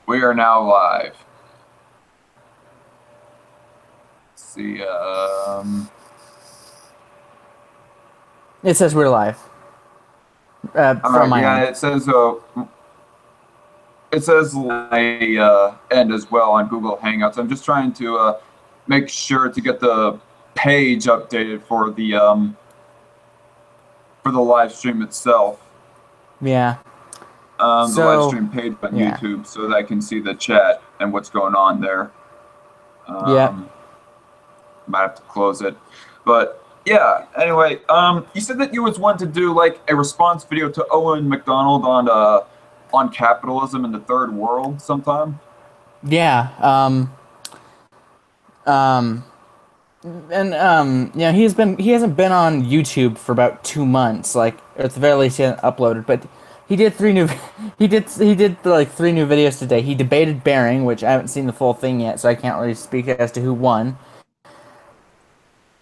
We are now live. Let's see, It says we're live. all From right, my yeah, end. it says end as well on Google Hangouts. I'm just trying to make sure to get the page updated for the live stream itself. Yeah. The live So, stream page on yeah. YouTube so that I can see the chat and what's going on there. Yep. Um, Might have to close it, but yeah. Anyway, you said that you was want to do like a response video to Owen Macdonald on capitalism in the third world sometime. Yeah. Um, he hasn't been on YouTube for about 2 months. Like, at the very least, he hasn't uploaded. But he did three new, he did like 3 new videos today. He debated Bering, which I haven't seen the full thing yet, so I can't really speak as to who won.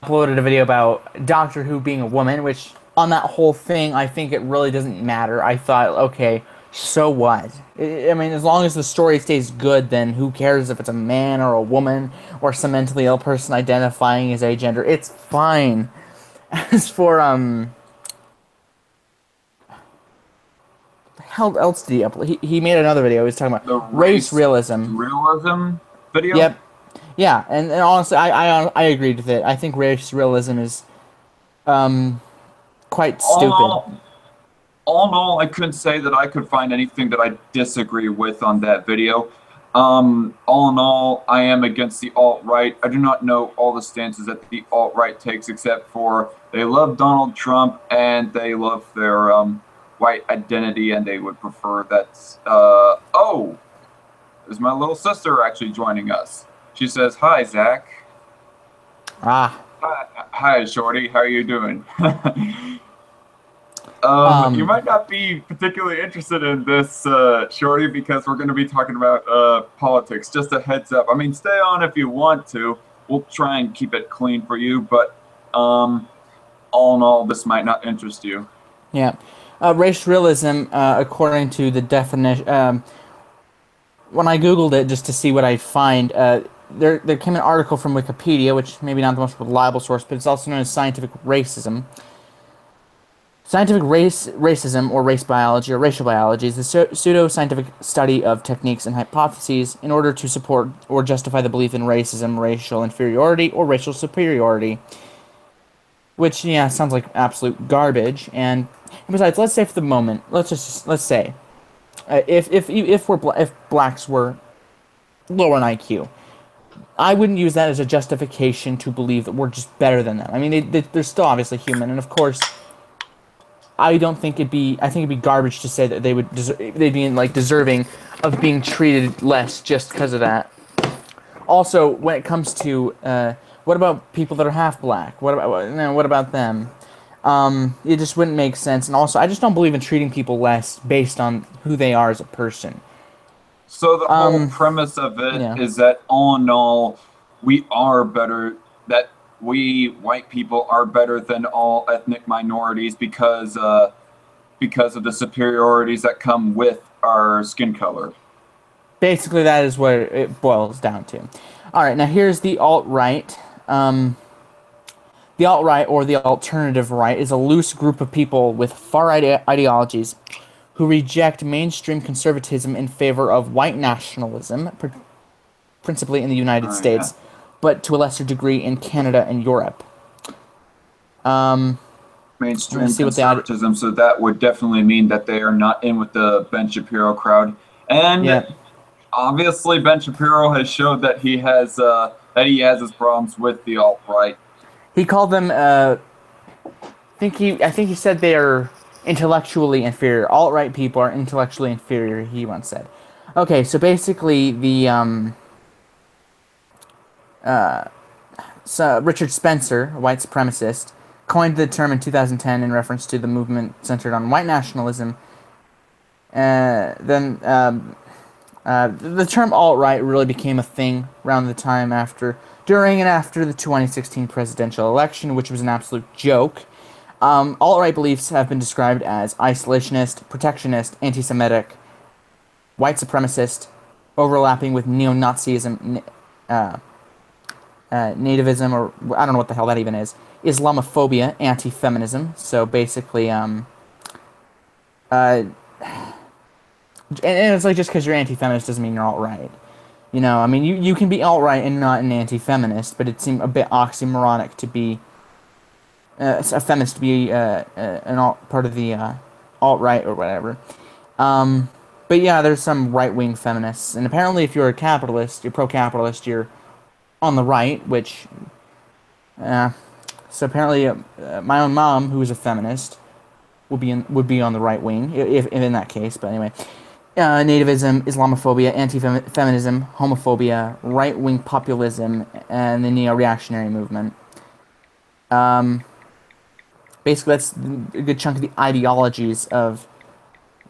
Uploaded a video about Doctor Who being a woman, which on that whole thing, I think it really doesn't matter. I thought, okay, so what? I mean, as long as the story stays good, then who cares if it's a man or a woman or some mentally ill person identifying as a gender? It's fine. As for what the hell else did he upload? He made another video. He was talking about The race race realism. realism video. Yep. Yeah, and honestly, I agreed with it. I think race realism is um quite All in stupid. all, all in all, I couldn't say that I could find anything that I disagree with on that video. All in all, I am against the alt-right. I do not know all the stances that the alt-right takes, except for they love Donald Trump and they love their white identity, and they would prefer that. Oh, there's my little sister actually joining us. She says, "Hi, Zach." Ah. Hi, Shorty. How are you doing? You Um, might not be particularly interested in this, Shorty, because we're going to be talking about politics. Just a heads up. I mean, stay on if you want to. We'll try and keep it clean for you, but all in all, this might not interest you. yeah. Race realism, according to the definition, when I Googled it just to see what I'd find, there came an article from Wikipedia, which maybe not the most reliable source, but it's also known as scientific racism. Scientific racism, or race biology, or racial biology, is the pseudo-scientific study of techniques and hypotheses in order to support or justify the belief in racism, racial inferiority, or racial superiority. Which, yeah, sounds like absolute garbage. And besides, let's say for the moment, let's say if blacks were lower in IQ, I wouldn't use that as a justification to believe that we're just better than them. I mean, they're still obviously human, and of course, I don't think it'd be. I think it'd be garbage to say that they'd be like deserving of being treated less just because of that. Also, when it comes to what about people that are half black? What about them? It just wouldn't make sense. And also, I just don't believe in treating people less based on who they are as a person. So the whole Um, premise of it yeah. is that all in all, we are better. That we white people are better than all ethnic minorities because of the superiorities that come with our skin color. Basically, that is what it boils down to. All right, now here's the alt-right. The alt-right, or the alternative right, is a loose group of people with far-right ideologies who reject mainstream conservatism in favor of white nationalism, principally in the United Oh yeah. States, but to a lesser degree in Canada and Europe. Let me Mainstream see what the conservatism, so that would definitely mean that they are not in with the Ben Shapiro crowd. And yeah. obviously, Ben Shapiro has showed that he has his problems with the alt right. He called them. I think he said they are intellectually inferior. Alt-right people are intellectually inferior. He once said. Okay, so basically Richard Spencer, a white supremacist, coined the term in 2010 in reference to the movement centered on white nationalism. Then the term alt-right really became a thing around the time during and after the 2016 presidential election, which was an absolute joke. Alt-right beliefs have been described as isolationist, protectionist, anti-Semitic, white supremacist, overlapping with neo-Nazism, nativism, or I don't know what the hell that even is. Islamophobia, anti-feminism. So basically, uh, and it's like just because you're anti-feminist doesn't mean you're alt-right. You know, I mean, you can be alt-right and not an anti-feminist, but it seemed a bit oxymoronic to be a feminist to be part of the alt-right or whatever. But yeah, there's some right-wing feminists, and apparently, if you're a capitalist, you're pro-capitalist, you're on the right, which, so apparently, my own mom, who is a feminist, would be on the right wing if in that case. But anyway, nativism, Islamophobia, anti-feminism, homophobia, right-wing populism, and the neo-reactionary movement. Basically, that's a good chunk of the ideologies of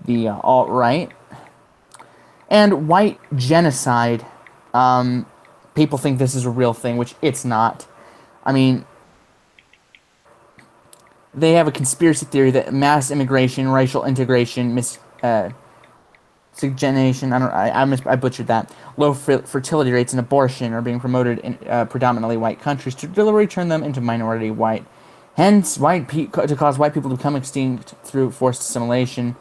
the alt-right. And white genocide. People think this is a real thing, which it's not. I mean, they have a conspiracy theory that mass immigration, racial integration, miscegenation, I butchered that, low fertility rates and abortion are being promoted in predominantly white countries to deliberately turn them into minority white. Hence, to cause white people to become extinct through forced assimilation.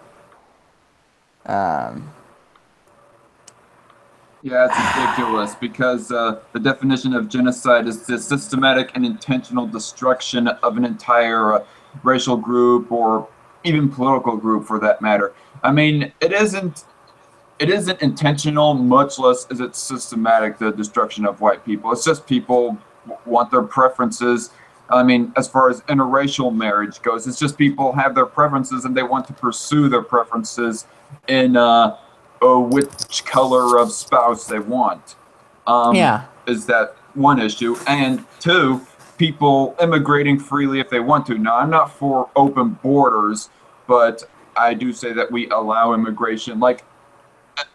Yeah, it's ridiculous because the definition of genocide is the systematic and intentional destruction of an entire racial group or even political group, for that matter. I mean, it isn't intentional, much less is it systematic, the destruction of white people. It's just people want their preferences. I mean, as far as interracial marriage goes, it's just people have their preferences and they want to pursue their preferences in which color of spouse they want. Yeah. Is that one issue? And two, people immigrating freely if they want to. Now, I'm not for open borders, but I do say that we allow immigration, like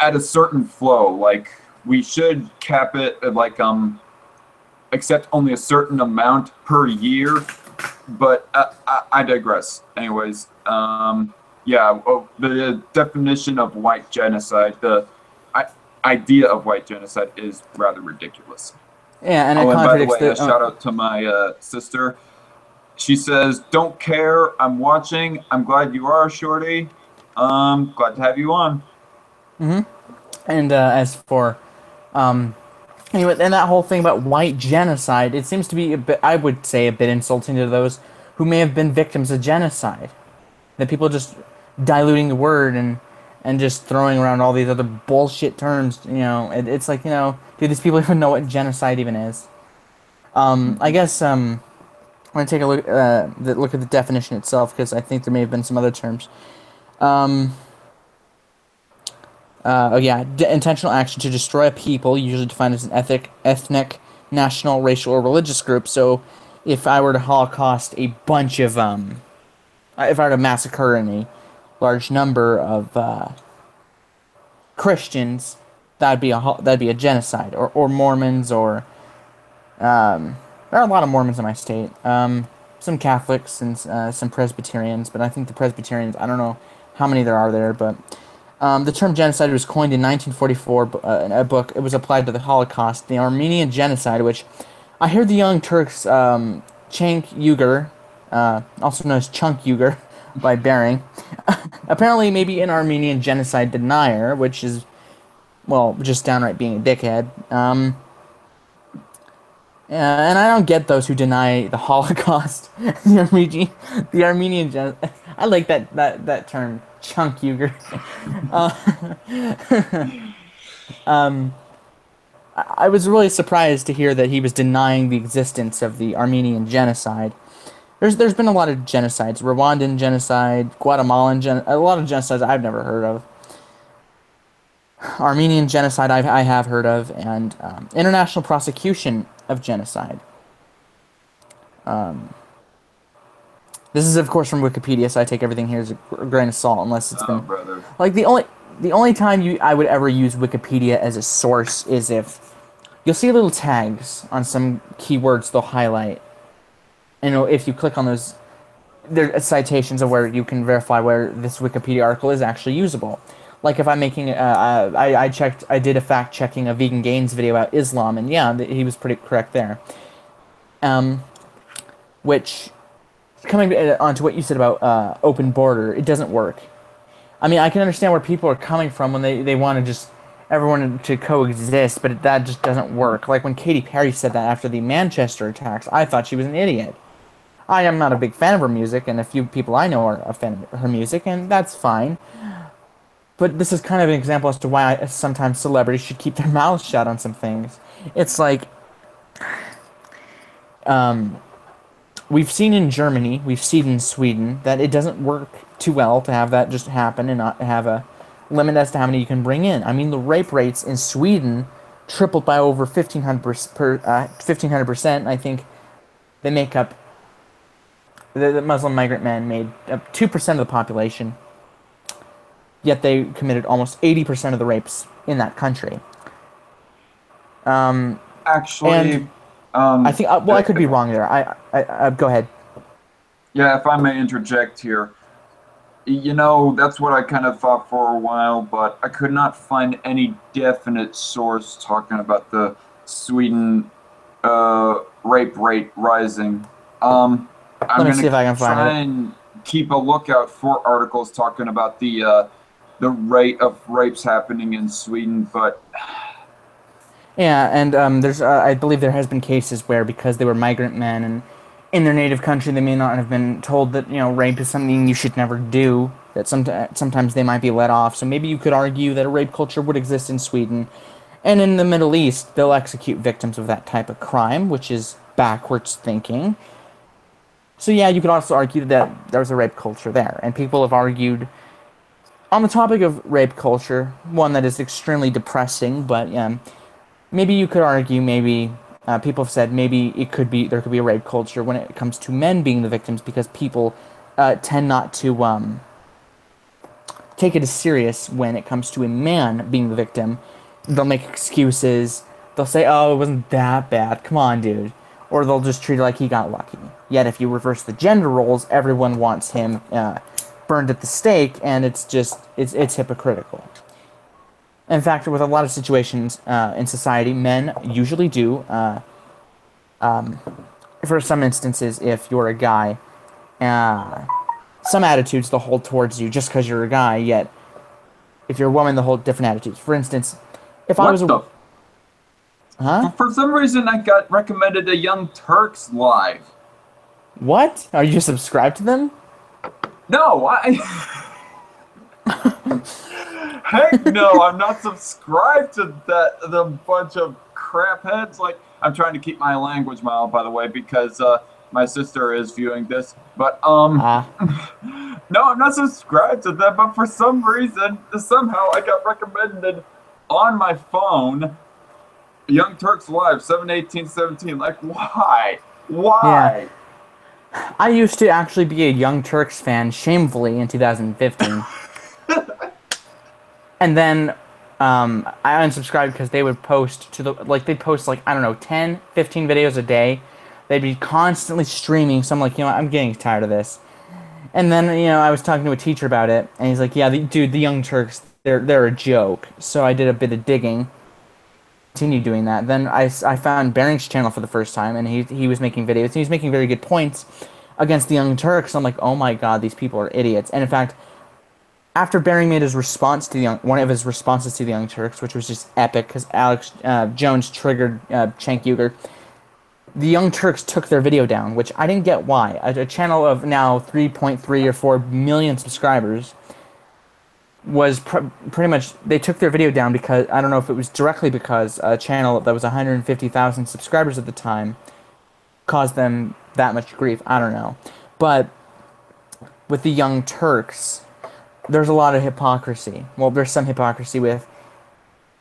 at a certain flow. Like we should cap it at like accept only a certain amount per year. But I digress. Anyways, yeah, well, the definition of white genocide, the idea of white genocide is rather ridiculous. Yeah, and it Oh, and by the contradicts way, the. a shout out to my sister. She says, "Don't care. I'm watching. I'm glad you are, Shorty. Glad to have you on." And as for, anyway, and that whole thing about white genocide, it seems to be a bit, I would say, a bit insulting to those who may have been victims of genocide. That people just diluting the word and just throwing around all these other bullshit terms. You know, it's like, you know, do these people even know what genocide even is? I guess I'm gonna take a look at the definition itself because I think there may have been some other terms. Oh yeah, intentional action to destroy a people, usually defined as an ethnic, national, racial, or religious group. So, if I were to Holocaust a bunch of if I were to massacre any large number of Christians, that'd be a genocide, or Mormons, or there are a lot of Mormons in my state. Some Catholics and some Presbyterians, but I think the Presbyterians, I don't know how many there are there, but the term genocide was coined in 1944 in a book. It was applied to the Holocaust, the Armenian genocide, which I heard the Young Turks, Cenk Uygur, also known as Chunk Uygur by Bering, apparently maybe an Armenian genocide denier, which is, well, just downright being a dickhead. And I don't get those who deny the Holocaust. The Armenian genocide. I like that term, Chunk Uygur. I was really surprised to hear that he was denying the existence of the Armenian genocide. There's been a lot of genocides, Rwandan genocide, Guatemalan a lot of genocides I've never heard of. Armenian genocide I have heard of, and international prosecution of genocide. This is of course from Wikipedia, so I take everything here as a grain of salt, unless it's been Brother. like the only time I would ever use Wikipedia as a source is if you'll see little tags on some keywords they'll highlight, and if you click on those, there are citations of where you can verify where this Wikipedia article is actually usable. Like if I'm making, I did a fact checking a Vegan Gains video about Islam, and yeah, he was pretty correct there. Um, which coming on to what you said about open border, it doesn't work. I mean, I can understand where people are coming from when they want to just everyone to coexist, but that just doesn't work. Like when Katy Perry said that after the Manchester attacks, I thought she was an idiot. I am not a big fan of her music, and a few people I know are a fan of her music, and that's fine. But this is kind of an example as to why sometimes celebrities should keep their mouths shut on some things. It's like, we've seen in Germany, we've seen in Sweden, that it doesn't work too well to have that just happen and not have a limit as to how many you can bring in. I mean, the rape rates in Sweden tripled by over 1,500%. I think they make up, the Muslim migrant men made up 2% of the population, yet they committed almost 80% of the rapes in that country. Actually, I think, well, I could be wrong there. Go ahead. yeah, if I may interject here, you know, that's what I kind of thought for a while, but I could not find any definite source talking about the Sweden rape rate rising. I'm Let me see if I can find try it. and keep a lookout for articles talking about the rate of rapes happening in Sweden, but Yeah, and there's I believe there has been cases where because they were migrant men and in their native country they may not have been told that rape is something you should never do. That sometimes they might be let off. So maybe you could argue that a rape culture would exist in Sweden, and in the Middle East they'll execute victims of that type of crime, which is backwards thinking. So yeah, you could also argue that there's a rape culture there, and people have argued on the topic of rape culture, one that is extremely depressing, but maybe you could argue, maybe people have said maybe there could be a rape culture when it comes to men being the victims because people tend not to take it as serious when it comes to a man being the victim. They'll make excuses. They'll say, "Oh, it wasn't that bad. Come on, dude," or they'll just treat it like he got lucky. Yet, if you reverse the gender roles, everyone wants him burned at the stake, and it's hypocritical. In fact, with a lot of situations in society, men usually do. For some instances, if you're a guy, some attitudes they'll hold towards you just because you're a guy. Yet, if you're a woman, they'll hold different attitudes. For instance, if I was a For some reason, I got recommended a Young Turks live. What? Are you subscribed to them? No, heck no, I'm not subscribed to the bunch of crap heads. Like, I'm trying to keep my language mild, by the way, because my sister is viewing this. But no, I'm not subscribed to them. But for some reason, somehow I got recommended on my phone Young Turks live 7/18/17. Like, why? Why? Yeah. I used to actually be a Young Turks fan, shamefully, in 2015. And then I unsubscribed because they would post they'd post like, I don't know, 10, 15 videos a day. They'd be constantly streaming, so I'm like, I'm getting tired of this. And then, I was talking to a teacher about it, and he's like, yeah, dude, the Young Turks, they're a joke. So I did a bit of digging, continued doing that. Then I found Bering's channel for the first time, and he was making videos, and he was making very good points against the Young Turks. I'm like, oh my god, these people are idiots. And in fact, after Bering made his response to one of his responses to the Young Turks, which was just epic, because Alex Jones triggered Cenk Uygur, the Young Turks took their video down, which I didn't get why. A channel of now 3.3 or 4 million subscribers was pretty much, they took their video down because, I don't know if it was directly because a channel that was 150,000 subscribers at the time caused them that much grief. I don't know. But with the Young Turks, there's a lot of hypocrisy. Well, there's some hypocrisy with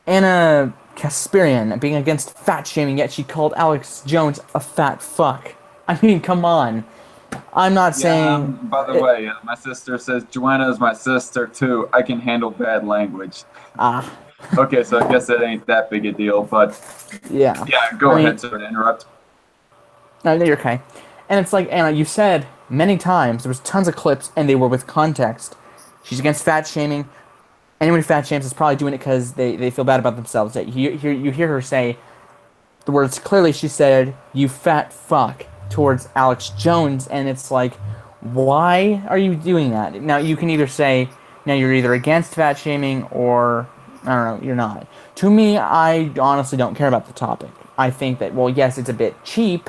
Anna Kasparian being against fat shaming, yet she called Alex Jones a fat fuck. I mean, come on. I'm not saying... by the way, my sister says, Joanna is my sister too. I can handle bad language. Okay, so I guess that ain't that big a deal, but... Yeah. Yeah, go ahead, sorry to interrupt. No, you're okay. And it's like, Anna, you said many times, there was tons of clips, and they were with context. She's against fat shaming. anyone who fat shames is probably doing it because they feel bad about themselves. That you hear her say the words clearly. She said, "You fat fuck," towards Alex Jones, and it's like, why are you doing that? Now you can either say, now you're either against fat shaming or I don't know, you're not. To me, I honestly don't care about the topic. I think that, well, yes, it's a bit cheap.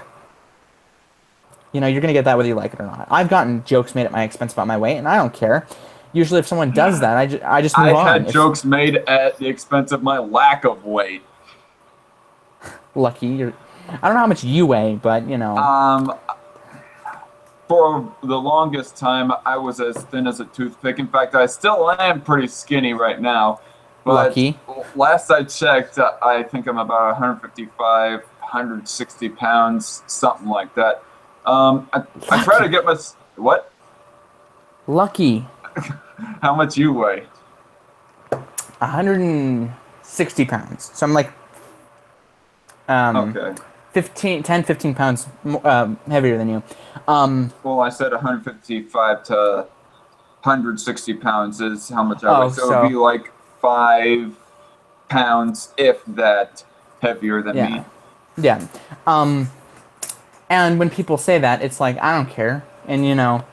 You know, you're gonna get that whether you like it or not. I've gotten jokes made at my expense about my weight, and I don't care. Usually, if someone does that, I just move I've on. had If jokes made at the expense of my lack of weight. lucky, I don't know how much you weigh, but you know. For the longest time, I was as thin as a toothpick. In fact, I still am pretty skinny right now. But Lucky. last I checked, I think I'm about 155, 160 pounds, something like that. I try to get my... What? Lucky. How much you weigh? 160 pounds. So I'm like Okay. 15 pounds heavier than you. Well, I said 155 to 160 pounds is how much I weigh. So it would be like 5 pounds, if that, heavier than me. Yeah. And when people say that, it's like, I don't care. And, you know,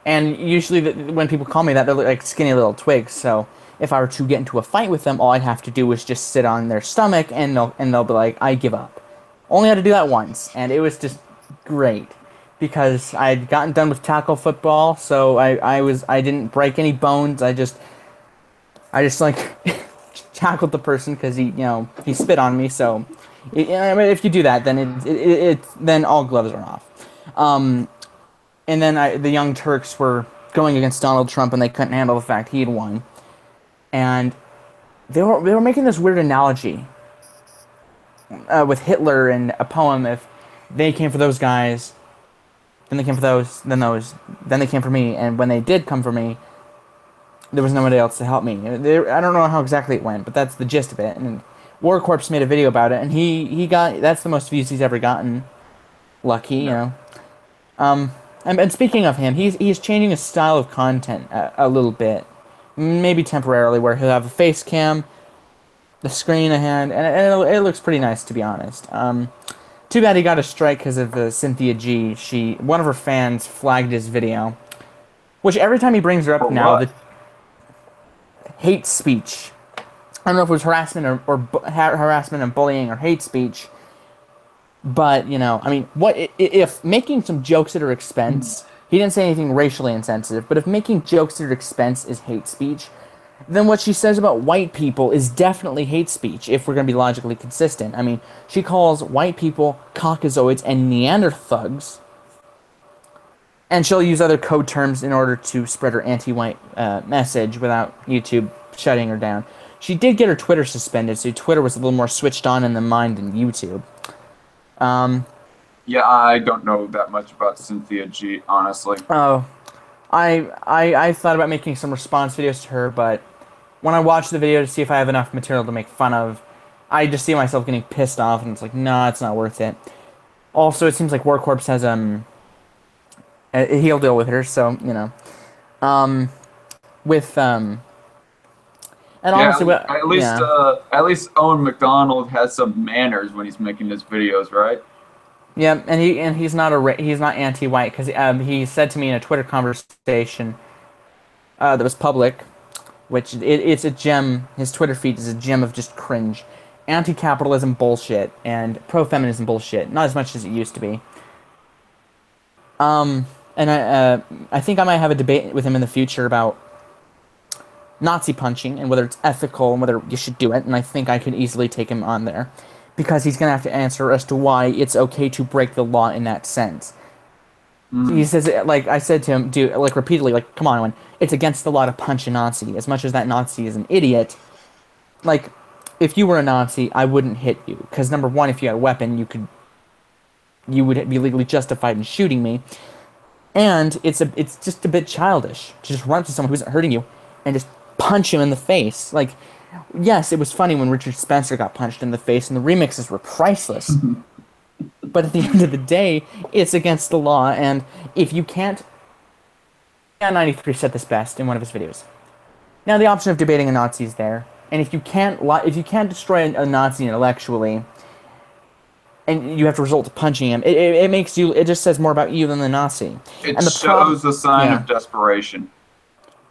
and usually when people call me that, they're like skinny little twigs. So if I were to get into a fight with them, all I'd have to do was just sit on their stomach, and they'll be like, I give up. Only had to do that once, and it was just great because I'd gotten done with tackle football, so I didn't break any bones. I just like tackled the person because he spit on me. So I mean, if you do that, then then all gloves are off. And then the Young Turks were going against Donald Trump, and they couldn't handle the fact he had won. And they were making this weird analogy with Hitler and a poem. If they came for those guys, then they came for those, then they came for me. And when they did come for me, there was nobody else to help me. I don't know how exactly it went, but that's the gist of it. And War Corpse made a video about it, and he got, that's the most views he's ever gotten. Lucky, you know. And speaking of him, he's changing his style of content a little bit. Maybe temporarily, where he'll have a face cam, the screen ahead, and it looks pretty nice, to be honest. Too bad he got a strike because of Cynthia G. One of her fans flagged his video, which every time he brings her up now, the hate speech. I don't know if it was harassment or harassment and bullying or hate speech, but you know, I mean, what if making some jokes at her expense? He didn't say anything racially insensitive, but if making jokes at her expense is hate speech, then what she says about white people is definitely hate speech, if we're going to be logically consistent. I mean, she calls white people Caucasoids and Neanderthugs, and she'll use other code terms in order to spread her anti-white message without YouTube shutting her down. She did get her Twitter suspended, so Twitter was a little more switched on in the mind than YouTube. Yeah, I don't know that much about Cynthia G, honestly. Oh, I thought about making some response videos to her, but when I watched the video to see if I have enough material to make fun of, I just see myself getting pissed off, and it's like, nah, it's not worth it. Also, it seems like War Corpse has he'll deal with her, so you know, and yeah, honestly, at least Owen Macdonald has some manners when he's making his videos, right? Yeah, and he's not he's not anti-white, because he said to me in a Twitter conversation that was public, which it's a gem. His Twitter feed is a gem of just cringe, anti-capitalism bullshit and pro-feminism bullshit. Not as much as it used to be. And I think I might have a debate with him in the future about Nazi punching and whether it's ethical and whether you should do it. And I think I could easily take him on there, because he's going to have to answer as to why it's okay to break the law in that sense. He says, like, I said to him, dude, like, repeatedly, like, come on, Owen, it's against the law to punch a Nazi. As much as that Nazi is an idiot, like, if you were a Nazi, I wouldn't hit you. Because, number one, if you had a weapon, you would be legally justified in shooting me. And it's just a bit childish to just run up to someone who isn't hurting you and just punch him in the face. Like, yes, it was funny when Richard Spencer got punched in the face, and the remixes were priceless. But at the end of the day, it's against the law, and if you can't 93 said this best in one of his videos. Now, the option of debating a Nazi is there, and if you can't destroy a Nazi intellectually, and you have to resort to punching him, it just says more about you than the Nazi. It And the problem, shows a sign yeah, of desperation.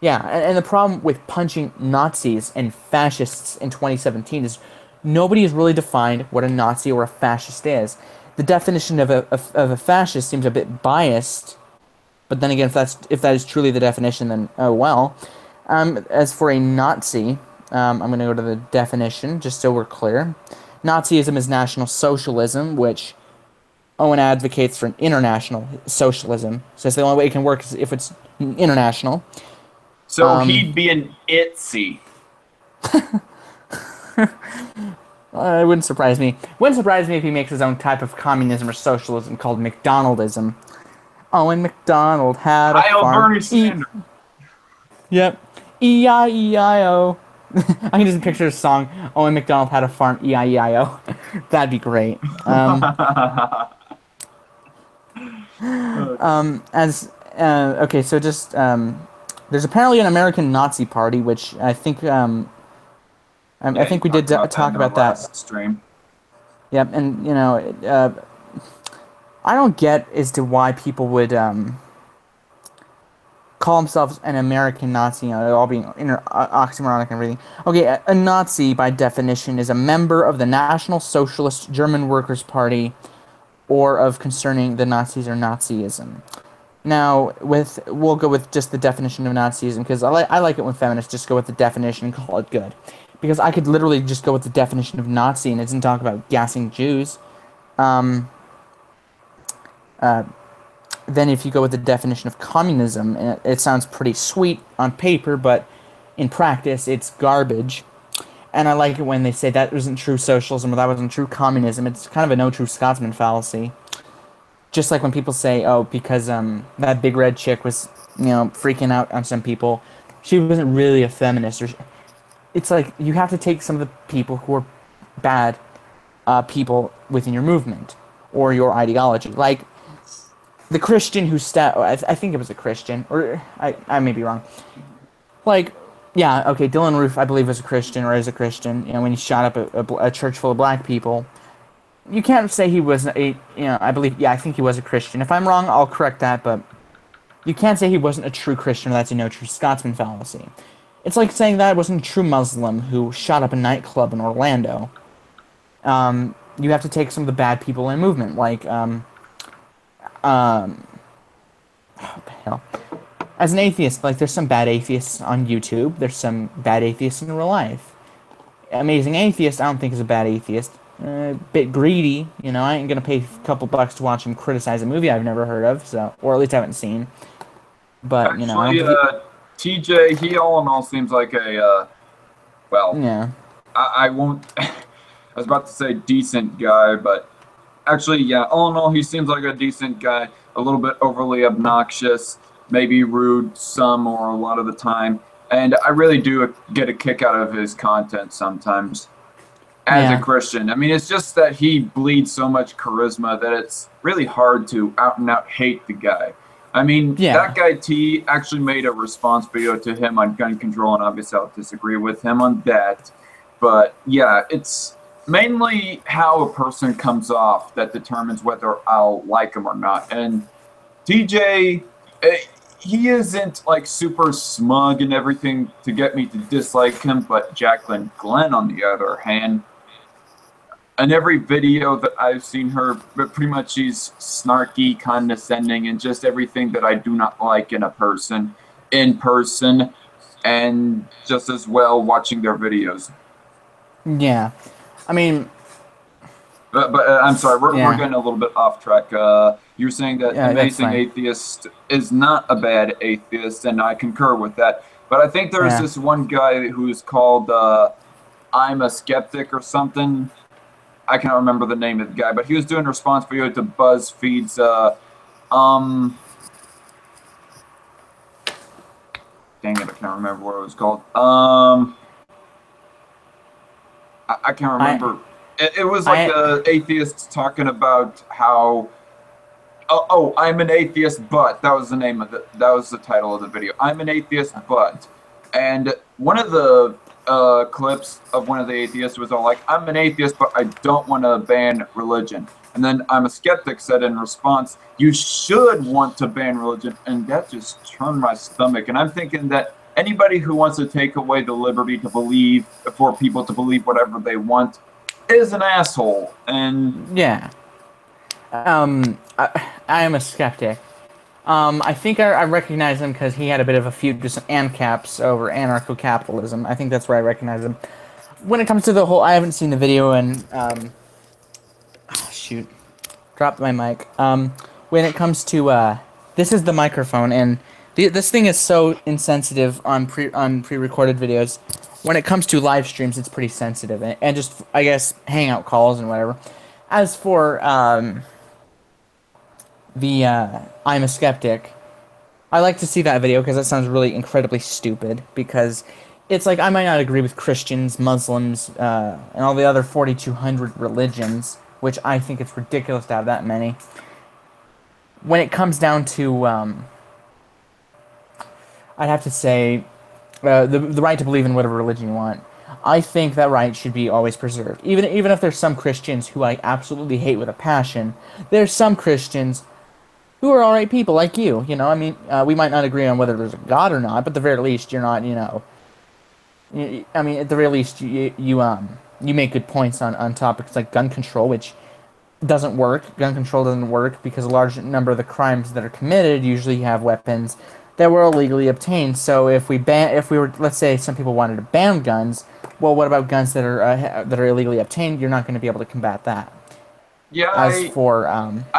yeah, and the problem with punching Nazis and fascists in 2017 is nobody has really defined what a Nazi or a fascist is. The definition of a fascist seems a bit biased, but then again, if that is truly the definition, then oh well. As for a Nazi, I'm going to go to the definition just so we're clear. Nazism is National Socialism, which Owen advocates for an international socialism. So it's the only way it can work is if it's international. So he'd be an ITSY. It wouldn't surprise me. Wouldn't surprise me if he makes his own type of communism or socialism called Macdonaldism. Owen Macdonald had a farm. Bernie Sanders. Yep. E-I-E-I-O. I can just picture a song. Owen Macdonald had a farm. E-I-E-I-O. That'd be great. Okay, so just there's apparently an American Nazi Party, which I think I think we did talk about that last stream. Yep, and you know, I don't get as to why people would call themselves an American Nazi, you know, all being oxymoronic and everything. Okay, a Nazi, by definition, is a member of the National Socialist German Workers' Party or of concerning the Nazis or Nazism. Now, we'll go with just the definition of Nazism, because I like it when feminists just go with the definition and call it good. Because I could literally just go with the definition of Nazi and it doesn't talk about gassing Jews. Then if you go with the definition of communism, it sounds pretty sweet on paper, but in practice, it's garbage. And I like it when they say that wasn't true socialism or that wasn't true communism. It's kind of a no true Scotsman fallacy. Just like when people say, oh, because that big red chick was, you know, freaking out on some people, she wasn't really a feminist. It's like you have to take some of the people who are bad people within your movement or your ideology. Like the Christian who I think it was a Christian, or I may be wrong. Like, yeah, okay, Dylan Roof, I believe, was a Christian or is a Christian. You know, when he shot up a church full of black people. You can't say he was I think he was a Christian. If I'm wrong, I'll correct that, but you can't say he wasn't a true Christian or that's a no true Scotsman fallacy. It's like saying that wasn't a true Muslim who shot up a nightclub in Orlando. You have to take some of the bad people in movement, like, what the hell? As an atheist, like, there's some bad atheists on YouTube. There's some bad atheists in real life. Amazing Atheist, I don't think is a bad atheist. A bit greedy, you know. I ain't gonna pay a couple bucks to watch him criticize a movie I've never heard of, so, or at least haven't seen. But actually, you know, TJ, he all in all seems like a well, yeah. I won't. I was about to say decent guy, but actually, yeah, all in all, he seems like a decent guy. A little bit overly obnoxious, maybe rude some or a lot of the time, and I really do get a kick out of his content sometimes. As a Christian, I mean, it's just that he bleeds so much charisma that it's really hard to out and out hate the guy. I mean, that guy T actually made a response video to him on gun control, and obviously I'll disagree with him on that. But yeah, it's mainly how a person comes off that determines whether I'll like him or not. And TJ, he isn't like super smug and everything to get me to dislike him, but Jacqueline Glenn, on the other hand, in every video that I've seen her, but pretty much she's snarky, condescending, and just everything that I do not like in a person, in person, and just as well watching their videos. Yeah, I mean, but I'm sorry, we're getting a little bit off track. You're saying that Amazing Atheist is not a bad atheist, and I concur with that. But I think there's this one guy who's called I'm a Skeptic or something. I can't remember the name of the guy, but he was doing a response video to BuzzFeed's dang it, I can't remember what it was called. I can't remember. It was like atheists talking about how oh, I'm an atheist, but that was the name of that was the title of the video. I'm an atheist, but, and one of the clips of one of the atheists was all like, I'm an atheist, but I don't want to ban religion. And then I'm a skeptic said in response, you should want to ban religion. And that just turned my stomach. And I'm thinking that anybody who wants to take away the liberty to believe, for people to believe whatever they want, is an asshole. And yeah. I am a skeptic. I think I recognize him because he had a bit of a feud with some ANCAPs over anarcho-capitalism. I think that's where I recognize him. When it comes to the whole, I haven't seen the video and, shoot, dropped my mic. When it comes to, this is the microphone, and this thing is so insensitive on pre-recorded videos. When it comes to live streams, it's pretty sensitive, and just, I guess, hangout calls and whatever. As for, I'm a skeptic, I like to see that video because that sounds really incredibly stupid, because it's like, I might not agree with Christians, Muslims, and all the other 4,200 religions, which I think it's ridiculous to have that many. When it comes down to, I'd have to say, the right to believe in whatever religion you want, I think that right should be always preserved. Even if there's some Christians who I absolutely hate with a passion, there's some Christians who are alright people like you know, I mean, we might not agree on whether there's a God or not, but at the very least, you're not, you know, I mean, at the very least, you make good points on topics like gun control, which doesn't work. Gun control doesn't work because a large number of the crimes that are committed usually have weapons that were illegally obtained. So if we were, let's say some people wanted to ban guns, well, what about guns that are illegally obtained? You're not going to be able to combat that. Yeah, I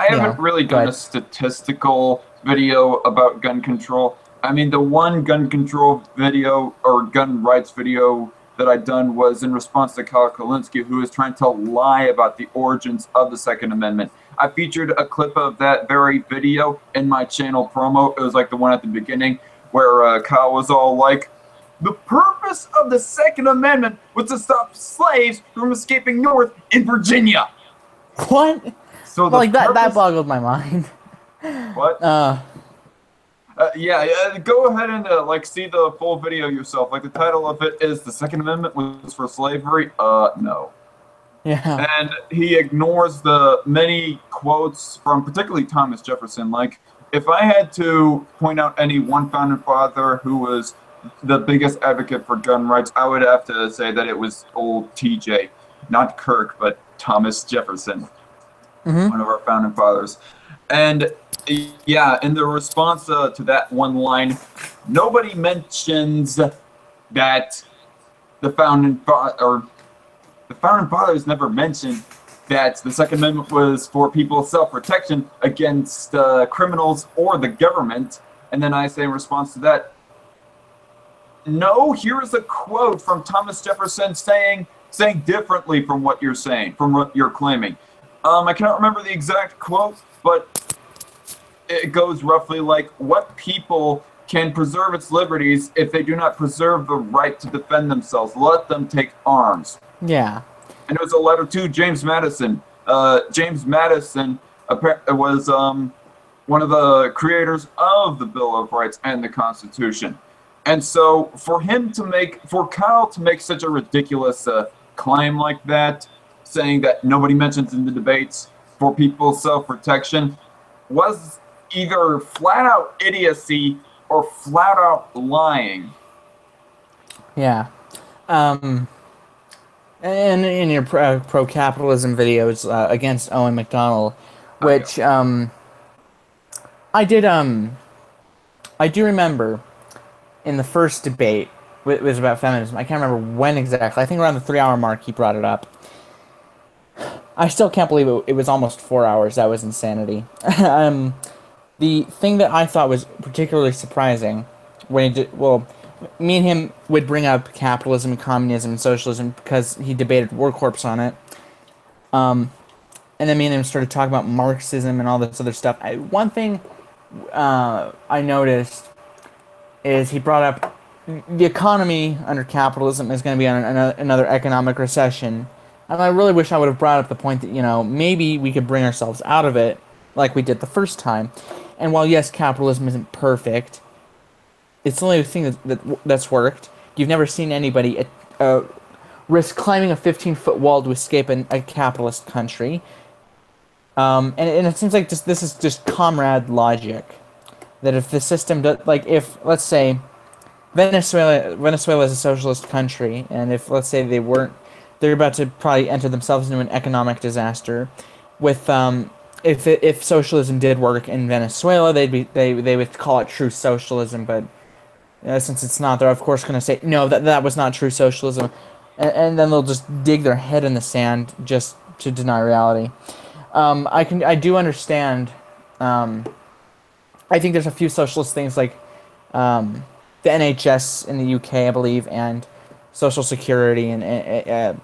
haven't really done a statistical video about gun control. I mean, the one gun control video or gun rights video that I done was in response to Kyle Kulinski, who was trying to lie about the origins of the Second Amendment. I featured a clip of that very video in my channel promo. It was like the one at the beginning where Kyle was all like, the purpose of the Second Amendment was to stop slaves from escaping north in Virginia. What? So well, like that boggled my mind. What? Yeah, go ahead and like see the full video yourself. Like the title of it is "The Second Amendment was for slavery." No. Yeah. And he ignores the many quotes from particularly Thomas Jefferson. Like, if I had to point out any one founding father who was the biggest advocate for gun rights, I would have to say that it was old TJ, not Kirk, but Thomas Jefferson, one of our founding fathers. And yeah, in the response to that one line, nobody mentions that the founding fathers never mentioned that the Second Amendment was for people's self-protection against criminals or the government. And then I say in response to that, no, here is a quote from Thomas Jefferson saying differently from what you're saying, from what you're claiming. I cannot remember the exact quote, but it goes roughly like, what people can preserve its liberties if they do not preserve the right to defend themselves? Let them take arms. Yeah. And it was a letter to James Madison. James Madison was one of the creators of the Bill of Rights and the Constitution. And so for Kyle to make such a ridiculous claim like that, saying that nobody mentions in the debates for people's self-protection, was either flat-out idiocy or flat-out lying. Yeah. And in your pro-capitalism videos against Owen Macdonald, which I do remember in the first debate, it was about feminism. I can't remember when exactly. I think around the 3-hour mark he brought it up. I still can't believe it was almost 4 hours. That was insanity. The thing that I thought was particularly surprising when he did, well, me and him would bring up capitalism, communism, and socialism because he debated War Corps on it. And then me and him started talking about Marxism and all this other stuff. One thing I noticed is he brought up the economy under capitalism is going to be on another economic recession. And I really wish I would have brought up the point that, you know, maybe we could bring ourselves out of it like we did the first time. And while yes, capitalism isn't perfect, it's the only thing that's worked. You've never seen anybody risk climbing a 15-foot wall to escape a capitalist country. And it seems like this is just comrade logic. That if the system does, like if, let's say, Venezuela is a socialist country, and if, let's say, they're about to probably enter themselves into an economic disaster, with, if socialism did work in Venezuela, they would call it true socialism, but since it's not, they're of course going to say, no, that was not true socialism, and then they'll just dig their head in the sand just to deny reality. I do understand. I think there's a few socialist things like the NHS in the UK, I believe, and Social Security in the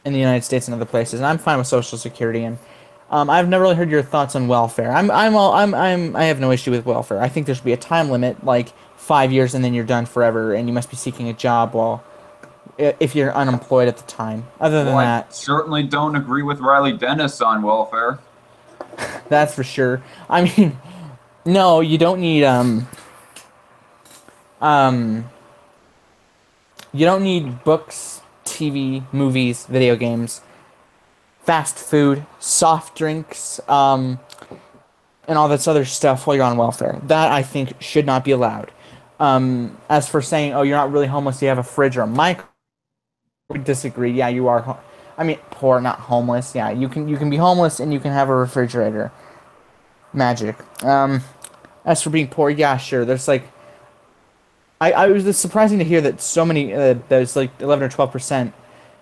United States and other places. And I'm fine with Social Security. And I've never really heard your thoughts on welfare. I have no issue with welfare. I think there should be a time limit, like 5 years, and then you're done forever, and you must be seeking a job if you're unemployed at the time. Other than that, I certainly don't agree with Riley Dennis on welfare. That's for sure. I mean, no, you don't need you don't need books, TV, movies, video games, fast food, soft drinks, and all this other stuff while you're on welfare. That, I think, should not be allowed. As for saying, oh, you're not really homeless, you have a fridge or a microwave, I would disagree. Yeah, you are. I mean, poor, not homeless. Yeah, you can be homeless and you can have a refrigerator. Magic. As for being poor, yeah, sure. There's like, it was surprising to hear that so many, there's like 11 or 12%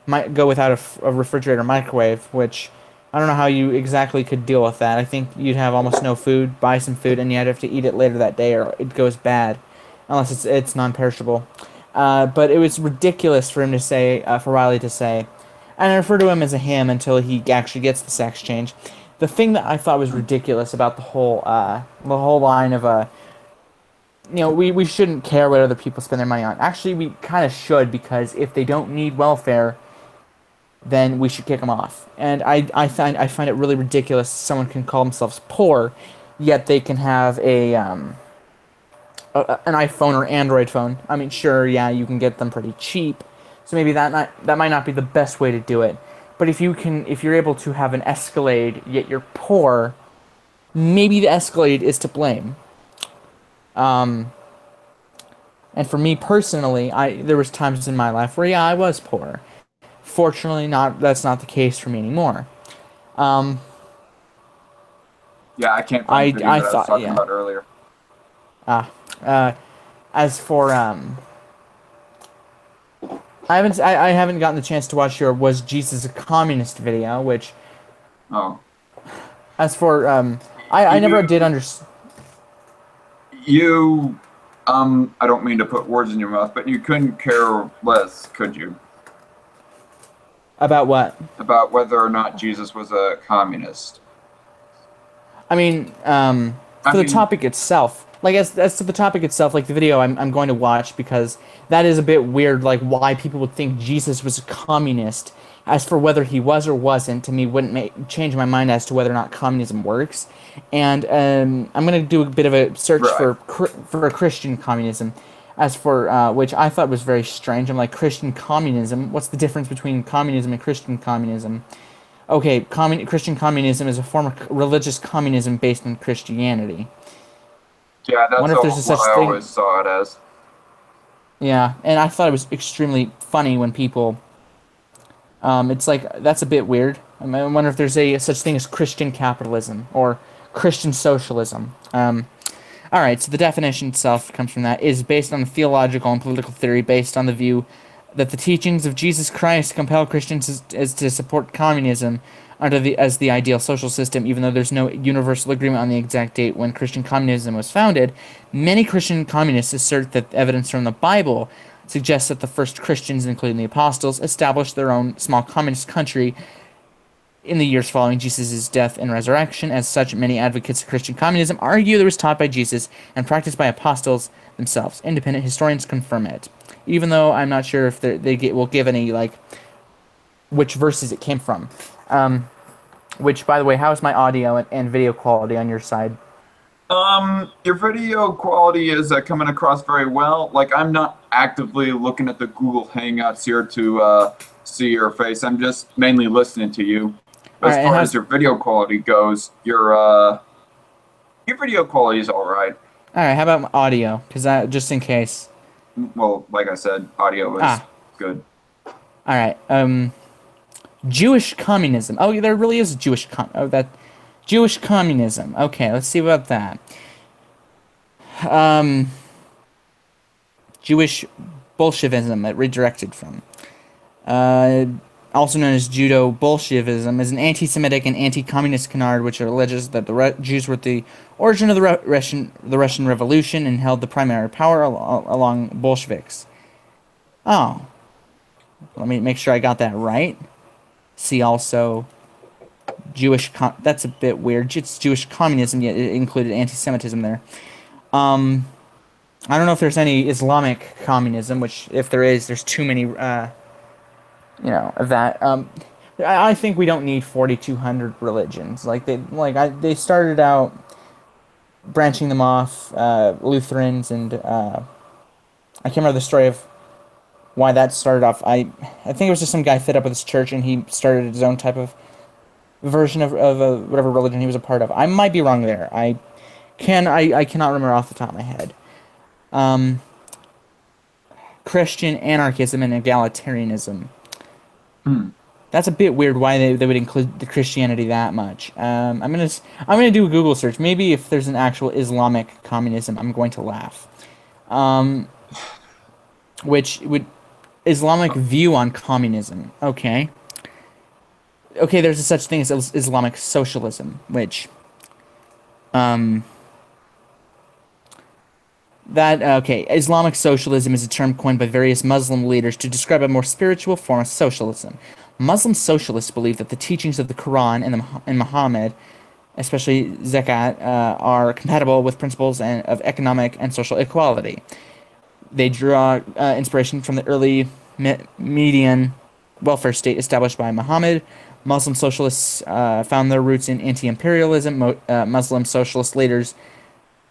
might go without a refrigerator, microwave, which I don't know how you exactly could deal with that. I think you'd have almost no food, buy some food, and you'd have to eat it later that day, or it goes bad, unless it's non-perishable. But it was ridiculous for him to say, for Riley to say, and I refer to him as a him until he actually gets the sex change. The thing that I thought was ridiculous about the whole line of we shouldn't care what other people spend their money on. Actually, we kind of should, because if they don't need welfare, then we should kick them off. And I find it really ridiculous someone can call themselves poor, yet they can have an iPhone or Android phone. I mean, sure, yeah, you can get them pretty cheap, so maybe that might not be the best way to do it. But if you're able to have an Escalade, yet you're poor, maybe the Escalade is to blame. And for me personally, there was times in my life where, yeah, I was poor. Fortunately, that's not the case for me anymore. Yeah, I can't find the video that I was talking about earlier. As for I haven't gotten the chance to watch your "Was Jesus a Communist" video, which. Oh. As for I never did understand. You, I don't mean to put words in your mouth, but you couldn't care less, could you? About what? About whether or not Jesus was a communist. I mean, the topic itself, like as to the topic itself, like the video I'm going to watch, because that is a bit weird, like why people would think Jesus was a communist. As for whether he was or wasn't, to me, wouldn't change my mind as to whether or not communism works. And I'm going to do a bit of a search for a Christian communism. As for which I thought was very strange. I'm like, Christian communism? What's the difference between communism and Christian communism? Okay, Christian communism is a form of religious communism based on Christianity. Yeah, that's what I always saw it as. Yeah, and I thought it was extremely funny when people... it's like, that's a bit weird. I wonder if there's such thing as Christian capitalism or Christian socialism. Alright, so the definition itself comes from that, is based on a theological and political theory based on the view that the teachings of Jesus Christ compel Christians as to support communism as the ideal social system, even though there's no universal agreement on the exact date when Christian communism was founded. Many Christian communists assert that evidence from the Bible suggests that the first Christians, including the apostles, established their own small communist country in the years following Jesus' death and resurrection. As such, many advocates of Christian communism argue that it was taught by Jesus and practiced by apostles themselves. Independent historians confirm it, even though I'm not sure if will give any, like, which verses it came from. Which, by the way, how's my audio and video quality on your side? Your video quality is coming across very well. Like, I'm not actively looking at the Google Hangouts here to see your face. I'm just mainly listening to you. All As right, and far as how's your video quality goes, your video quality is all right. all right? How about my audio? Because just in case. Well, like I said, audio is Ah, good. all right. Jewish communism. Oh, there really is that Jewish communism. Okay, let's see about that. Um, Jewish Bolshevism. It redirected from. Uh, Also known as Judo Bolshevism, is an anti-Semitic and anti-communist canard which alleges that the Jews were the origin of the Russian Revolution and held the primary power along Bolsheviks. Oh, let me make sure I got that right. See also that's a bit weird. It's Jewish communism, yet it included anti-Semitism there. Um, I don't know if there's any Islamic communism, which if there is, there's too many. Of that. I think we don't need 4,200 religions. They started out branching them off, Lutherans, and I can't remember the story of why that started off. I think it was just some guy fed up with his church and he started his own type of version of whatever religion he was a part of. I might be wrong there. I cannot remember off the top of my head. Um, Christian anarchism and egalitarianism. Hmm. That's a bit weird. Why they would include the Christianity that much? I'm gonna do a Google search. Maybe if there's an actual Islamic communism, I'm going to laugh. Um, which would Islamic view on communism? Okay, okay. There's a such thing as Islamic socialism, which um that okay. Islamic socialism is a term coined by various Muslim leaders to describe a more spiritual form of socialism. Muslim socialists believe that the teachings of the Quran and Muhammad, especially zakat, are compatible with principles of economic and social equality. They draw inspiration from the early Median welfare state established by Muhammad. Muslim socialists found their roots in anti-imperialism. Muslim socialist leaders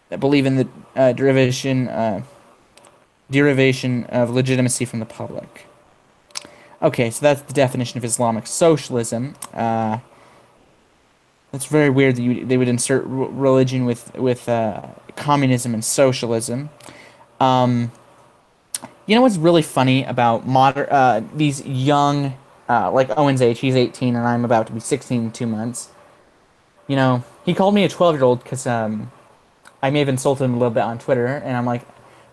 that believe in the derivation of legitimacy from the public. Okay, so that's the definition of Islamic socialism. It's very weird that they would insert religion with communism and socialism. Um, you know what's really funny about these young, like Owen's age, he's 18 and I'm about to be 16 in 2 months. You know, he called me a 12-year-old because I may have insulted him a little bit on Twitter, and I'm like,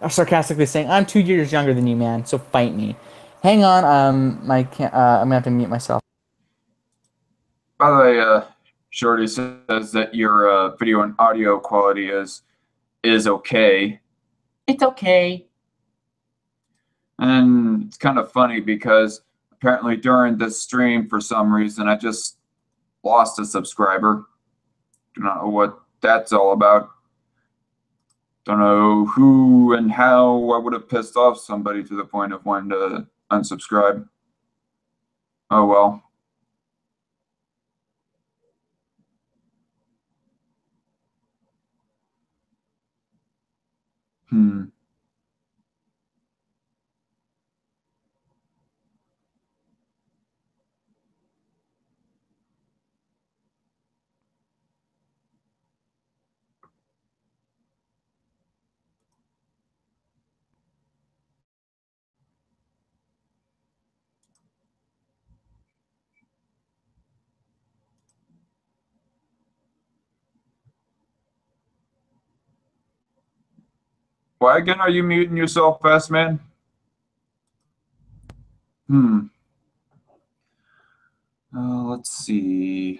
sarcastically saying, "I'm 2 years younger than you, man. So fight me." Hang on, I'm gonna have to mute myself. By the way, Shorty says that your video and audio quality is okay. It's okay. And it's kind of funny because apparently during this stream, for some reason, I just lost a subscriber. Do not know what that's all about. Don't know who and how I would have pissed off somebody to the point of wanting to unsubscribe. Oh well. Hmm. Why again are you muting yourself, fast man? Hmm. Let's see.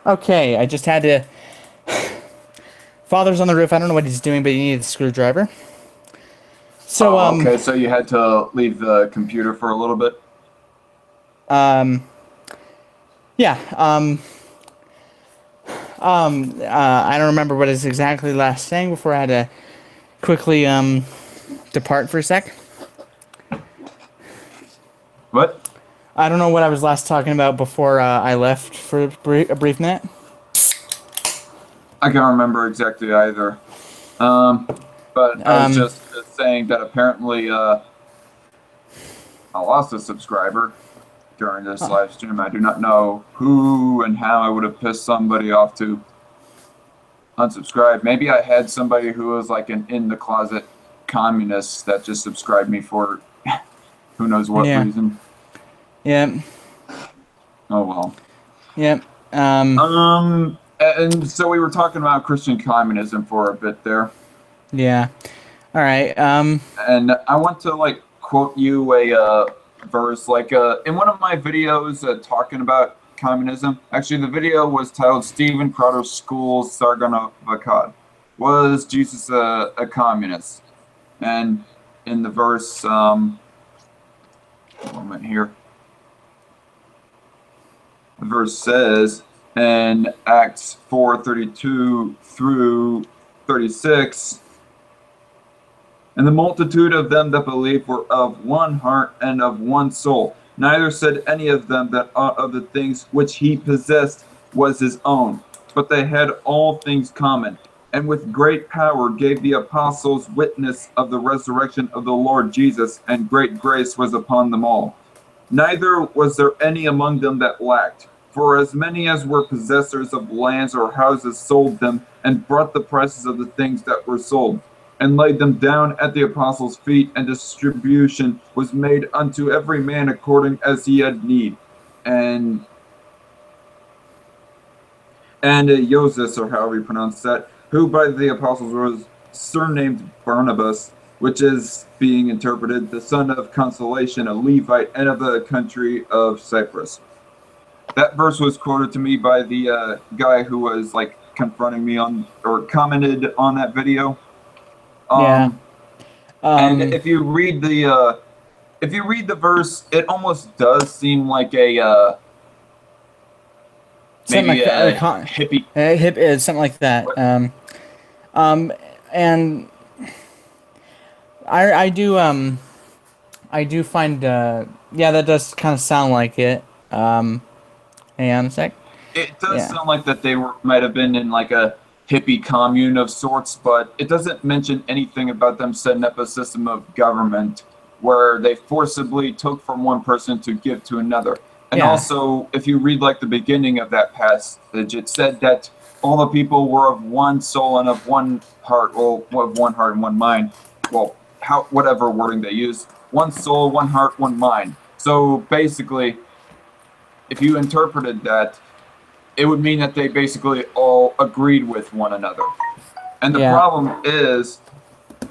Okay, I just had to... Father's on the roof. I don't know what he's doing, but he needed a screwdriver. So, okay, so you had to leave the computer for a little bit? yeah, I don't remember what is exactly last saying before I had to quickly, depart for a sec. What? I don't know what I was last talking about before, I left for a brief minute. I can't remember exactly either. But I was just saying that apparently I lost a subscriber during this live stream. I do not know who and how I would have pissed somebody off to unsubscribe. Maybe I had somebody who was like an in-the-closet communist that just subscribed me for who knows what reason. Yeah. Oh well. Yep. And so we were talking about Christian communism for a bit there. Yeah. All right. And I want to like quote you a verse, like in one of my videos talking about communism. Actually, the video was titled "Stephen Crowder's School's Sargonavakad. Was Jesus a communist?" And in the verse, one moment here. The verse says in Acts 4:32 through 36. And the multitude of them that believed were of one heart and of one soul. Neither said any of them that aught of the things which he possessed was his own, but they had all things common. And with great power gave the apostles witness of the resurrection of the Lord Jesus, and great grace was upon them all. Neither was there any among them that lacked. For as many as were possessors of lands or houses sold them, and brought the prices of the things that were sold, and laid them down at the apostles' feet, and distribution was made unto every man according as he had need. And Joseph, or however you pronounce that, who by the apostles was surnamed Barnabas, which is being interpreted the son of consolation, a Levite, and of the country of Cyprus. That verse was quoted to me by the guy who was like confronting me on, or commented on that video. And if you read the verse, it almost does seem like a maybe like a hippie, something like that. And I do find yeah, that does kind of sound like it. Hang on a sec. It does sound like that they might have been in like a hippie commune of sorts, but it doesn't mention anything about them setting up a system of government where they forcibly took from one person to give to another. And also, if you read like the beginning of that passage, it said that all the people were of one soul and of one heart, well, of one heart and one mind. Well, whatever wording they use, one soul, one heart, one mind. So basically, if you interpreted that, it would mean that they basically all agreed with one another. And the problem is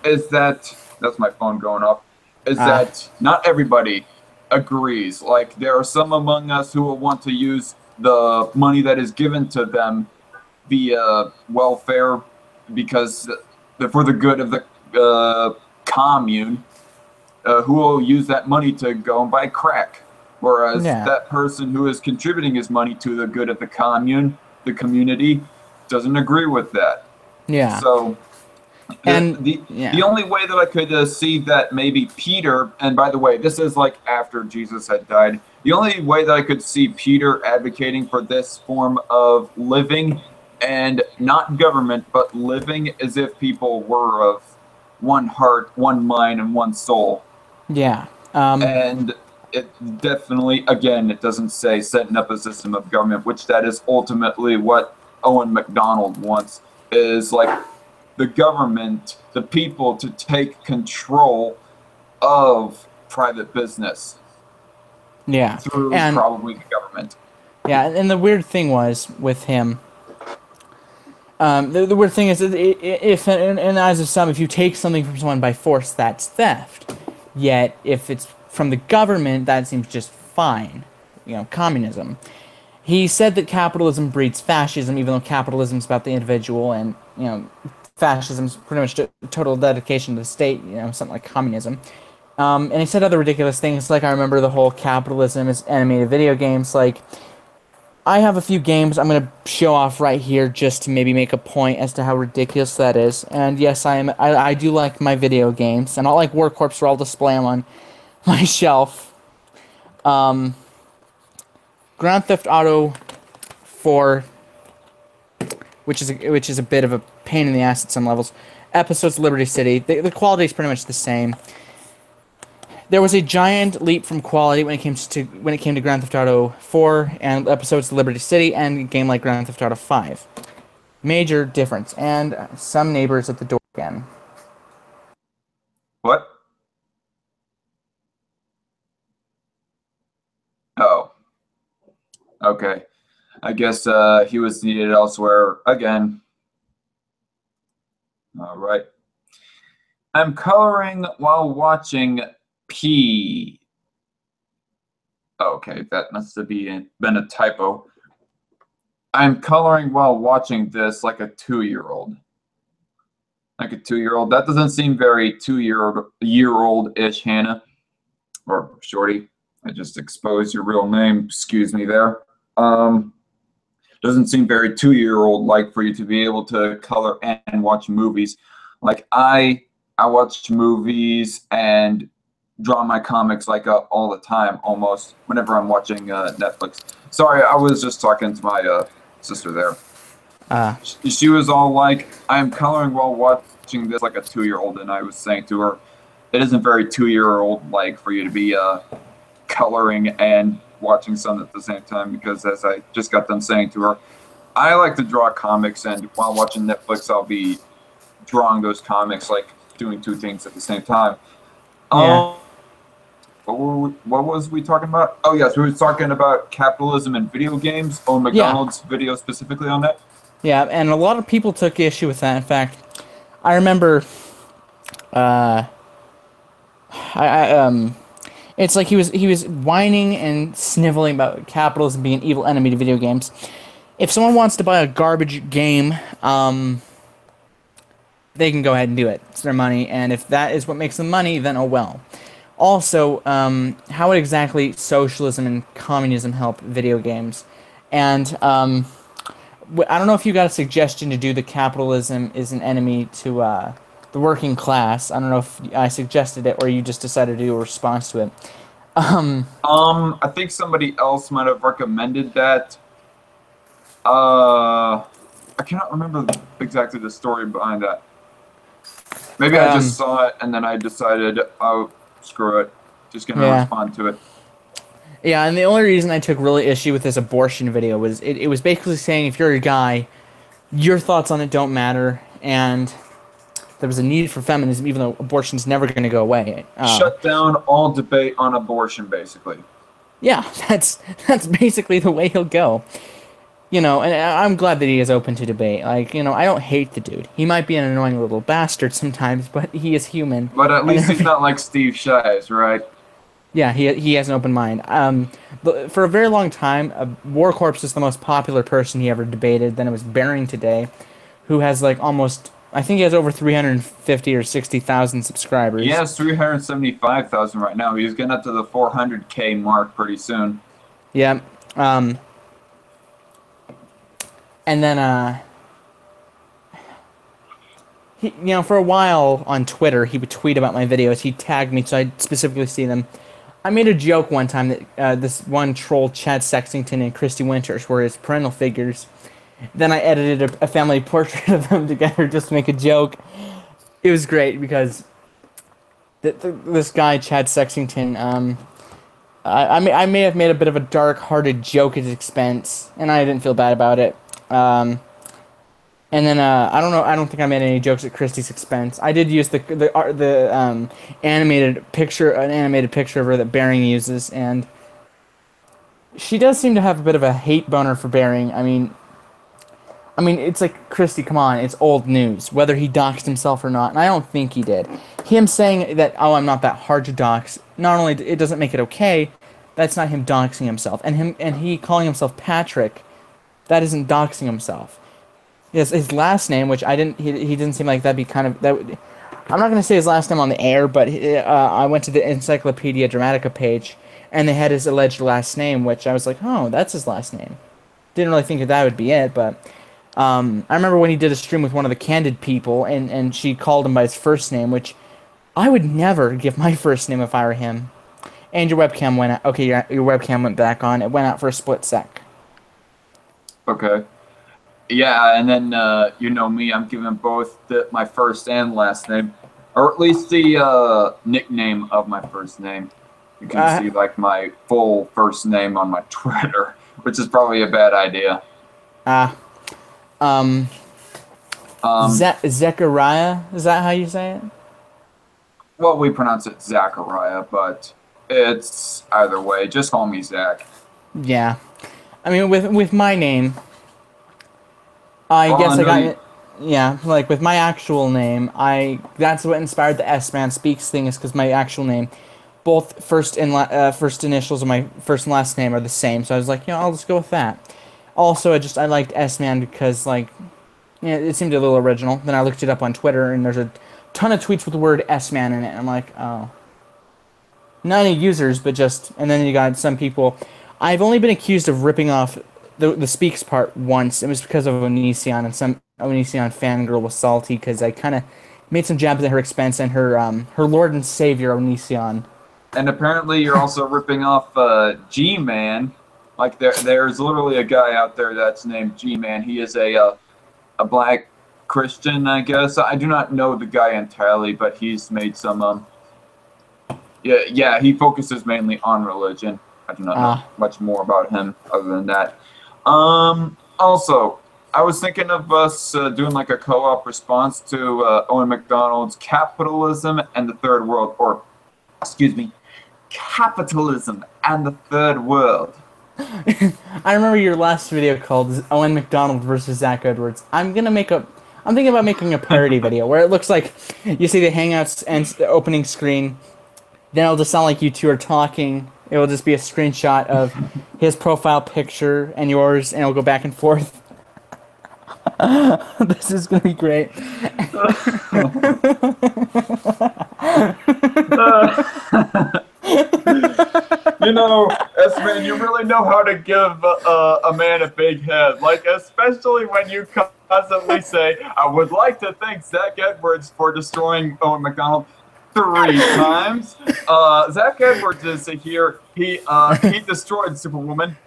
that, that's my phone going off, is that not everybody agrees. Like, there are some among us who will want to use the money that is given to them via welfare because for the good of the commune, who will use that money to go and buy crack. Whereas that person who is contributing his money to the good of the commune, the community, doesn't agree with that. Yeah. So the only way that I could see that maybe Peter, and by the way, this is like after Jesus had died, the only way that I could see Peter advocating for this form of living, and not government, but living as if people were of one heart, one mind, and one soul. Yeah. And it definitely, again, it doesn't say setting up a system of government, which that is ultimately what Owen Macdonald wants, is like the government, the people to take control of private business. Yeah. Through probably the government. Yeah, and the weird thing was with him, the weird thing is that if in the eyes of some, if you take something from someone by force, that's theft. Yet, if it's from the government, that seems just fine. You know, communism. He said that capitalism breeds fascism, even though capitalism is about the individual, and fascism is pretty much total dedication to the state. Something like communism. And he said other ridiculous things, like I remember the whole capitalism is animated video games. Like, I have a few games I'm gonna show off right here just to maybe make a point as to how ridiculous that is. And yes, I do like my video games, and not like War Corps where I'll display them on my shelf. Grand Theft Auto 4, which is a bit of a pain in the ass at some levels. Episodes Liberty City, the quality is pretty much the same. There was a giant leap from quality when it came to Grand Theft Auto 4 and episodes Liberty City and a game like Grand Theft Auto 5. Major difference, and some neighbors at the door again. What? Oh. Okay. I guess he was needed elsewhere again. All right. I'm coloring while watching P. Okay, that must have been a typo. I'm coloring while watching this like a 2-year-old. Like a 2-year-old. That doesn't seem very 2-year-old-ish, Hannah. Or Shorty. I just exposed your real name. Excuse me there. Doesn't seem very 2-year-old like for you to be able to color and watch movies. Like I watch movies and draw my comics like all the time, almost whenever I'm watching Netflix. Sorry, I was just talking to my sister there. She was all like, "I'm coloring while watching this like a 2-year-old," and I was saying to her, "It isn't very 2-year-old like for you to be coloring and watching some at the same time," because as I just got done saying to her, I like to draw comics, and while watching Netflix, I'll be drawing those comics, like doing two things at the same time. Yeah. What was we talking about? Oh yes, we were talking about capitalism and video games. Owen Macdonald's video specifically on that. Yeah, and a lot of people took issue with that. In fact, I remember, it's like he was whining and sniveling about capitalism being an evil enemy to video games. If someone wants to buy a garbage game, they can go ahead and do it. It's their money, and if that is what makes them money, then oh well. Also, how would exactly socialism and communism help video games? And I don't know if you got a suggestion to do the capitalism is an enemy to the working class. I don't know if I suggested it or you just decided to do a response to it. I think somebody else might have recommended that. I cannot remember exactly the story behind that. Maybe I just saw it and then I decided, oh, screw it. Just gonna respond to it. Yeah, and the only reason I took really issue with this abortion video was it was basically saying if you're a guy, your thoughts on it don't matter, and there was a need for feminism, even though abortion's never going to go away. Shut down all debate on abortion, basically. Yeah, that's basically the way he'll go. And I'm glad that he is open to debate. Like, I don't hate the dude. He might be an annoying little bastard sometimes, but he is human. But at least he's not like Steve Shives, right? Yeah, he has an open mind. For a very long time, War Corps is the most popular person he ever debated. Then it was Bearing Today, who has like almost, I think he has over 350 or 60,000 subscribers. He has 375,000 right now. He's getting up to the 400K mark pretty soon. Yeah. And then, he, for a while on Twitter, he would tweet about my videos. He'd tag me, so I'd specifically see them. I made a joke one time that this one troll, Chad Sexington and Christy Winters, were his parental figures. Then I edited a family portrait of them together just to make a joke. It was great because this guy, Chad Sexington, I may have made a bit of a dark-hearted joke at his expense, and I didn't feel bad about it. And then I don't know. I don't think I made any jokes at Christie's expense. I did use the animated picture, an animated picture of her that Bearing uses, and she does seem to have a bit of a hate boner for Bearing. I mean, it's like, Christy, come on, it's old news, whether he doxed himself or not, and I don't think he did. Him saying that, oh, I'm not that hard to dox, not only it doesn't make it okay, that's not him doxing himself. And he calling himself Patrick, that isn't doxing himself. His last name, which he didn't seem like that'd be kind of I'm not gonna say his last name on the air, but I went to the Encyclopedia Dramatica page, and they had his alleged last name, which I was like, oh, that's his last name. Didn't really think that would be it, but I remember when he did a stream with one of the Candid people, and she called him by his first name, which I would never give my first name if I were him. And your webcam went out. Okay, your webcam went back on. It went out for a split sec. Okay. Yeah, and then you know me, I'm giving both my first and last name, or at least the nickname of my first name. You can see like my full first name on my Twitter, which is probably a bad idea. Zachariah, is that how you say it? Well, we pronounce it Zachariah, but it's either way. Just call me Zach. Yeah, I mean with my name, I guess I got it. Yeah, like with my actual name, that's what inspired the S Man Speaks thing, is because my actual name, both first initials of my first and last name are the same. So I was like, I'll just go with that. Also, I liked S Man because it seemed a little original. Then I looked it up on Twitter, and there's a ton of tweets with the word S Man in it. And I'm like, oh, not any users, but and then you got some people. I've only been accused of ripping off the Speaks part once. It was because of Onision, and some Onision fangirl was salty because I kind of made some jabs at her expense and her Lord and Savior Onision. And apparently you're also ripping off G-Man. Like there's literally a guy out there that's named G-Man. He is a black Christian, I guess. I do not know the guy entirely, but he's made some yeah, he focuses mainly on religion. I do not know much more about him other than that. Also, I was thinking of us doing like a co-op response to Owen Macdonald's Capitalism and the Third World, or excuse me, Capitalism and the Third World. I remember your last video called Owen Macdonald versus Zach Edwards. I'm thinking about making a parody video where it looks like you see the Hangouts and the opening screen. Then it'll just sound like you two are talking. It will just be a screenshot of his profile picture and yours, and it'll go back and forth. This is gonna be great. You know, S-Man, you really know how to give a man a big head. Like, especially when you constantly say, I would like to thank Zach Edwards for destroying Owen Macdonald 3 times. Zach Edwards is here. He destroyed Superwoman.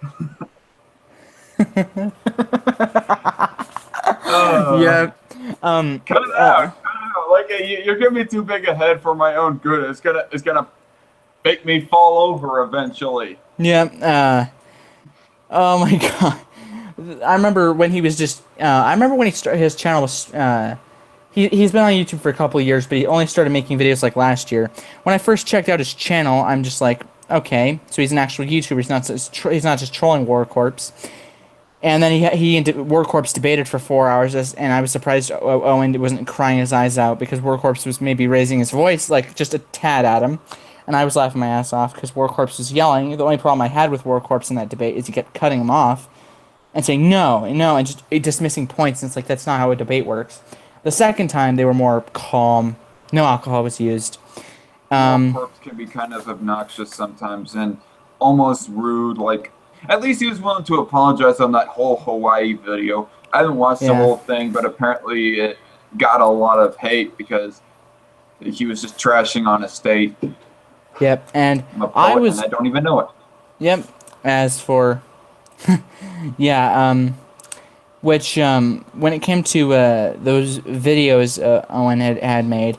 Yeah. Cut it out. Like, you're giving me too big a head for my own good. It's gonna make me fall over eventually. Yeah. Oh my god. I remember when he was just. I remember when he started his channel was. He's been on YouTube for a couple of years, but he only started making videos like last year. When I first checked out his channel, I'm just like, okay, so he's an actual YouTuber. He's not just trolling War Corpse. And then he and War Corpse debated for 4 hours, and I was surprised Owen wasn't crying his eyes out because War Corpse was maybe raising his voice like just a tad at him. And I was laughing my ass off because War Corpse was yelling. The only problem I had with War Corpse in that debate is he kept cutting him off and saying no, and just dismissing points. And it's like, that's not how a debate works. The second time, they were more calm. No alcohol was used. War Corpse can be kind of obnoxious sometimes and almost rude. Like, at least he was willing to apologize on that whole Hawaii video. I haven't watched the whole thing, but apparently it got a lot of hate because he was just trashing on a state. Yep, and I don't even know it. Yep. As for, yeah, which when it came to those videos Owen had made,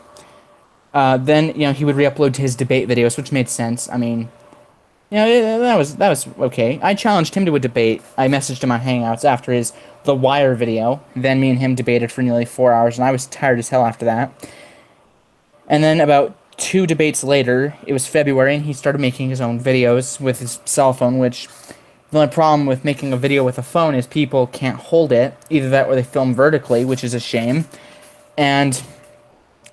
then he would re-upload to his debate videos, which made sense. I mean, that was okay. I challenged him to a debate. I messaged him on Hangouts after his The Wire video. Then me and him debated for nearly 4 hours, and I was tired as hell after that. And then about 2 debates later, it was February, and he started making his own videos with his cell phone, which the only problem with making a video with a phone is people can't hold it. Either that or they film vertically, which is a shame. And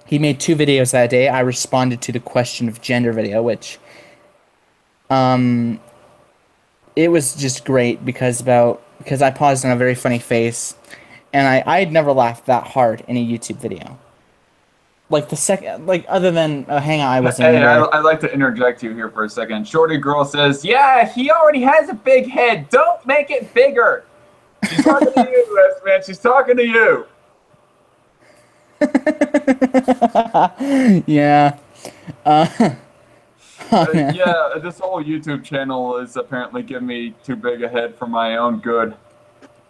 he made 2 videos that day. I responded to the question of gender video, which it was just great because I paused on a very funny face, and I'd never laughed that hard in a YouTube video. Like the second, like other than Hangout I was in Hey, where I'd like to interject you here for a second. Shorty Girl says, yeah, he already has a big head. Don't make it bigger. She's talking to you, Les, man. She's talking to you. yeah. Oh, man. Yeah, this whole YouTube channel is apparently giving me too big a head for my own good.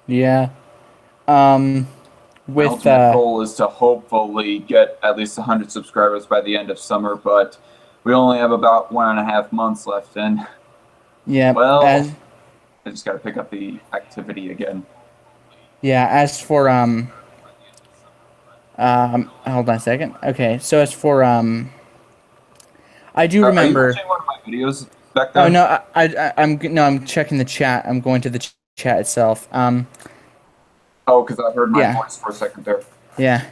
Yeah. My With ultimate goal is to hopefully get at least 100 subscribers by the end of summer, but we only have about 1.5 months left, and yeah, well, I just got to pick up the activity again. yeah, as for hold on a second. Okay, so as for I do Are you remember. watching one of my videos back Oh there? no, I'm checking the chat. I'm going to the chat itself. Oh, because I heard my Yeah. voice for a second there. Yeah.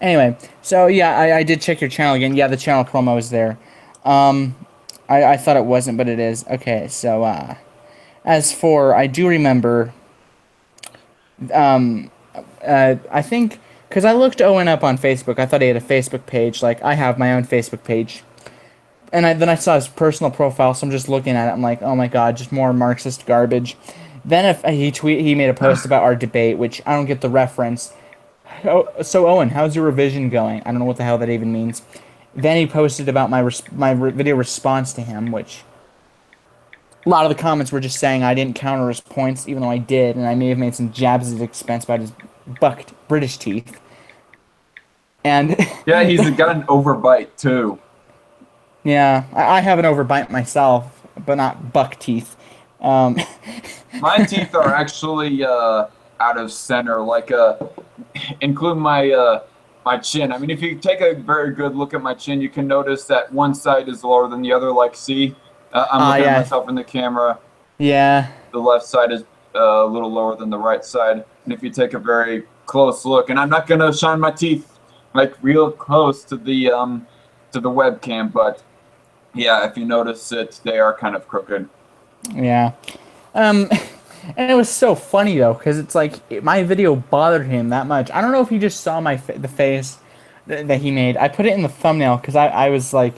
Anyway, so yeah, I did check your channel again. Yeah, the channel promo is there. I thought it wasn't, but it is. Okay, so as for I do remember. I think because I looked Owen up on Facebook, I thought he had a Facebook page. Like I have my own Facebook page, and then I saw his personal profile, so I'm just looking at it. I'm like, oh my god, just more Marxist garbage. Then if he made a post about our debate, which I don't get the reference. Oh, so Owen, how's your revision going? I don't know what the hell that even means. Then he posted about my video response to him, which a lot of the comments were just saying I didn't counter his points, even though I did, and I may have made some jabs at his expense about his bucked British teeth. And Yeah, he's got an overbite too. yeah, I have an overbite myself, but not buck teeth. My teeth are actually out of center, like including my chin. I mean, if you take a very good look at my chin, you can notice that one side is lower than the other. Like, see, I'm looking at myself in the camera. Yeah. The left side is a little lower than the right side. And if you take a very close look, and I'm not gonna shine my teeth like real close to the webcam, but yeah, if you notice it, they are kind of crooked. Yeah. And it was so funny though, because it's like my video bothered him that much. I don't know if he just saw the face that he made. I put it in the thumbnail because I was like,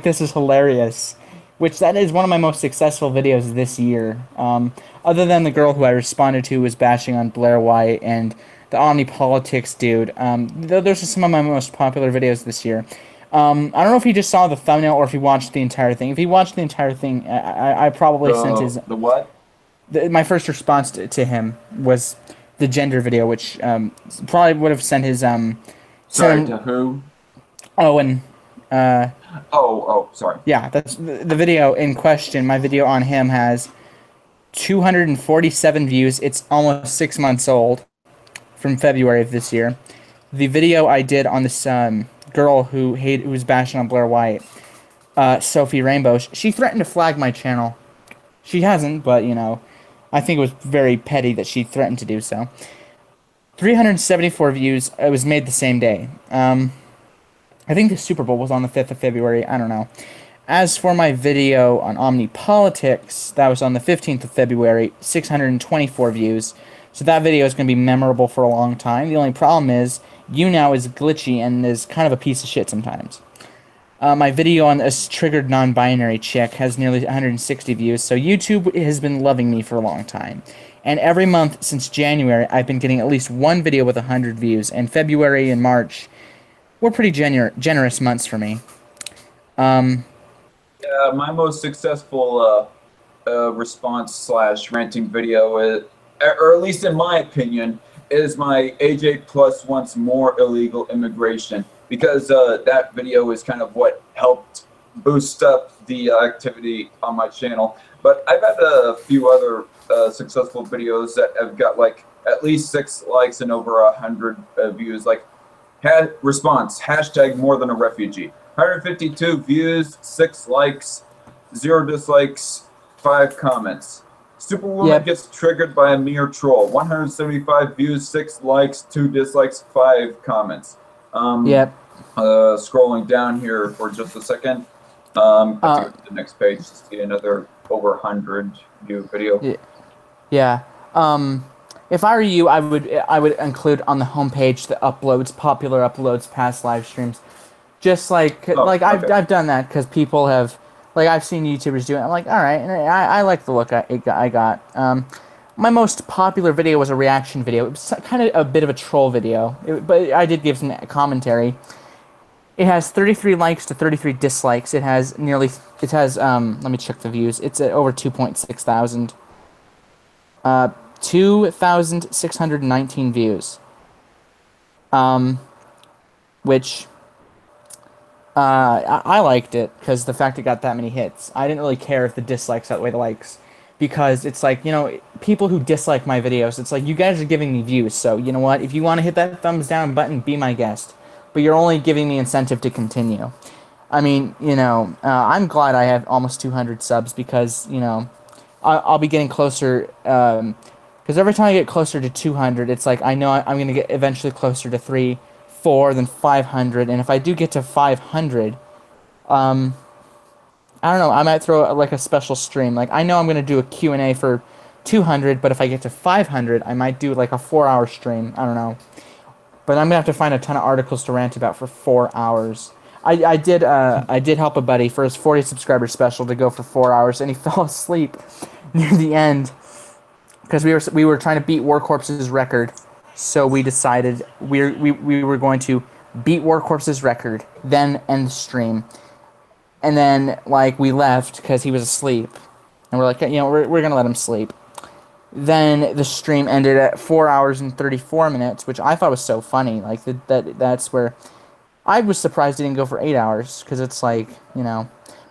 this is hilarious. Which that is one of my most successful videos this year. Other than the girl who I responded to was bashing on Blair White and the omnipolitics dude. Those are some of my most popular videos this year. I don't know if he just saw the thumbnail or if he watched the entire thing. If he watched the entire thing, I probably sent his... The what? My first response to him was the gender video, which probably would have sent his... Sorry, to who? Owen. Sorry. Yeah, that's the video in question. My video on him has 247 views. It's almost 6 months old, from February of this year. The video I did on this girl who was bashing on Blair White, Sophie Rainbow, she threatened to flag my channel. She hasn't, but you know, I think it was very petty that she threatened to do so. 374 views. It was made the same day. I think the Super Bowl was on the 5th of February. I don't know. As for my video on omnipolitics, that was on the 15th of February, 624 views. So that video is going to be memorable for a long time. The only problem is, YouNow is glitchy and is kind of a piece of shit sometimes. My video on this triggered non-binary chick has nearly 160 views, so YouTube has been loving me for a long time. And every month since January, I've been getting at least one video with 100 views. And February and March were pretty generous months for me. Yeah, my most successful response / ranting video is, or at least in my opinion, is my AJ Plus wants more illegal immigration, because that video is kind of what helped boost up the activity on my channel. But I've had a few other successful videos that have got like at least 6 likes and over 100 views. Like response, hashtag more than a refugee. 152 views, 6 likes, 0 dislikes, 5 comments. Superwoman gets triggered by a mere troll. 175 views, 6 likes, 2 dislikes, 5 comments. Scrolling down here for just a second. I have to go to the next page to see another over 100 view video. Yeah. If I were you, I would include on the homepage the uploads, popular uploads, past live streams. Just like Okay. I've done that because people have, like, I've seen YouTubers do it. I'm like, all right, and I like the look I got. My most popular video was a reaction video. It was kind of a bit of a troll video, but I did give some commentary. It has 33 likes to 33 dislikes. Let me check the views. It's at over 2.6 thousand. 2,619 views. Which I liked it because the fact it got that many hits. I didn't really care if the dislikes outweigh the likes, because it's like, people who dislike my videos, it's like, you guys are giving me views, so you know what? If you want to hit that thumbs down button, be my guest. But you're only giving me incentive to continue. I mean, I'm glad I have almost 200 subs because, I'll be getting closer. Because every time I get closer to 200, it's like I know I'm going to get eventually closer to 3, 4, then 500. And if I do get to 500, I don't know, I might throw like a special stream. Like, I know I'm going to do a Q&A for 200, but if I get to 500, I might do like a 4-hour stream. I don't know. But I'm going to have to find a ton of articles to rant about for 4 hours. I did help a buddy for his 40 subscriber special to go for 4 hours, and he fell asleep near the end because we were trying to beat War Corpse's record. So we decided we were going to beat War Corpse's record, then end the stream, and then like we left because he was asleep, and we're like, we're gonna let him sleep. Then the stream ended at 4 hours and 34 minutes, which I thought was so funny. Like that's where I was surprised it didn't go for 8 hours, because it's like,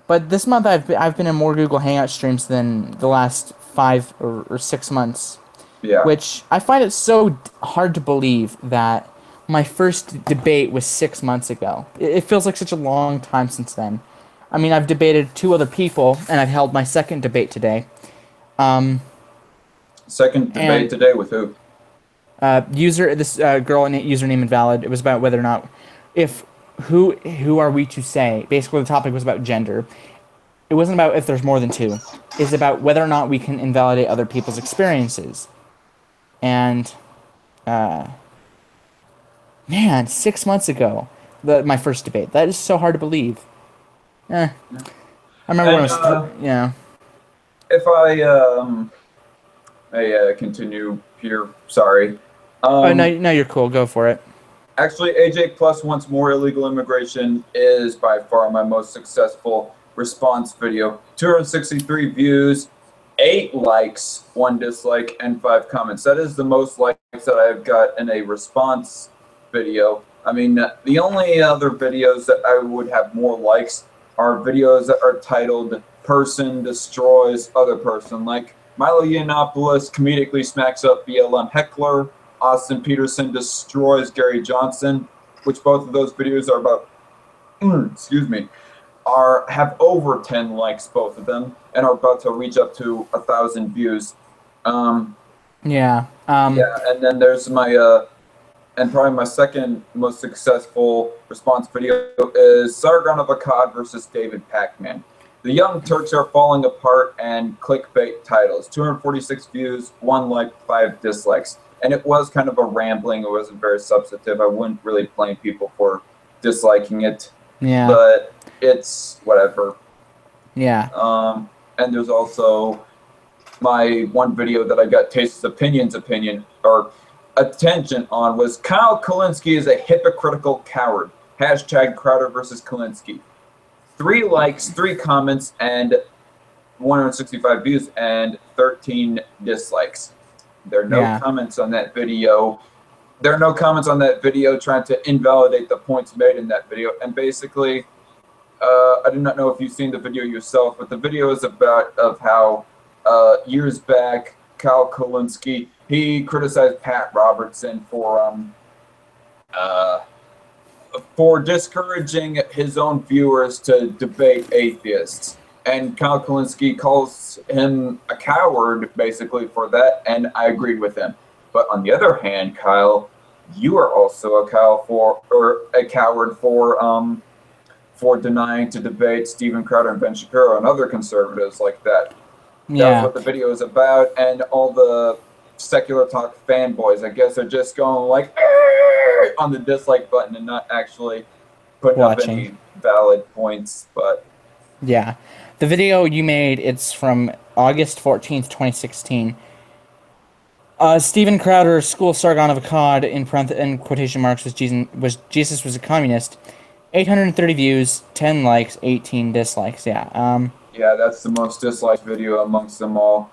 But this month I've been in more Google Hangout streams than the last 5 or 6 months. Yeah. Which I find it so hard to believe that my first debate was 6 months ago. It feels like such a long time since then. I mean, I've debated 2 other people, and I've held my second debate today. Second debate today with who? This girl, username invalid. It was about whether or not, who are we to say? Basically, the topic was about gender. It wasn't about if there's more than 2. It's about whether or not we can invalidate other people's experiences. And, man, 6 months ago, my first debate. That is so hard to believe. I remember when I was, If I continue here, sorry. No, you're cool. Go for it. Actually, AJ Plus Wants More Illegal Immigration is by far my most successful response video. 263 views, 8 likes, 1 dislike, and 5 comments. That is the most likes that I've got in a response video. I mean, the only other videos that I would have more likes are videos that are titled "Person Destroys Other Person," like Milo Yiannopoulos comedically smacks up BLM heckler, Austin Peterson destroys Gary Johnson, which both of those videos are about, have over 10 likes, both of them, and are about to reach up to 1,000 views. Yeah, and then there's my, and probably my second most successful response video is Sargon of Akkad versus David Pacman. The Young Turks are falling apart, and clickbait titles. 246 views, 1 like, 5 dislikes. And it was kind of a rambling. It wasn't very substantive. I wouldn't really blame people for disliking it. Yeah. But it's whatever. Yeah. And there's also my one video that I got Tasteless opinion or attention on was Kyle Kulinski is a hypocritical coward. Hashtag Crowder versus Kulinski. 3 likes, 3 comments, and 165 views, and 13 dislikes. There are no comments on that video. There are no comments on that video trying to invalidate the points made in that video. And basically, I do not know if you've seen the video yourself, but the video is about how years back, Kyle Kulinski, he criticized Pat Robertson for discouraging his own viewers to debate atheists. And Kyle Kulinski calls him a coward, basically, for that, and I agreed with him. But on the other hand, Kyle, you are also a coward for denying to debate Steven Crowder and Ben Shapiro and other conservatives like that. That was Yeah. what the video is about, and all the secular talk fanboys, I guess, are just going like on the dislike button and not actually putting up Watching. any valid points. But Yeah. The video you made, it's from August 14th, 2016. Stephen Crowder, school sargon of Akkad, in quotation marks, Jesus was a communist. 830 views, 10 likes, 18 dislikes. Yeah. yeah, that's the most disliked video amongst them all.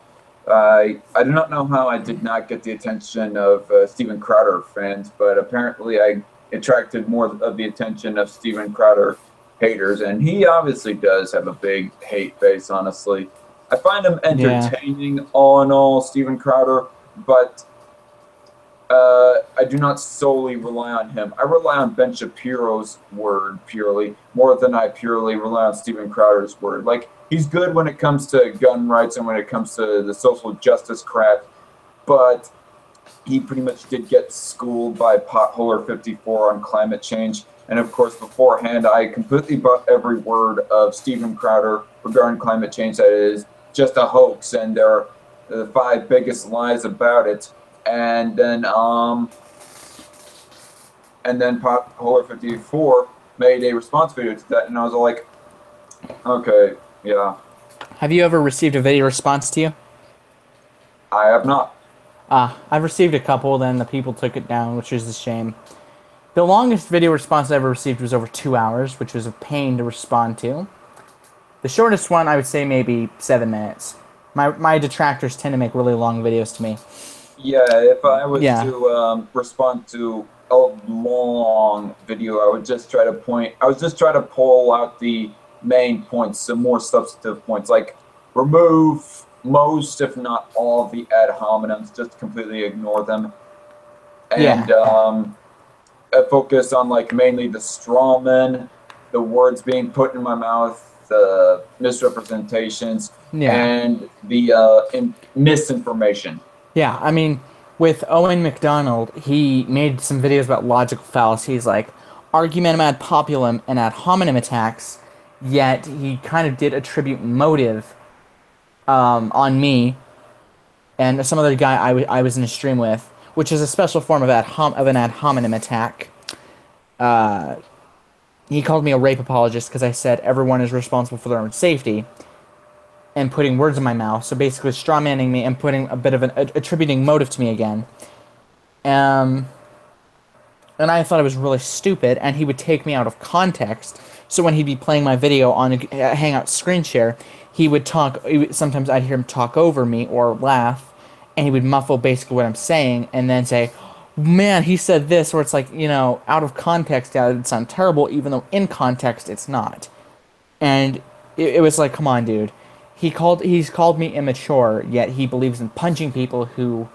I do not know how I did not get the attention of Steven Crowder fans, but apparently I attracted more of the attention of Steven Crowder haters, and he obviously does have a big hate base, honestly. I find him Yeah. entertaining all in all, Steven Crowder, but I do not solely rely on him. I rely on Ben Shapiro's word purely, more than I purely rely on Steven Crowder's word. Like, he's good when it comes to gun rights and when it comes to the social justice crap, but he pretty much did get schooled by Potholer 54 on climate change. And of course, beforehand, I completely bought every word of Steven Crowder regarding climate change that is just a hoax, and there are the 5 biggest lies about it. And then Potholer 54 made a response video to that, and I was like, okay, yeah. Have you ever received a video response to you? I have not. I've received a couple, then the people took it down, which is a shame. The longest video response I ever received was over 2 hours, which was a pain to respond to. The shortest one, I would say maybe 7 minutes. My detractors tend to make really long videos to me. Yeah, if I was Yeah. to respond to a long video, I would just try to pull out the main points, some more substantive points, like remove most, if not all, of the ad hominems, just completely ignore them, and focus on like mainly the straw men, the words being put in my mouth, the misrepresentations, Yeah. and the misinformation. Yeah, I mean, with Owen Macdonald, he made some videos about logical fallacies like argumentum ad populum and ad hominem attacks, yet he kind of did attribute motive on me and some other guy I was in a stream with, which is a special form of an ad hominem attack. He called me a rape apologist because I said everyone is responsible for their own safety, and putting words in my mouth. So basically, strawmanning me and putting a bit of attributing motive to me again. And I thought it was really stupid, and he would take me out of context. So when he'd be playing my video on a Hangout screen share, he would talk. Sometimes I'd hear him talk over me or laugh, and he would muffle basically what I'm saying, and then say, "Man, he said this," or it's like, out of context, yeah, it'd sound terrible, even though in context it's not. And it was like, come on, dude. He's called me immature, yet he believes in punching people who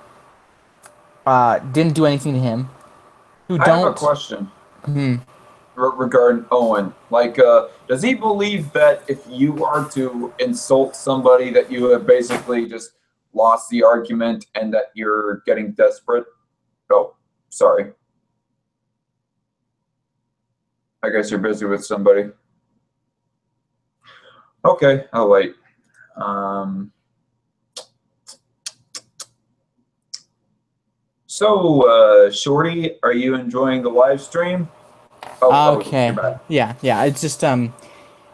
didn't do anything to him, who I have a don't. question regarding Owen. Like, does he believe that if you are to insult somebody, that you have basically just lost the argument and that you're getting desperate? Oh, sorry. I guess you're busy with somebody. Okay, I'll wait. So, Shorty, are you enjoying the live stream? Okay. You're back. Yeah. It's just I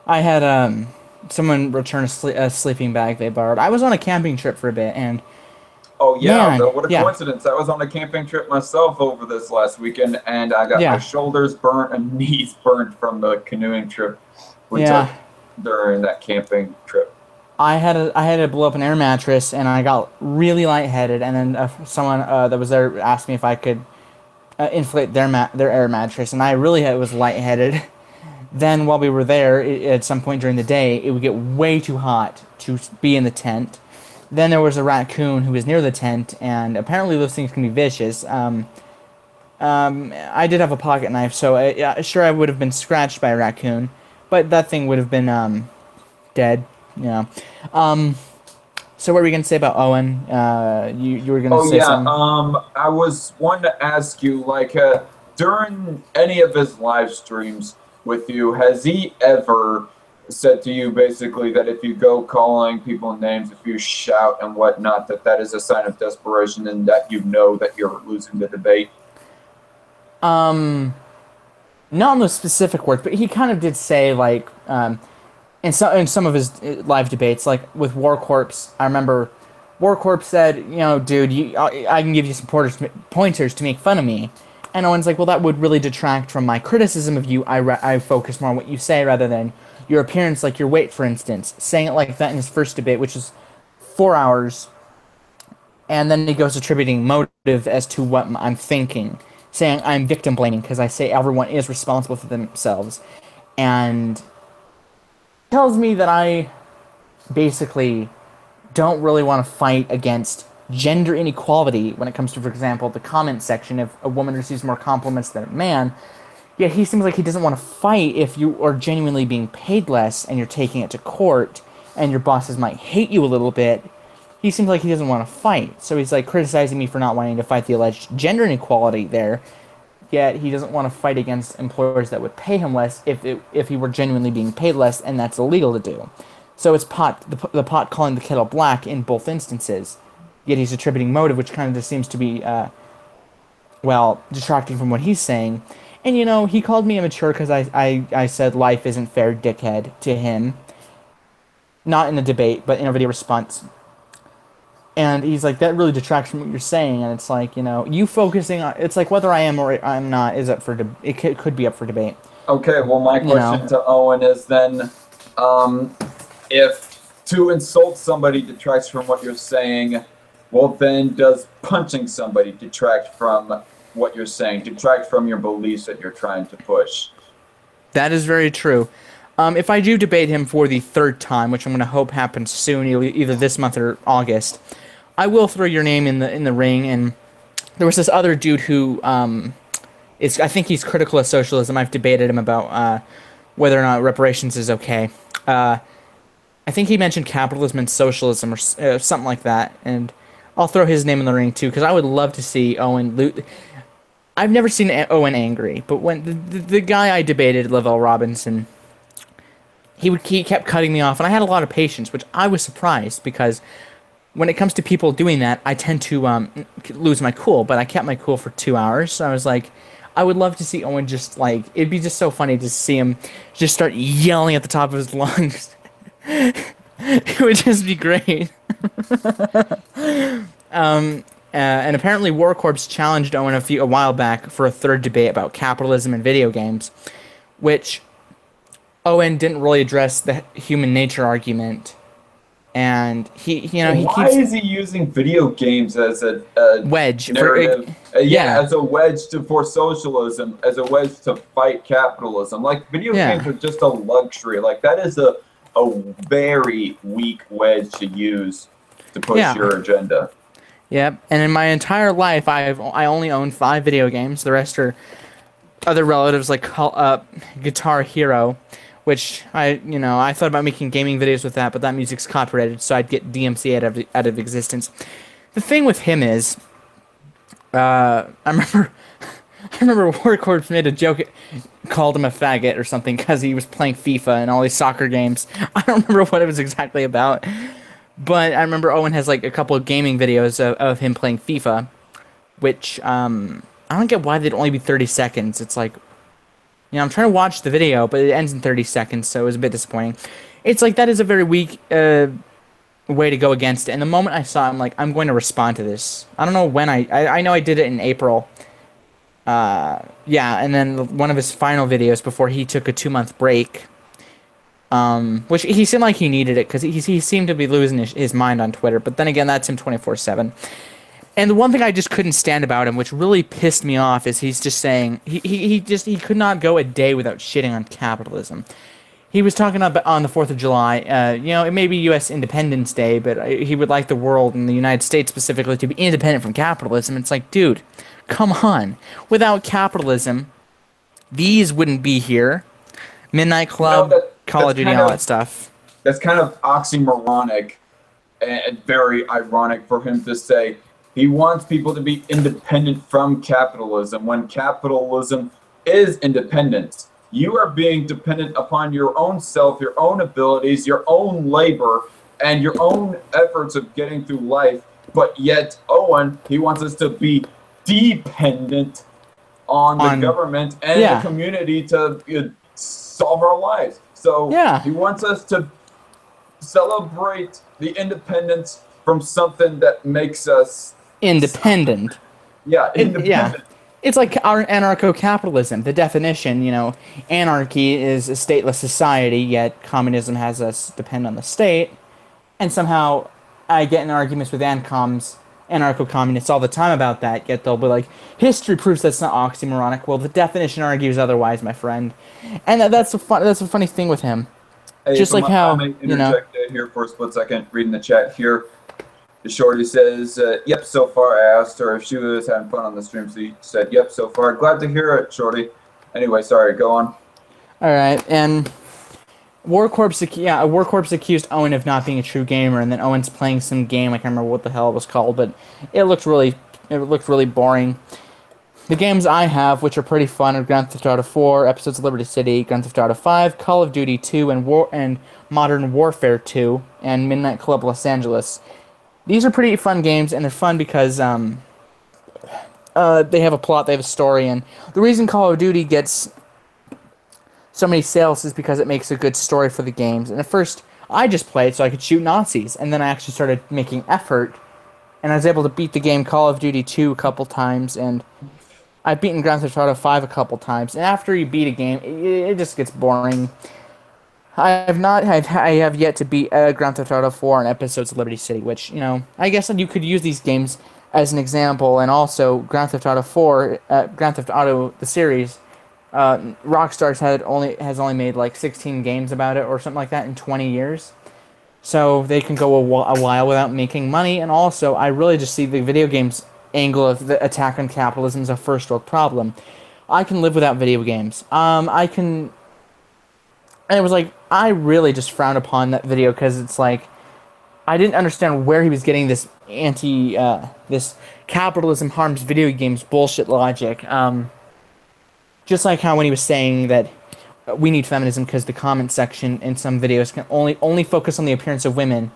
had someone return a sleeping bag they borrowed. I was on a camping trip for a bit, and Oh yeah, man, what a yeah, coincidence. I was on a camping trip myself over this last weekend, and I got my yeah, shoulders burnt and knees burnt from the canoeing trip we took yeah. during that camping trip. I had to blow up an air mattress, and I got really lightheaded. And then someone that was there asked me if I could inflate their air mattress, and I really was lightheaded. Then while we were there, at some point during the day, it would get way too hot to be in the tent. Then there was a raccoon who was near the tent, and apparently those things can be vicious. I did have a pocket knife, so yeah, sure I would have been scratched by a raccoon, but that thing would have been dead. Yeah. So what were you gonna say about Owen? You were gonna Oh say yeah, something. I was wanting to ask you, like, during any of his live streams with you, has he ever said to you basically that if you go calling people names, if you shout and whatnot, that that is a sign of desperation and that you know that you're losing the debate? Um, Not in those specific words, but he kind of did say like in some of his live debates, like with War Corpse. I remember War Corpse said, you know, dude, I can give you some pointers to make fun of me. And Owen's like, well, that would really detract from my criticism of you. I focus more on what you say rather than your appearance, like your weight, for instance. Saying it like that in his first debate, which is 4 hours, and then he goes attributing motive as to what I'm thinking, saying I'm victim blaming because I say everyone is responsible for themselves, and tells me that I basically don't really want to fight against gender inequality when it comes to, for example, the comment section. If a woman receives more compliments than a man, yet he seems like he doesn't want to fight if you are genuinely being paid less and you're taking it to court and your bosses might hate you a little bit. He seems like he doesn't want to fight. So he's like criticizing me for not wanting to fight the alleged gender inequality there. Yet he doesn't want to fight against employers that would pay him less if he were genuinely being paid less, and that's illegal to do. So it's the pot calling the kettle black in both instances. Yet he's attributing motive, which kind of just seems to be, well, detracting from what he's saying. And, you know, he called me immature because I said life isn't fair, dickhead, to him. Not in a debate, but in a video response. And he's like, that really detracts from what you're saying. And it's like, you know, you focusing on, it's like whether I am or I'm not is up for, it could be up for debate. Okay, well, my You know, question to Owen is then, um, if to insult somebody detracts from what you're saying, well, then does punching somebody detract from what you're saying, detract from your beliefs that you're trying to push? that is very true. If I do debate him for the third time, which I'm going to hope happens soon, either this month or August, I will throw your name in the ring. And there was this other dude who is, I think he's critical of socialism. I've debated him about whether or not reparations is okay. I think he mentioned capitalism and socialism or something like that, and I'll throw his name in the ring too because I would love to see Owen. I've never seen Owen angry, but when the guy I debated, Lavelle Robinson, he kept cutting me off, and I had a lot of patience, which I was surprised because when it comes to people doing that, I tend to lose my cool. But I kept my cool for 2 hours, so I was like, I would love to see Owen just like it'd be just so funny to see him just start yelling at the top of his lungs. It would just be great. And apparently, War Corps challenged Owen a while back for a third debate about capitalism and video games, which Owen didn't really address the human nature argument, and he Why keeps is he using video games as a wedge for narrative? Yeah, yeah, as a wedge for socialism, as a wedge to fight capitalism. Like, video games yeah, are just a luxury. Like, that is a very weak wedge to use to push yeah. your agenda. Yep. And in my entire life, I only own 5 video games. The rest are other relatives like Guitar Hero, which I thought about making gaming videos with that, but that music's copyrighted, so I'd get DMC out of existence. The thing with him is, I remember I remember Warcorps made a joke, called him a faggot or something because he was playing FIFA and all these soccer games. I don't remember what it was exactly about, but I remember Owen has like a couple of gaming videos of him playing FIFA, which I don't get why they'd only be 30 seconds. It's like, I'm trying to watch the video, but it ends in 30 seconds, so it was a bit disappointing. It's like that is a very weak way to go against it. And the moment I saw it, I'm like, I'm going to respond to this. I don't know when I know I did it in April. Yeah, and then one of his final videos before he took a 2-month break, which he seemed like he needed it because he seemed to be losing his mind on Twitter. But then again, that's him 24/7. And the one thing I just couldn't stand about him, which really pissed me off, is he's just saying he could not go a day without shitting on capitalism. He was talking about on the 4th of July, it may be U.S. Independence Day, but he would like the world and the United States specifically to be independent from capitalism. It's like, dude, come on. Without capitalism, these wouldn't be here. Midnight Club, Call of Duty, all that stuff. That's kind of oxymoronic and very ironic for him to say he wants people to be independent from capitalism when capitalism is independence. You are being dependent upon your own self, your own abilities, your own labor, and your own efforts of getting through life. But yet, Owen, he wants us to be dependent on the government and the community to solve our lives. So he wants us to celebrate the independence from something that makes us independent. Independent. Yeah. It's like our anarcho-capitalism. The definition, anarchy is a stateless society, yet communism has us depend on the state. And somehow I get in arguments with anarcho-communists all the time about that, yet they'll be like, history proves that's not oxymoronic. Well, the definition argues otherwise, my friend. And that's a funny thing with him. Hey, just like how, I may interject here for a split second, reading the chat here. The shorty says, yep, so far. I asked her if she was having fun on the stream. So she said, yep, so far. Glad to hear it, shorty. Anyway, sorry, go on. All right, and War Corps accused Owen of not being a true gamer, and then Owen's playing some game. I can't remember what the hell it was called, but it looked really boring. The games I have, which are pretty fun, are Grand Theft Auto 4, Episodes of Liberty City, Grand Theft Auto 5, Call of Duty 2, and Modern Warfare 2, and Midnight Club Los Angeles. These are pretty fun games, and they're fun because they have a plot, they have a story, and the reason Call of Duty gets so many sales is because it makes a good story for the games. And at first, I just played so I could shoot Nazis, and then I actually started making effort, and I was able to beat the game Call of Duty 2 a couple times, and I've beaten Grand Theft Auto 5 a couple times. And after you beat a game, it just gets boring. I have yet to beat Grand Theft Auto 4 and Episodes of Liberty City, which, I guess you could use these games as an example, and also Grand Theft Auto 4, Grand Theft Auto, the series, Rockstar has only made like 16 games about it or something like that in 20 years. So they can go a while without making money, and also I really just see the video games angle of the attack on capitalism as a first world problem. I can live without video games. And it was like, I really just frowned upon that video because it's like, I didn't understand where he was getting this this capitalism harms video games bullshit logic. Just like how when he was saying that we need feminism because the comment section in some videos can only focus on the appearance of women,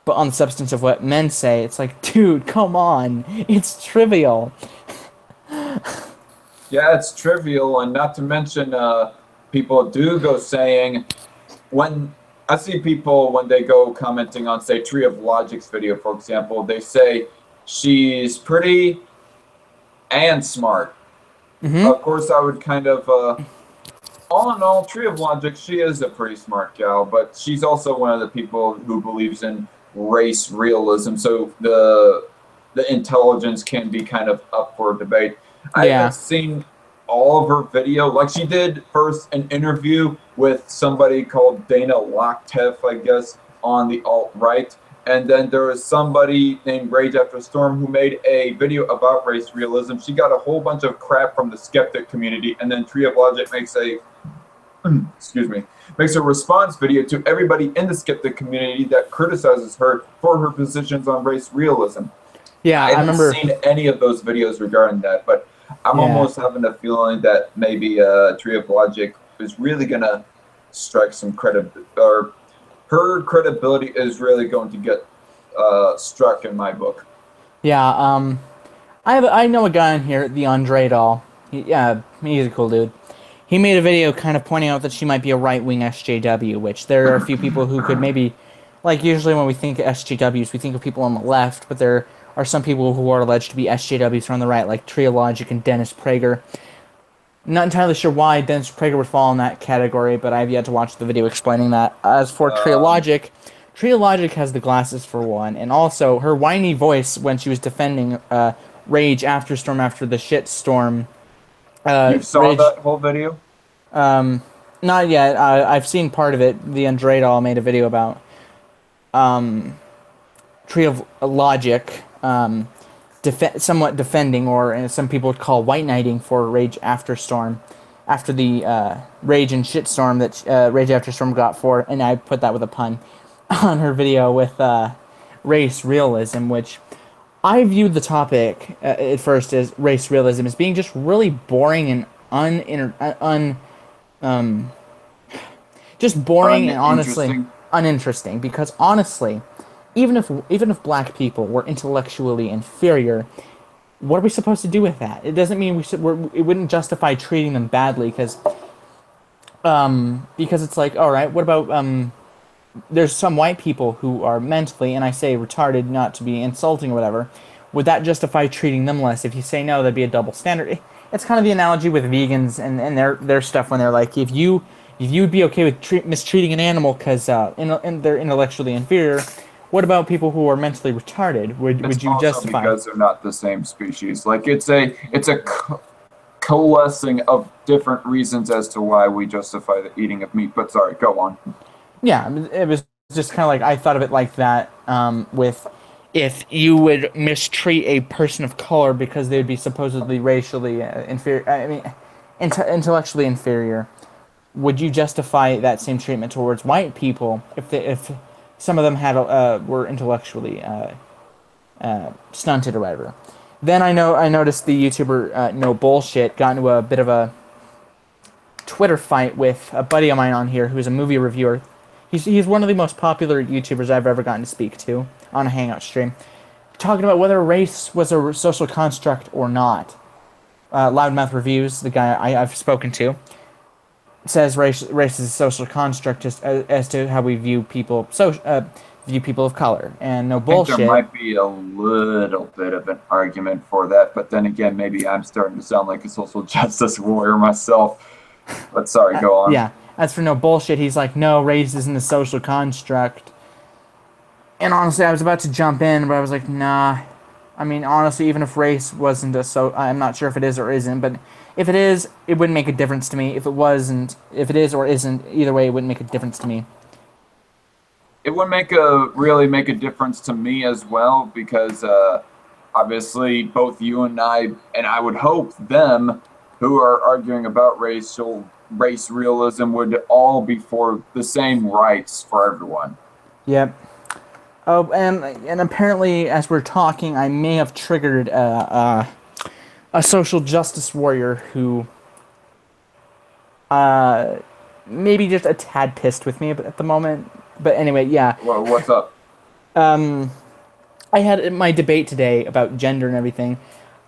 but on the substance of what men say. It's like, dude, come on. It's trivial. Yeah, it's trivial, and not to mention, people do go saying, when I see people, when they go commenting on, say, Tree of Logic's video, for example, they say she's pretty and smart. Mm-hmm. Of course, I would kind of, all in all, Tree of Logic, she is a pretty smart gal, but she's also one of the people who believes in race realism, so the intelligence can be kind of up for debate. I haven't seen all of her video. Like, she did first an interview with somebody called Dana Lockteff, I guess, on the alt-right, and then there was somebody named Rage After Storm who made a video about race realism. She got a whole bunch of crap from the Skeptic community, and then Tree of Logic makes a makes a response video to everybody in the Skeptic community that criticizes her for her positions on race realism. Yeah, I remember seen any of those videos regarding that, but I'm almost having a feeling that maybe Tree of Logic is really gonna strike some credibility, or her credibility is really going to get struck in my book. Yeah, I know a guy in here, the Andre doll. He's a cool dude. He made a video kind of pointing out that she might be a right-wing SJW, which there are a few people who could maybe, like usually when we think of SJWs, we think of people on the left, but there are some people who are alleged to be SJWs from the right, like Tree of Logic and Dennis Prager. Not entirely sure why Dennis Prager would fall in that category, but I've yet to watch the video explaining that. As for Tree of Logic has the glasses for one, and also her whiny voice when she was defending Rage After Storm after the shitstorm. You saw that whole video? Not yet. I've seen part of it. The Andre doll made a video about Tree of Logic somewhat defending, or some people would call white knighting, for Rage After Storm, after the Rage and shitstorm that Rage After Storm got for, and I put that with a pun, on her video with race realism, which I viewed the topic at first as race realism as being just really boring and just boring and honestly Uninteresting. uninteresting. Because honestly, even if black people were intellectually inferior, what are we supposed to do with that? It doesn't mean it wouldn't justify treating them badly because it's like, all right, what about there's some white people who are mentally, and I say retarded not to be insulting or whatever. Would that justify treating them less? If you say no, that'd be a double standard. It's kind of the analogy with vegans and their stuff when they're like, if you'd be okay with mistreating an animal because they're intellectually inferior, what about people who are mentally retarded? It's Would you also justify? because they're not the same species. Like it's a coalescing of different reasons as to why we justify the eating of meat. But sorry, go on. Yeah, it was just kind of like I thought of it like that. With if you would mistreat a person of color because they would be supposedly racially inferior, I mean, intellectually inferior, would you justify that same treatment towards white people if some of them had were intellectually stunted or whatever? Then I noticed the YouTuber No Bullshit got into a bit of a Twitter fight with a buddy of mine on here who's a movie reviewer. He's one of the most popular YouTubers I've ever gotten to speak to on a Hangout stream, talking about whether race was a social construct or not. Loudmouth Reviews, the guy I've spoken to, says race is a social construct just as to how we view people view people of color. And No I think there Bullshit. might be a little bit of an argument for that, but then again, maybe I'm starting to sound like a social justice warrior myself. But sorry, go on. Yeah. As for No Bullshit, he's like, no, race isn't a social construct. And honestly, I was about to jump in, but I was like, nah. I mean, honestly, even if race wasn't I'm not sure if it is or isn't, but if it is, it wouldn't make a difference to me. If if it is or isn't, either way, it wouldn't make a difference to me. It would really make a difference to me as well because obviously both you and I would hope them who are arguing about race realism would all be for the same rights for everyone. Yep. Oh, and apparently, as we're talking, I may have triggered a social justice warrior who maybe just a tad pissed with me at the moment. But anyway, yeah. Well, what's up? I had my debate today about gender and everything.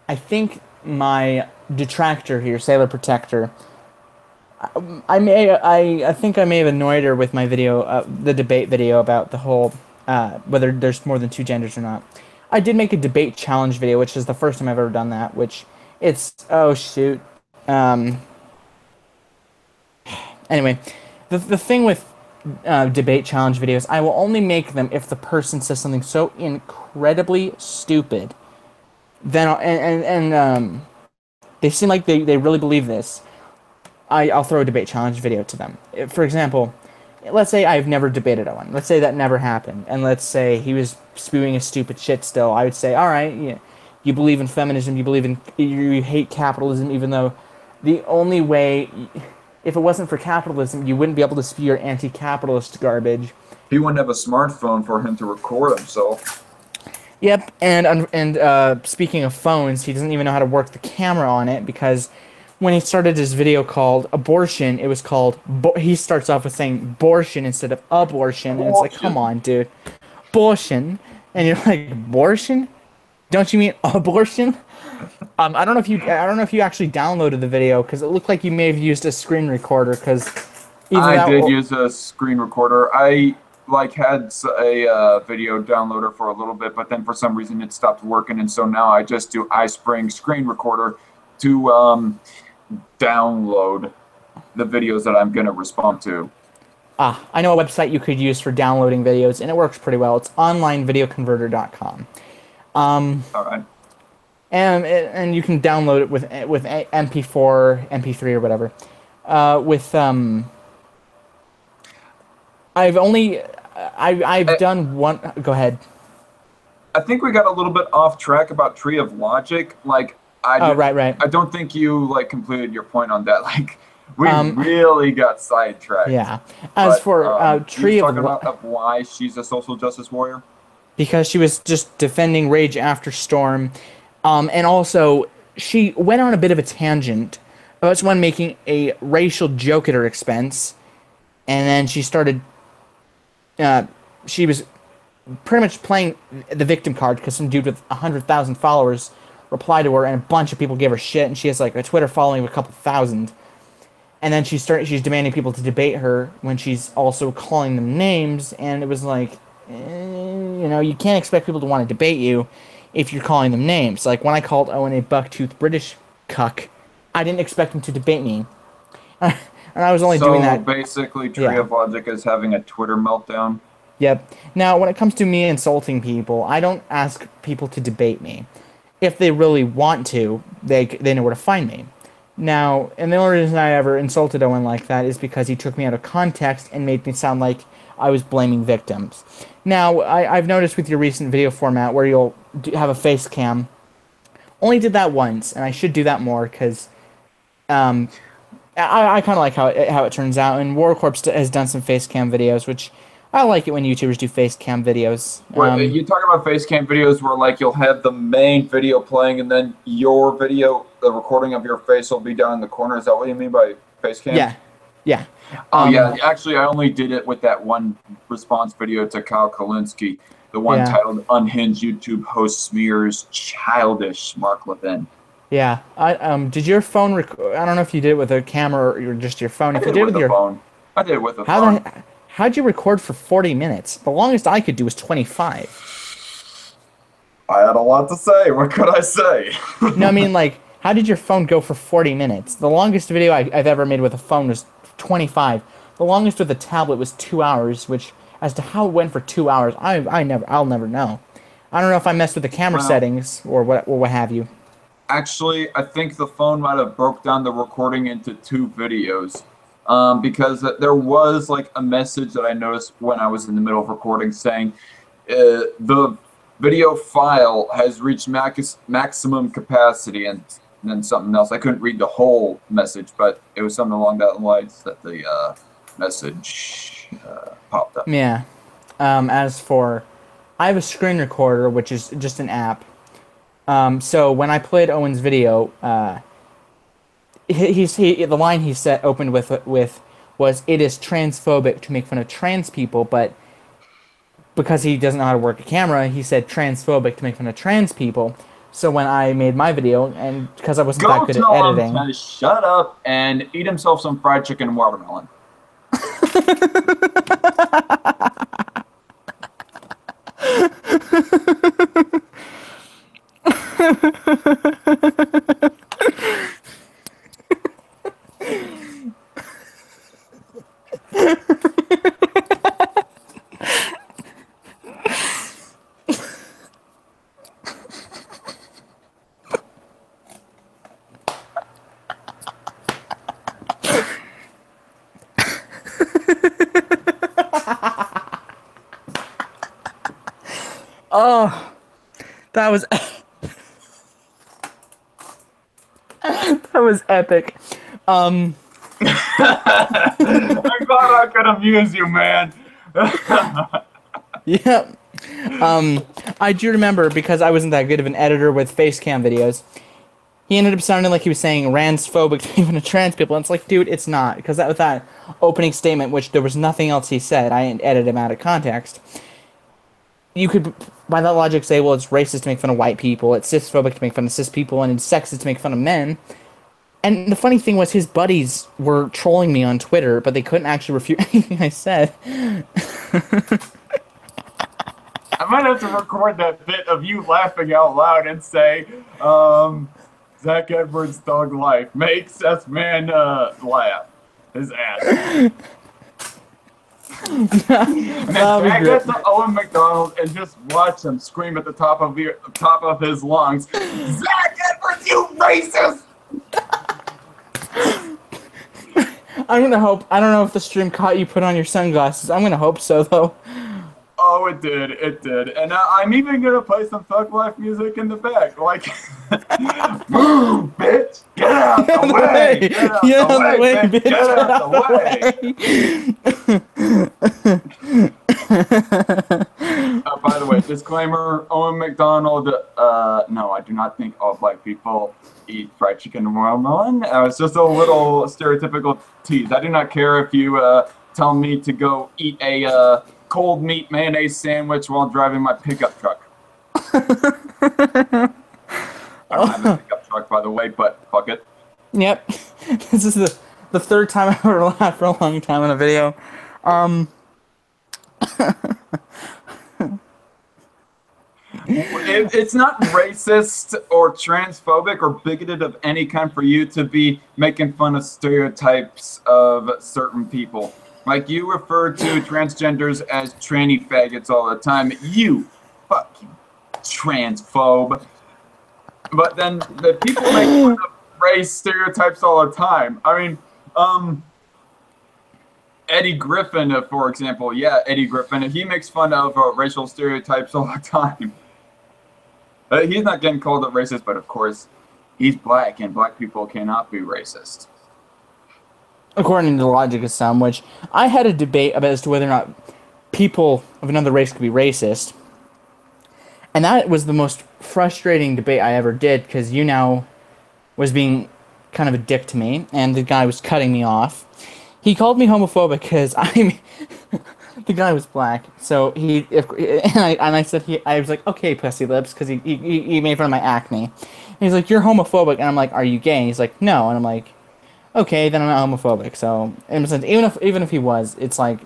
I think my detractor here, Sailor Protector, I think I may have annoyed her with my video, the debate video about the whole whether there's more than two genders or not. I did make a debate challenge video, which is the first time I've ever done that. Which oh shoot. Anyway, the thing with debate challenge videos, I will only make them if the person says something so incredibly stupid. Then they seem like they really believe this. I'll throw a debate challenge video to them. For example, let's say I've never debated Owen. Let's say that never happened, and let's say he was spewing a stupid shit still. I would say, all right, you believe in feminism, you hate capitalism, even though the only way, if it wasn't for capitalism, you wouldn't be able to spew your anti-capitalist garbage. He wouldn't have a smartphone for him to record himself. Yep, and speaking of phones, he doesn't even know how to work the camera on it because when he started his video called Abortion, it was called, he starts off with saying abortion instead of abortion, and it's like, come on, dude. Abortion. And you're like, abortion? Don't you mean abortion? I don't know if you actually downloaded the video because it looked like you may have used a screen recorder because I did use a screen recorder. I had a video downloader for a little bit, but then for some reason it stopped working, and so now I just do iSpring screen recorder to download the videos that I'm going to respond to. I know a website you could use for downloading videos, and it works pretty well. It's onlinevideoconverter.com. All right. And you can download it with MP4, MP3, or whatever. I've done one. Go ahead. I think we got a little bit off track about Tree of Logic. Right. I don't think you completed your point on that. We really got sidetracked. Yeah. As for Tree of Logic, talking about why she's a social justice warrior. because she was just defending Rage After Storm. And also, she went on a bit of a tangent about someone making a racial joke at her expense. And then she started... she was pretty much playing the victim card because some dude with 100,000 followers replied to her and a bunch of people gave her shit. And she has like a Twitter following of a couple thousand. And then she's demanding people to debate her when she's also calling them names. And it was like, you know, you can't expect people to want to debate you if you're calling them names. Like, when I called Owen a buck-toothed British cuck, I didn't expect him to debate me. And I was only doing that... So, basically, Tree of Logic is having a Twitter meltdown? Yep. Now, when it comes to me insulting people, I don't ask people to debate me. If they really want to, they know where to find me. Now, and the only reason I ever insulted Owen like that is because he took me out of context and made me sound like I was blaming victims. Now, I've noticed with your recent video format where you'll have a face cam. Only did that once, and I should do that more because I kind of like how it turns out. And Warcorp has done some face cam videos, which I like it when YouTubers do face cam videos. You talk about face cam videos where like you'll have the main video playing and then your video, the recording of your face will be down in the corner. Is that what you mean by face cam? Yeah. Yeah. Oh, yeah. Actually, I only did it with that one response video to Kyle Kalinske, the one titled Unhinged YouTube Host Smears Childish Mark Levin. Yeah. Did your phone I don't know if you did it with a camera or just your phone. If you did it with your phone. I did it with a phone. How'd you record for 40 minutes? The longest I could do was 25. I had a lot to say. What could I say? No, I mean, like, how did your phone go for 40 minutes? The longest video I've ever made with a phone was 25. The longest with a tablet was 2 hours, which, as to how it went for 2 hours, I'll never know. I don't know if I messed with the camera settings or what have you. Actually, I think the phone might have broke down the recording into 2 videos. Because there was like a message that I noticed when I was in the middle of recording saying the video file has reached maximum capacity, and then something else. I couldn't read the whole message, but it was something along that lines that the message popped up. Yeah. As for, I have a screen recorder, which is just an app. So when I played Owen's video, the line he opened with was, "It is transphobic to make fun of trans people," but because he doesn't know how to work a camera, he said transphobic to make fun of trans people. So when I made my video, and because I wasn't that good at editing, him to shut up and eat himself some fried chicken and watermelon. Oh, that was that was epic. I'm glad I could amuse you, man. Yeah. I do remember, because I wasn't that good of an editor with face cam videos, he ended up sounding like he was saying transphobic to even trans people, and it's like, dude, it's not, because with that opening statement, which there was nothing else he said, I edited him out of context. You could, by that logic, say, well, it's racist to make fun of white people, it's cisphobic to make fun of cis people, and it's sexist to make fun of men. And the funny thing was, his buddies were trolling me on Twitter, but they couldn't actually refute anything I said. I might have to record that bit of you laughing out loud and say, Zach Edwards' dog life makes us man laugh his ass. And then drag it to Owen Macdonald and just watch him scream at the top of his lungs, "Zach Edwards, you racist!" I'm gonna hope. I don't know if the stream caught you put on your sunglasses. I'm gonna hope so, though. Oh, it did. It did. And I'm even gonna play some Thug Life music in the back. Like, move, bitch! Get out the way! Get out the way, bitch! Get out the way! By the way, Disclaimer, Owen Macdonald, no, I do not think all black people eat fried chicken and watermelon. It's just a little stereotypical tease. I do not care if you tell me to go eat a cold meat mayonnaise sandwich while driving my pickup truck. I don't have a pickup truck, by the way, but fuck it. Yep. This is the third time I've ever laughed for a long time in a video. It's not racist or transphobic or bigoted of any kind for you to be making fun of stereotypes of certain people. Like, you refer to transgenders as tranny faggots all the time. You fucking transphobe. But then the people make fun of race stereotypes all the time. I mean, Eddie Griffin, for example. Yeah, Eddie Griffin. He makes fun of racial stereotypes all the time. He's not getting called a racist, but of course, he's black, and black people cannot be racist. According to the logic of some, which I had a debate about as to whether or not people of another race could be racist. And that was the most frustrating debate I ever did, because you now was being kind of a dick to me, and the guy was cutting me off. He called me homophobic because the guy was black, so I said I was like, okay, pussy lips, because he made fun of my acne. And he's like, you're homophobic, and I'm like, are you gay? And he's like, no, and I'm like, okay, then I'm not homophobic. So in a sense, even if he was, it's like,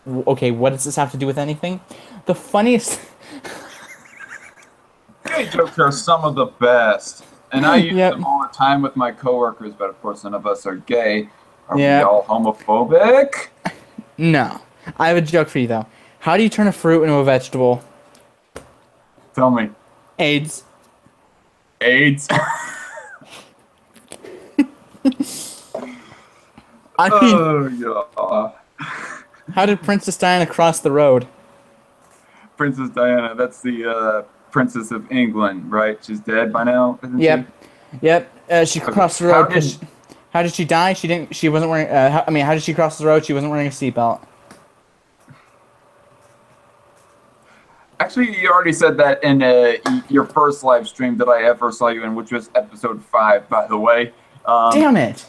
okay, what does this have to do with anything? The funniest. Gay jokes are some of the best, and I use them all the time with my coworkers. But of course, none of us are gay. Are we all homophobic? No. I have a joke for you, though. How do you turn a fruit into a vegetable? Tell me. AIDS. AIDS? Yeah. How did Princess Diana cross the road? Princess Diana, that's the Princess of England, right? She's dead by now, isn't she? Yep. She crossed the road. How did she die? She wasn't wearing. How did she cross the road? She wasn't wearing a seatbelt. Actually, you already said that in your first live stream that I ever saw you in, which was episode 5, by the way. Damn it!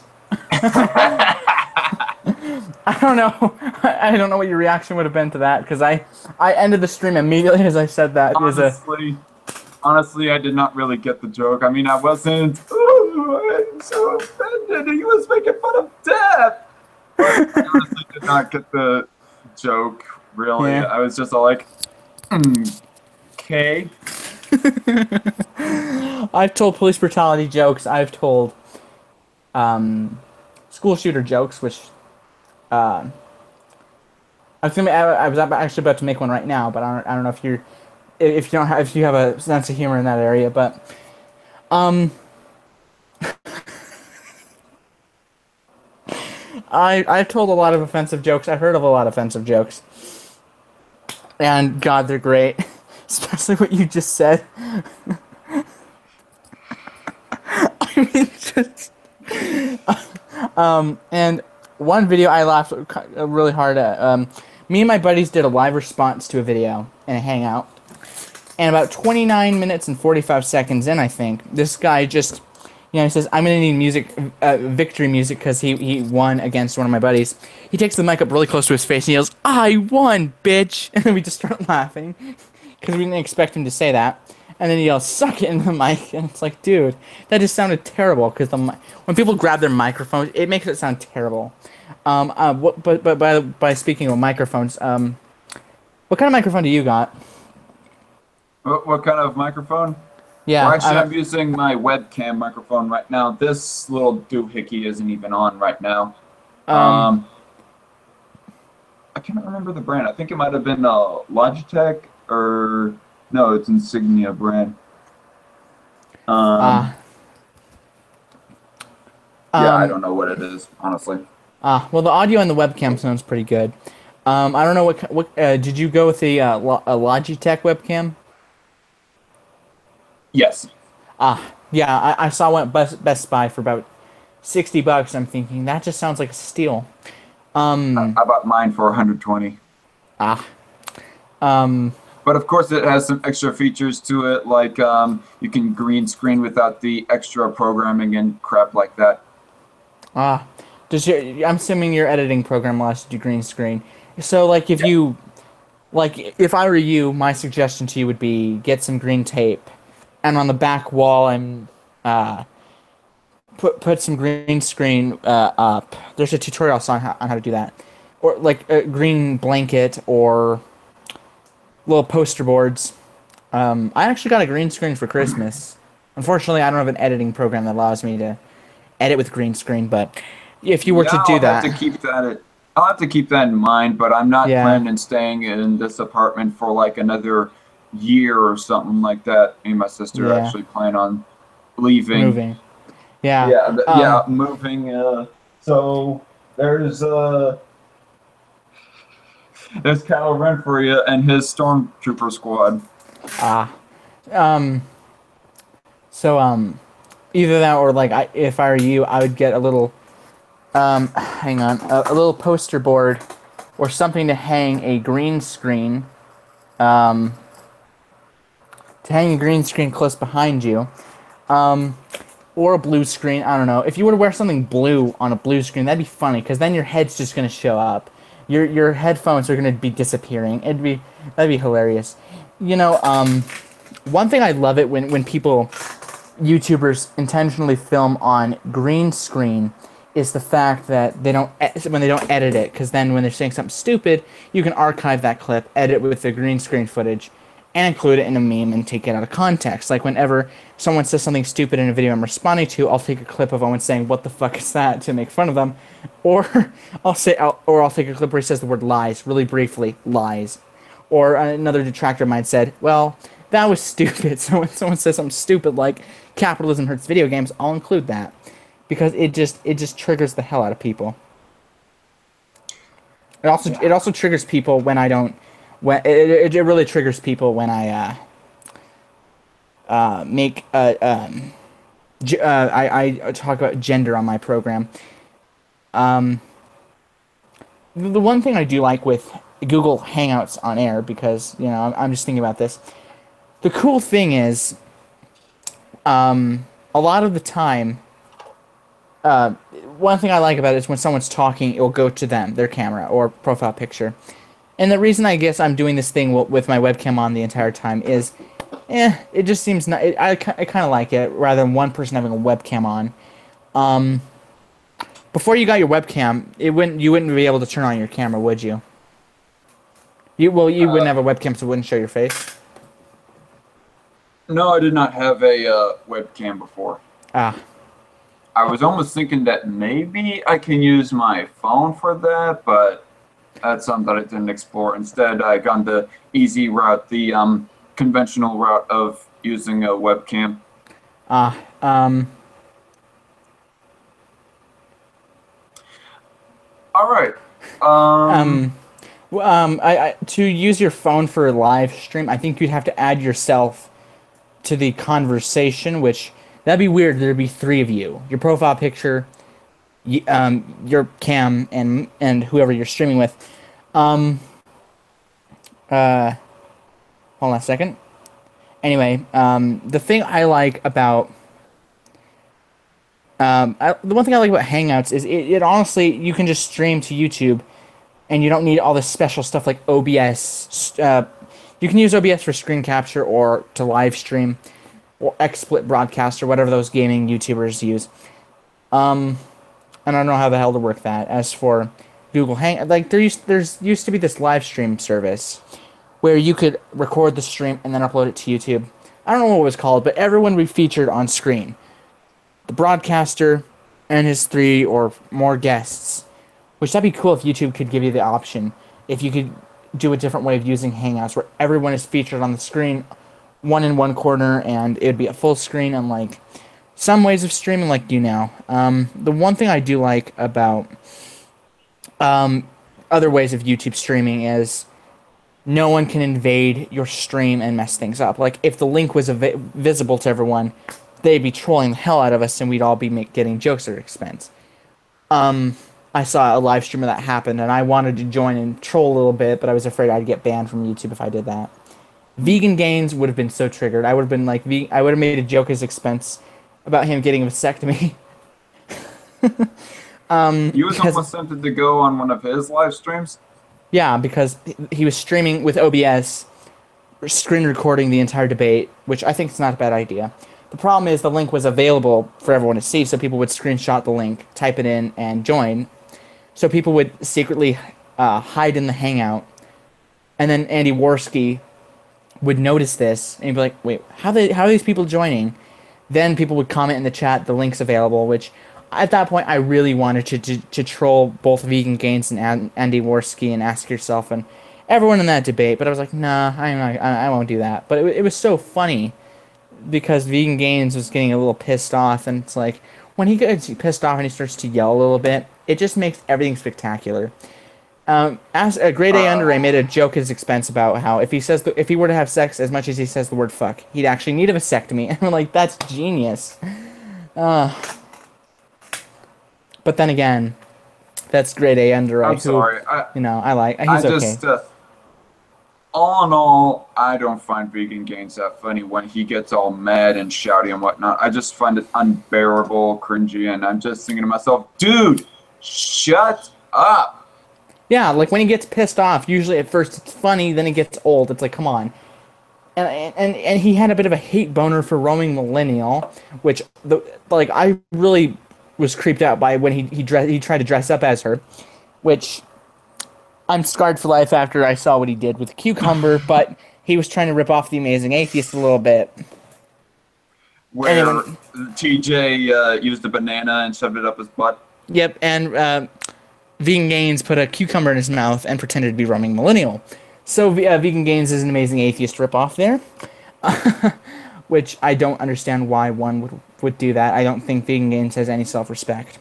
I don't know. I don't know what your reaction would have been to that, because I ended the stream immediately as I said that. Honestly, I did not really get the joke. I mean, I wasn't. Ooh, I'm so offended. He was making fun of death. I honestly did not get the joke. Really, I was just all like, okay. I've told police brutality jokes. I've told school shooter jokes, which I was actually about to make one right now, but I don't know if you have a sense of humor in that area, but I've told a lot of offensive jokes. I've heard of a lot of offensive jokes, and God, they're great, especially what you just said. I mean, just and one video I laughed really hard at. Me and my buddies did a live response to a video in a hangout. And about 29 minutes and 45 seconds in, I think, this guy just, he says, I'm going to need music, victory music, because he won against one of my buddies. He takes the mic up really close to his face and he yells, I won, bitch! And then we just start laughing, because we didn't expect him to say that. And then he yells, suck it in the mic. And it's like, dude, that just sounded terrible, because when people grab their microphones, it makes it sound terrible. But by speaking of microphones, what kind of microphone do you got? What kind of microphone? Yeah. Well, actually, I'm using my webcam microphone right now. This little doohickey isn't even on right now. I can't remember the brand. I think it might have been Logitech, or no, it's Insignia brand. Yeah, I don't know what it is, honestly. Well, the audio on the webcam sounds pretty good. I don't know what did you go with the a Logitech webcam? Yes. Yeah, I saw one at Best Buy for about $60. I'm thinking that just sounds like a steal. I bought mine for $120. But of course, it has some extra features to it, like you can green screen without the extra programming and crap like that. Ah, I'm assuming your editing program allows you to do green screen. So, like, if Yeah. you, like, if I were you, my suggestion to you would be get some green tape, and on the back wall, and uh, put some green screen up. There's a tutorial on how to do that, or like a green blanket or little poster boards. I actually got a green screen for Christmas. Unfortunately, I don't have an editing program that allows me to edit with green screen, but if you were Yeah, to do I'll have to that, keep that. I'll have to keep that in mind, but I'm not yeah, planning on staying in this apartment for like another year or something like that. Me and my sister yeah, actually plan on leaving. moving, yeah, Yeah, yeah, moving. So there's uh, there's Kyle Ren for you and his stormtrooper squad. ah, um, so either that or like if I were you, I would get a little hang on, a little poster board or something to hang a green screen, um, to hang a green screen close behind you, um, or a blue screen. I don't know. If you were to wear something blue on a blue screen, that'd be funny because then your head's just gonna show up. Your headphones are gonna be disappearing. That'd be hilarious. You know, one thing I love it when people YouTubers intentionally film on green screen is the fact that they don't when they don't edit it, because then when they're saying something stupid, you can archive that clip, edit it with the green screen footage, and include it in a meme and take it out of context. Like whenever someone says something stupid in a video I'm responding to, I'll take a clip of Owen saying "What the fuck is that?" to make fun of them, or I'll take a clip where he says the word lies really briefly, lies, or another detractor might said, "Well, that was stupid." So when someone says something stupid like "Capitalism hurts video games," I'll include that because it just triggers the hell out of people. Yeah. It also triggers people when I don't when it really triggers people when I make I talk about gender on my program. Um, the one thing I do like with Google Hangouts on air, because I'm just thinking about this. The cool thing is, a lot of the time, one thing I like about it is when someone's talking, it will go to them, their camera or profile picture. And the reason I guess I'm doing this thing with my webcam on the entire time is, it just seems not. I kind of like it rather than one person having a webcam on. Before you got your webcam, you wouldn't be able to turn on your camera, would you? You wouldn't have a webcam, so it wouldn't show your face. No, I did not have a webcam before. Ah, I was almost thinking that maybe I can use my phone for that, but that's something that I didn't explore. Instead, I gone the easy route, the conventional route of using a webcam. ah, um, All right. Um, um, to use your phone for a live stream, I think you'd have to add yourself to the conversation, which that'd be weird. There'd be three of you, your profile picture, your cam, and whoever you're streaming with. Um, uh, Hold on a second. Anyway, the thing I like about the one thing I like about Hangouts is it honestly you can just stream to YouTube, and you don't need all this special stuff like OBS. You can use OBS for screen capture or to live stream, or XSplit broadcast or whatever those gaming YouTubers use. And I don't know how the hell to work that. As for Google Hang, like there's used to be this live stream service where you could record the stream and then upload it to YouTube. I don't know what it was called, but everyone would be featured on screen. The broadcaster and his 3 or more guests. Which that'd be cool if YouTube could give you the option. If you could do a different way of using Hangouts where everyone is featured on the screen, one in one corner, and it'd be a full screen, unlike some ways of streaming like you now. The one thing I do like about other ways of YouTube streaming is no one can invade your stream and mess things up. Like, if the link was visible to everyone, they'd be trolling the hell out of us, and we'd all be getting jokes at our expense. I saw a live stream of that happen, and I wanted to join and troll a little bit, but I was afraid I'd get banned from YouTube if I did that. Vegan Gains would have been so triggered. I would have been like, I would have made a joke at his expense about him getting a vasectomy. He was Because almost tempted to go on one of his live streams. yeah, because he was streaming with OBS, screen recording the entire debate, which I think is not a bad idea. The problem is the link was available for everyone to see, so people would screenshot the link, type it in, and join. So people would secretly hide in the Hangout, and then Andy Worski would notice this and he'd be like, "Wait, how are these people joining?" Then people would comment in the chat, "The link's available," which at that point I really wanted to troll both Vegan Gains and Andy Worski and Ask Yourself and everyone in that debate. But I was like, nah, I won't do that. But it was so funny because Vegan Gains was getting a little pissed off, and it's like when he gets pissed off and he starts to yell a little bit, it just makes everything spectacular. As a Grade A Under, I made a joke at his expense about how if he were to have sex as much as he says the word fuck, he'd actually need a vasectomy. And I'm like, that's genius. But then again, that's Grade A Under. I'm sorry. I like. He's okay. All in all, I don't find Vegan Gains that funny when he gets all mad and shouty and whatnot. I just find it unbearable, cringy, and I'm just thinking to myself, dude, shut up. Yeah, like when he gets pissed off, usually at first it's funny, then it gets old. It's like, come on. And he had a bit of a hate boner for roaming millennial, which I really was creeped out by when he tried to dress up as her, which I'm scarred for life after I saw what he did with the cucumber, but he was trying to rip off The Amazing Atheist a little bit. Where TJ used a banana and shoved it up his butt. Yep, and Vegan Gains put a cucumber in his mouth and pretended to be roaming millennial. So Vegan Gains is an Amazing Atheist ripoff there, which I don't understand why one would do that. I don't think Vegan Gains has any self-respect.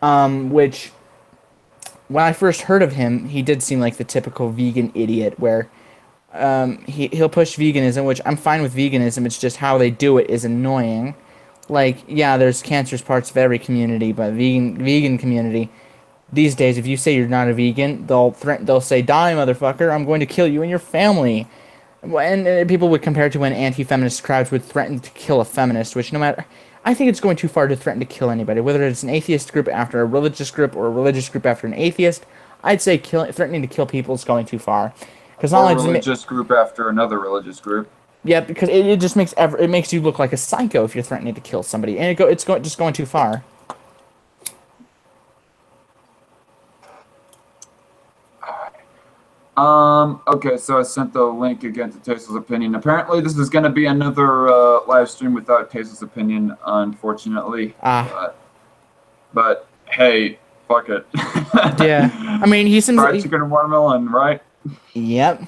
Which, when I first heard of him, he did seem like the typical vegan idiot where he'll push veganism, which I'm fine with veganism. It's just how they do it is annoying. Like, yeah, there's cancerous parts of every community, but vegan community... These days, if you say you're not a vegan, they'll say, "Die, motherfucker! I'm going to kill you and your family." And people would compare it to when anti-feminist crowds would threaten to kill a feminist, which I think it's going too far to threaten to kill anybody. Whether it's an atheist group after a religious group or a religious group after an atheist, I'd say threatening to kill people is going too far. Because not a religious group after another religious group. Yeah, because it just makes you look like a psycho if you're threatening to kill somebody, and it's just going too far. Okay, so I sent the link again to Tasteless Opinion. Apparently, this is going to be another live stream without Tasteless Opinion, unfortunately. But hey, fuck it. Yeah, I mean, he seems fried chicken and watermelon, right? Yep.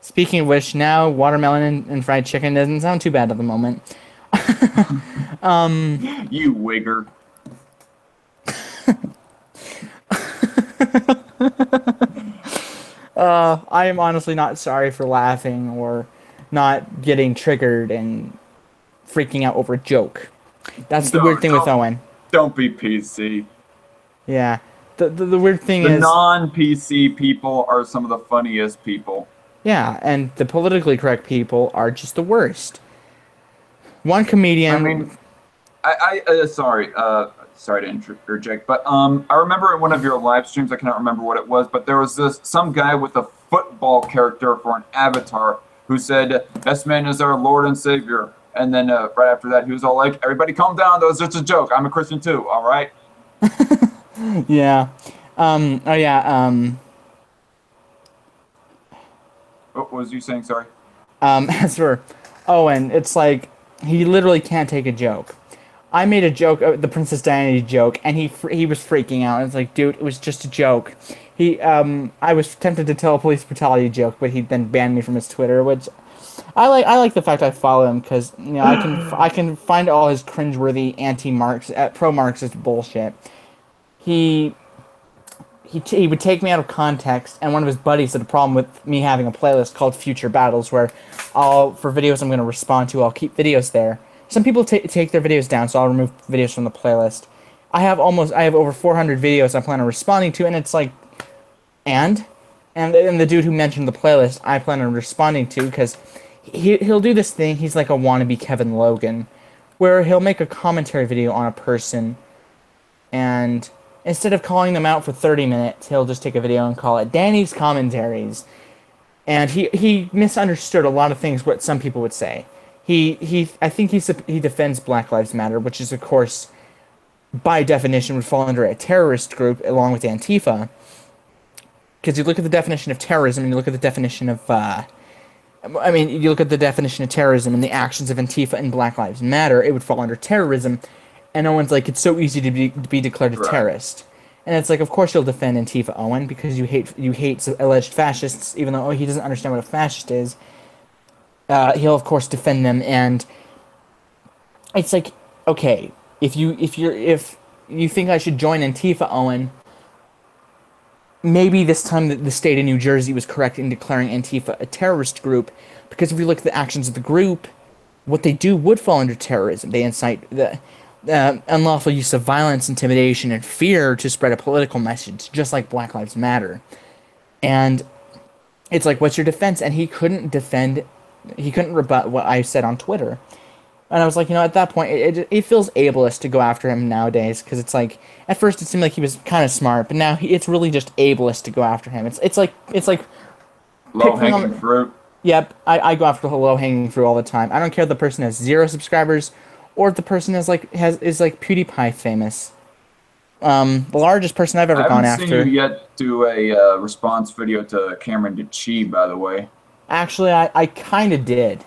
Speaking of which, now watermelon and fried chicken doesn't sound too bad at the moment. You wigger. I am honestly not sorry for laughing or not getting triggered and freaking out over a joke. That's the weird thing with Owen. Don't be PC. Yeah. The weird thing is... The non-PC people are some of the funniest people. Yeah, and the politically correct people are just the worst. One comedian... I mean, sorry to interject, but I remember in one of your live streams, I cannot remember what it was, but there was some guy with a football character for an avatar who said, "This man is our Lord and Savior." And then right after that, he was all like, "Everybody calm down, that was just a joke. I'm a Christian too, all right?" Yeah. What was you saying, sorry? As for Owen, it's like, he literally can't take a joke. I made a joke, the Princess Diana joke, and he was freaking out. It's like, dude, it was just a joke. I was tempted to tell a police brutality joke, but he then banned me from his Twitter, which I like the fact I follow him because I can find all his cringeworthy pro-Marxist bullshit. He would take me out of context, and one of his buddies had a problem with me having a playlist called Future Battles, where for videos I'm going to respond to, I'll keep videos there. Some people take their videos down, so I'll remove videos from the playlist. I have over 400 videos I plan on responding to, and it's like, and And the dude who mentioned the playlist, I plan on responding to, because he'll do this thing. He's like a wannabe Kevin Logan, where he'll make a commentary video on a person, and instead of calling them out for 30 minutes, he'll just take a video and call it Danny's Commentaries. And he misunderstood a lot of things what some people would say. I think he defends Black Lives Matter, which is, of course, by definition would fall under a terrorist group along with Antifa. Because you look at the definition of terrorism and you look at the definition of you look at the definition of terrorism and the actions of Antifa and Black Lives Matter, it would fall under terrorism. And Owen's like, it's so easy to be declared a terrorist. And it's like, of course you'll defend Antifa, Owen, because you hate alleged fascists, even though he doesn't understand what a fascist is. He'll of course defend them, and it's like, okay, if you think I should join Antifa, Owen, maybe this time the state of New Jersey was correct in declaring Antifa a terrorist group, because if you look at the actions of the group, what they do would fall under terrorism. They incite the unlawful use of violence, intimidation, and fear to spread a political message, just like Black Lives Matter. And it's like, what's your defense? And he couldn't rebut what I said on Twitter. And I was like, at that point, it feels ableist to go after him nowadays, because it's like, at first it seemed like he was kind of smart, but now it's really just ableist to go after him. It's like low-hanging fruit. Yep, I go after the low-hanging fruit all the time. I don't care if the person has 0 subscribers, or if the person is like PewDiePie famous. The largest person I've ever gone after. I haven't seen you yet do a response video to Cameron DeChee, by the way. Actually, I kind of did.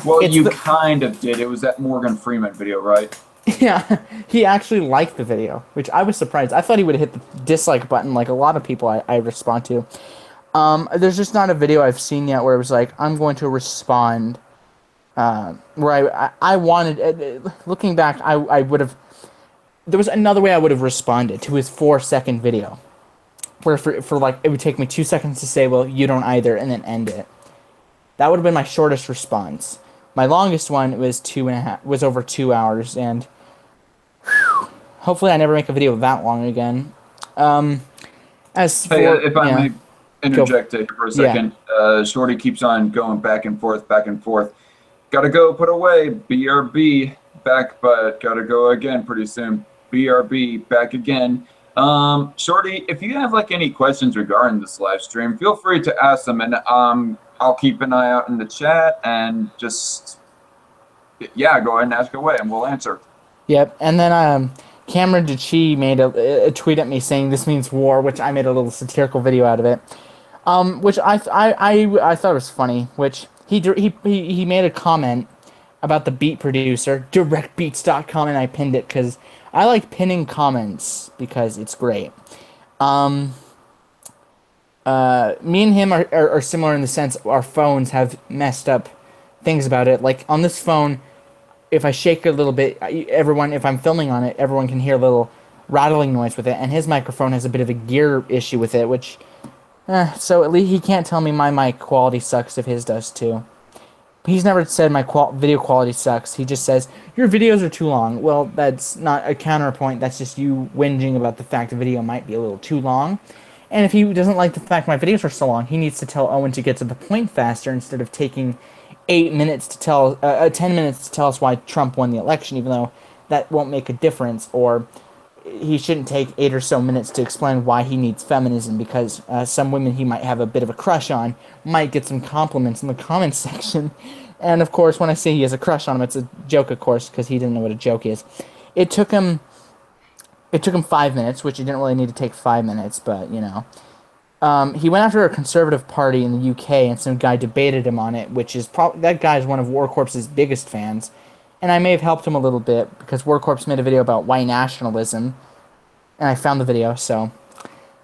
Well, you kind of did. It was that Morgan Freeman video, right? Yeah, he actually liked the video, which I was surprised. I thought he would have hit the dislike button like a lot of people I respond to. There's just not a video I've seen yet where it was like, I'm going to respond. Where I wanted, looking back, I would have, there was another way I would have responded to his 4-second video, where for like, it would take me 2 seconds to say, well, you don't either, and then end it. That would have been my shortest response. My longest one was over 2 hours, and whew, hopefully I never make a video that long again. If I may interject for a second, Shorty keeps on going back and forth, back and forth. Gotta go, put away, BRB, back, but gotta go again pretty soon. BRB, back again. Shorty, if you have like any questions regarding this live stream, feel free to ask them, and I'll keep an eye out in the chat, and just, yeah, go ahead and ask away, and we'll answer. Yep, and then Cameron DeChee made a tweet at me saying this means war, which I made a little satirical video out of it, which I thought was funny, which he made a comment about the beat producer, directbeats.com, and I pinned it because I like pinning comments because it's great. Me and him are similar in the sense our phones have messed up things about it. Like on this phone, if I shake it a little bit, if I'm filming on it, everyone can hear a little rattling noise with it. And his microphone has a bit of a gear issue with it, which, so at least he can't tell me my mic quality sucks if his does too. He's never said my video quality sucks. He just says, your videos are too long. Well, that's not a counterpoint. That's just you whinging about the fact the video might be a little too long. And if he doesn't like the fact my videos are so long, he needs to tell Owen to get to the point faster instead of taking 10 minutes to tell us why Trump won the election, even though that won't make a difference. Or he shouldn't take 8 or so minutes to explain why he needs feminism, because some women he might have a bit of a crush on might get some compliments in the comments section. And of course, when I say he has a crush on him, it's a joke, of course, because he didn't know what a joke is. It took him 5 minutes, which he didn't really need to take 5 minutes, but, you know. He went after a conservative party in the UK, and some guy debated him on it, which is that guy is one of War Corps's biggest fans. And I may have helped him a little bit, because War Corps made a video about white nationalism, and I found the video, so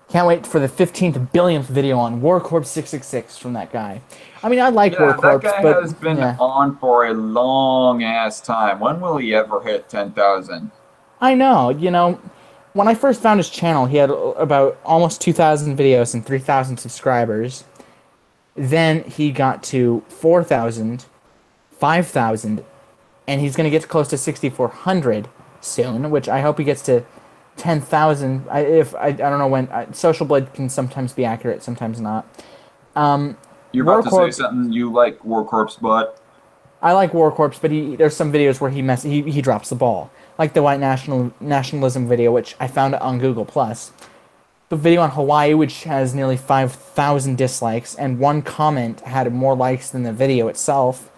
can't wait for the 15th billionth video on War Corps 666 from that guy. I mean, I like War Corps, that guy but has been on for a long-ass time. When will he ever hit 10,000? I know, you know, when I first found his channel, he had about almost 2,000 videos and 3,000 subscribers. Then he got to 4,000, 5,000, and he's going to get close to 6,400 soon, which I hope he gets to 10,000. I don't know when Social Blade can sometimes be accurate, sometimes not. You're War about to say Corp. something. You like War Corp's butt. I like War Corps, but there's some videos where he drops the ball, like the white nationalism video, which I found on Google Plus. The video on Hawaii, which has nearly 5,000 dislikes, and one comment had more likes than the video itself,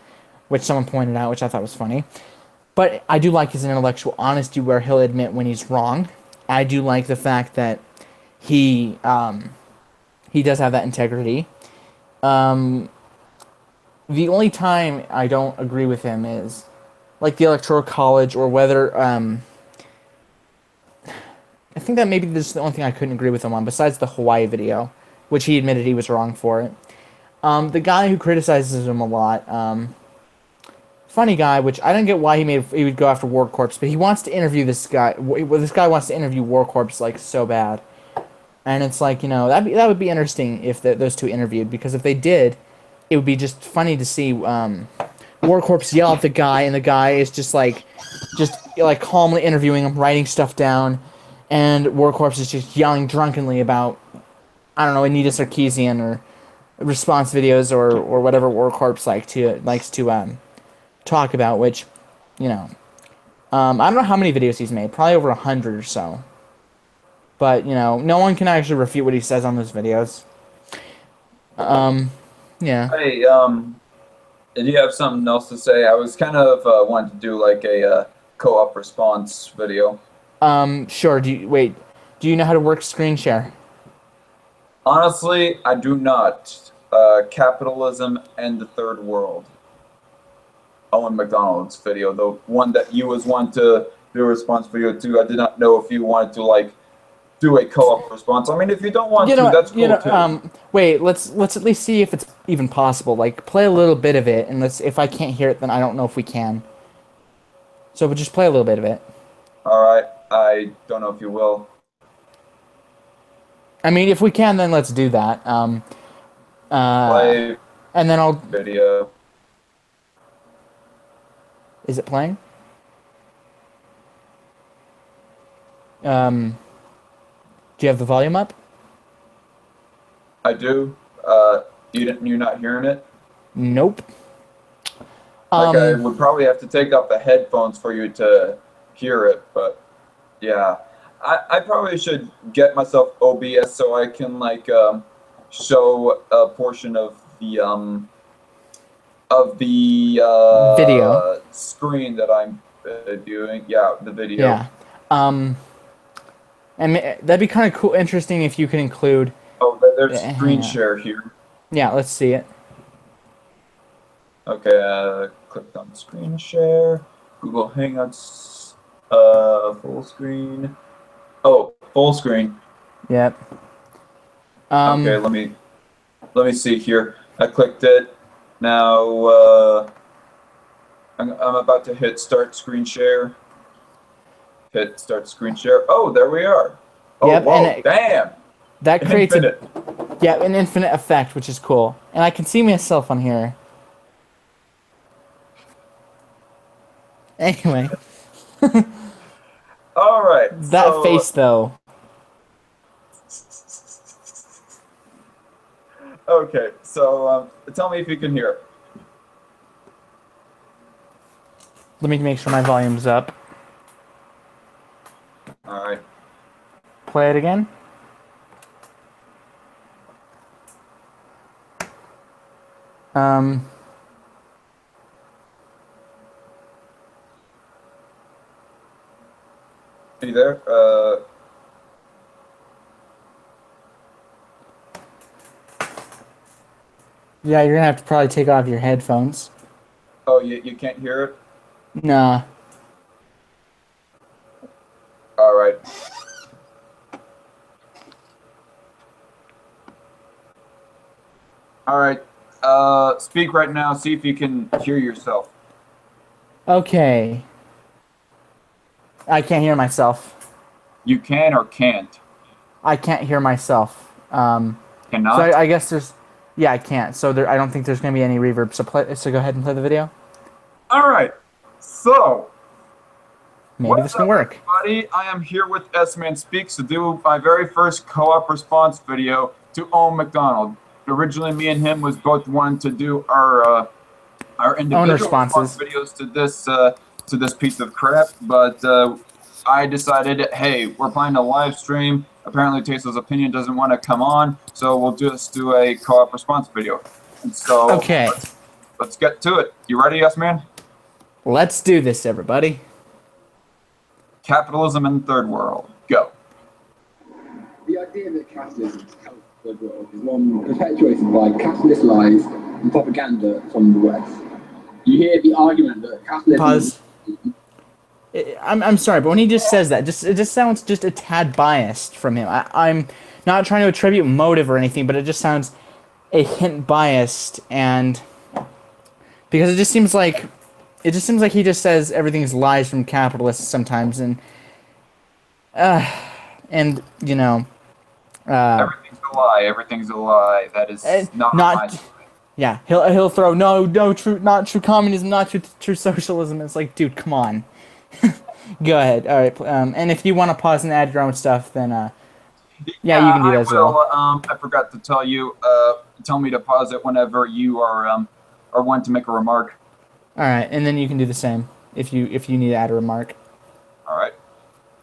which someone pointed out, which I thought was funny. But I do like his intellectual honesty, where he'll admit when he's wrong. I do like the fact that he does have that integrity. The only time I don't agree with him is like the Electoral College, or whether I think that maybe this is the only thing I couldn't agree with him on, besides the Hawaii video, which he admitted he was wrong for it. The guy who criticizes him a lot, funny guy, which I don't get why he would go after War Corps, but he wants to interview this guy. Well, this guy wants to interview War Corps like so bad, and it's like, that would be interesting if those two interviewed, because if they did, it would be just funny to see War Corps yell at the guy, and the guy is just calmly interviewing him, writing stuff down, and War Corps is just yelling drunkenly about, I don't know, Anita Sarkeesian or response videos or whatever War Corps likes to talk about, which, I don't know how many videos he's made, probably over 100 or so. But, no one can actually refute what he says on those videos. Yeah. Hey, did you have something else to say? I was kind of wanting to do like a co-op response video. Sure. Do you know how to work screen share? Honestly, I do not. Capitalism and the Third World. Owen Macdonald's video, the one that you want to do a response video to. I did not know if you wanted to do a co-op response. I mean, if you don't want to, that's cool too. Wait, let's at least see if it's even possible. Like, play a little bit of it, and if I can't hear it, then I don't know if we can. So we'll just play a little bit of it. All right. I don't know if you will. I mean, if we can, then let's do that. Play and then I'll video. Is it playing? Do you have the volume up? I do. You're not hearing it? Nope. I would probably have to take off the headphones for you to hear it, but yeah. I probably should get myself OBS so I can show a portion of the video screen that I'm doing. Yeah, the video. Yeah. And that'd be kind of cool, interesting if you could include. Oh, there's screen share here. Yeah, let's see it. Okay, click on screen share. Google Hangouts, full screen. Oh, full screen. Yep. Okay, let me see here. I clicked it. Now I'm about to hit start screen share. Hit start screen share. Oh, there we are. Oh, yep, whoa, damn. That creates an infinite effect, which is cool. And I can see myself on here. Anyway. All right. That face, though. Okay, so tell me if you can hear it. Let me make sure my volume's up. All right. Play it again. Are you there? Yeah, you're gonna have to probably take off your headphones. Oh, you can't hear it? Nah. All right. All right. Speak right now. See if you can hear yourself. Okay. I can't hear myself. You can or can't? I can't hear myself. Cannot? So I guess there's... Yeah, I can't. So I don't think there's going to be any reverb. So go ahead and play the video. All right. So, maybe this What's can up, work. everybody? I am here with S-Man Speaks to do my very first co-op response video to Owen Macdonald. Originally, me and him was both wanting to do our individual response responses. videos to this piece of crap, but I decided, hey, we're planning a live stream. Apparently, Tasteless Opinion doesn't want to come on, so we'll just do a co-op response video. And so, Okay, let's get to it. You ready, yes-man? let's do this, everybody. Capitalism in the Third World. Go. The idea that capitalism helps the world is one perpetuated by capitalist lies and propaganda from the West. You hear the argument that capitalism... Pause. I'm sorry, but when he just says that, it just sounds just a tad biased from him. I'm not trying to attribute motive or anything, but it just sounds a hint biased, and because it just seems like he just says everything's lies from capitalists sometimes, and you know, Everything's a lie. Everything's a lie. That is not my story. Yeah, he'll throw not true communism, not true socialism. It's like, dude, come on. Go ahead. All right. And if you want to pause and add your own stuff, then yeah, you can do that as well. I forgot to tell you. Tell me to pause it whenever you are want to make a remark. All right, and then you can do the same if you need to add a remark. All right.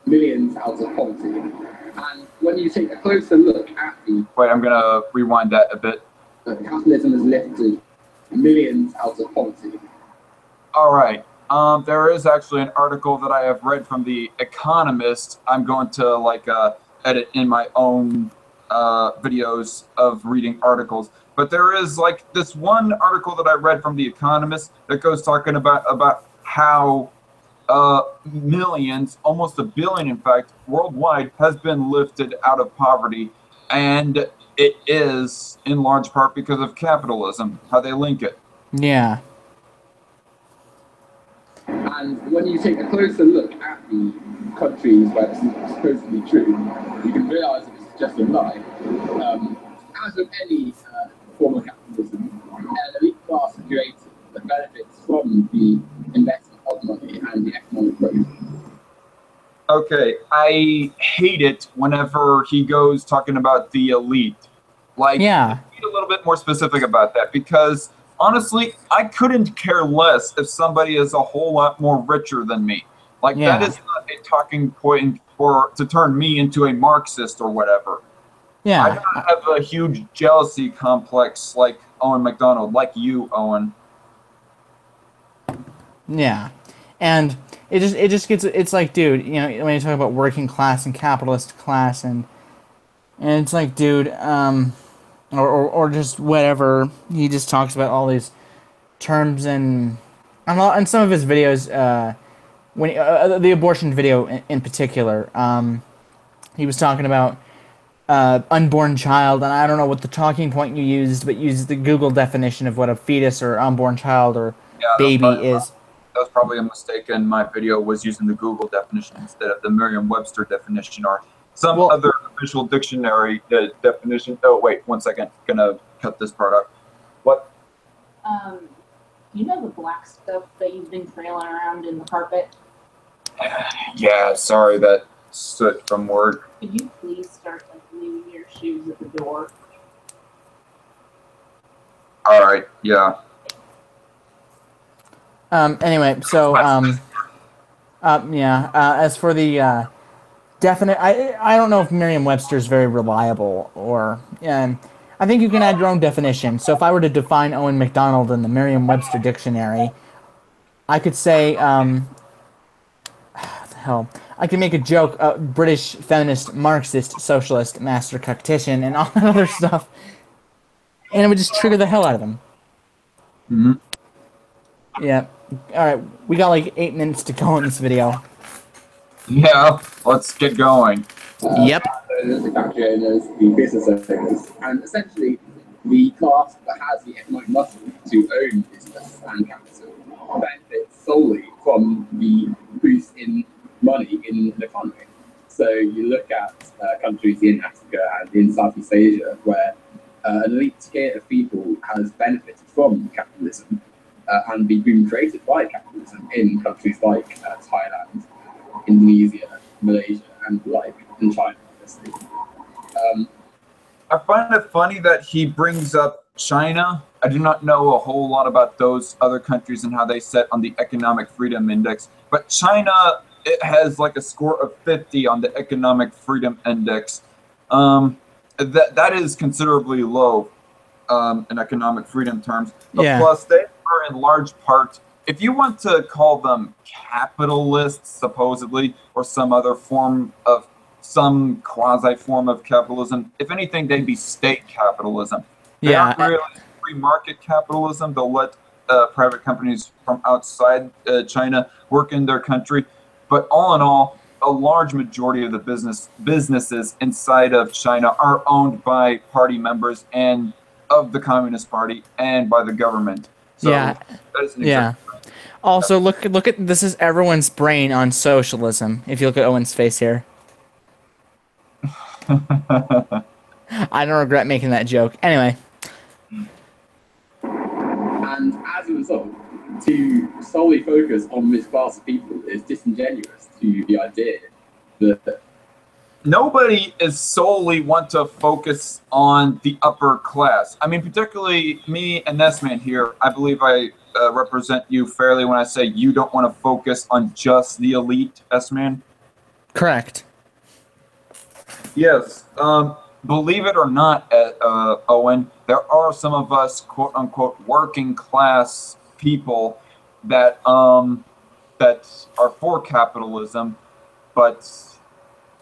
Millions out of poverty. And when you take a closer look at the... Wait, I'm gonna rewind that a bit. Capitalism has lifted millions out of poverty. All right. There is actually an article that I have read from The Economist. I'm going to edit in my own videos of reading articles. But there is this one article that I read from The Economist that goes talking about how millions, almost 1 billion in fact, worldwide has been lifted out of poverty. And it is in large part because of capitalism, how they link it. Yeah. And when you take a closer look at the countries where it's supposedly true, you can realise that it's just a lie. As with any form of capitalism, an elite class is created that benefits from the investment of money and the economic growth. Okay, I hate it whenever he goes talking about the elite. Yeah. Be a little bit more specific about that, because honestly, I couldn't care less if somebody is a whole lot more richer than me. That is not a talking point to turn me into a Marxist or whatever. Yeah. I don't have a huge jealousy complex like Owen Macdonald, like you, Owen. Yeah. And it just gets, it's like, dude, you know, when you talk about working class and capitalist class, and it's like, dude, or just whatever, he just talks about all these terms, and in some of his videos, when the abortion video in particular, he was talking about unborn child, and I don't know what the talking point you used, but used the Google definition of what a fetus or unborn child or baby is. That was probably a mistake, and my video was using the Google definition instead of the Merriam-Webster definition or some other official dictionary definition. Oh, wait, 1 second. Gonna cut this part out. What? You know the black stuff that you've been trailing around in the carpet? Yeah, sorry, that soot from work. Could you please start leaving your shoes at the door? All right, yeah. Anyway, so yeah. As for the definite, I don't know if Merriam-Webster is very reliable, or I think you can add your own definition. So if I were to define Owen Macdonald in the Merriam-Webster dictionary, I could say, what the hell? I could make a joke, British feminist, Marxist, socialist, master tactician, and all that other stuff, and it would just trigger the hell out of them. Mm-hmm. Yeah. All right, we got like 8 minutes to go in this video. Yeah, let's get going. Yep. The factory owners, the business owners, and essentially the class that has the economic muscle to own business and capital benefits solely from the boost in money in the economy. So you look at countries in Africa and in Southeast Asia where an elite tier of people has benefited from capitalism and been created by capitalism in countries like Thailand, Indonesia, Malaysia, and China, obviously. I find it funny that he brings up China. I do not know a whole lot about those other countries and how they set on the Economic Freedom Index, but China, it has like a score of 50 on the Economic Freedom Index. That is considerably low in economic freedom terms. But Yeah. plus, they are in large part, if you want to call them capitalists, supposedly, or some other form of some quasi form of capitalism, if anything, they'd be state capitalism. They Yeah. aren't really free market capitalism. They'll let private companies from outside China work in their country. But all in all, a large majority of the businesses inside of China are owned by party members and of the Communist Party and by the government. So Yeah. that is an Yeah. Also, look at this is everyone's brain on socialism. If you look at Owen's face here, I don't regret making that joke. Anyway. And as a result, to solely focus on this class of people is disingenuous to the idea that nobody is solely want to focus on the upper class. I mean, particularly me and Nesman here, I believe I represent you fairly when I say you don't want to focus on just the elite, S-Man. Correct. Yes. Believe it or not, Owen, there are some of us, quote unquote, working class people that that are for capitalism, but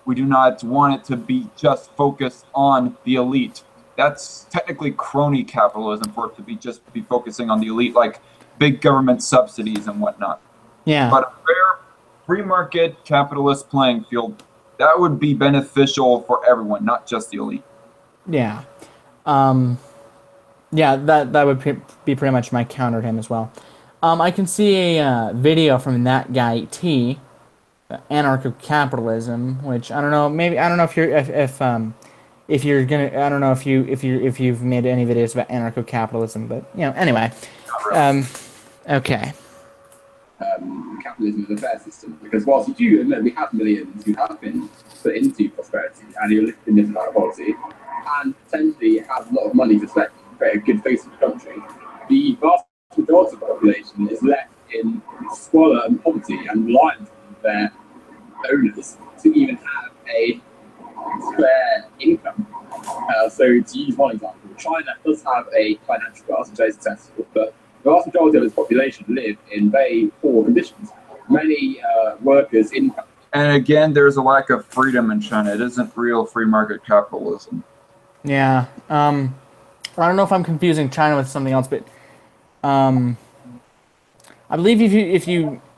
we do not want it to be just focused on the elite. That's technically crony capitalism for it to be focusing on the elite, like big government subsidies and whatnot. Yeah. But a fair free market capitalist playing field, that would be beneficial for everyone, not just the elite. Yeah. Yeah, that would be pretty much my counter to him as well. I can see a video from that guy T, anarcho-capitalism, which I don't know. Maybe I don't know if you're gonna. I don't know if you've made any videos about anarcho-capitalism, but anyway. Okay. Capitalism is a fair system, because whilst you do admit we have millions who have been put into prosperity and who live in this amount of poverty and potentially have a lot of money to spend to create a good face of the country, the vast majority of the population is left in squalor and poverty and reliant on their owners to even have a fair income. So to use one example, China does have a financial class which is successful, but the vast majority of its population live in very poor conditions. Many workers in... And again, there's a lack of freedom in China. It isn't real free market capitalism. Yeah. I don't know if I'm confusing China with something else, but I believe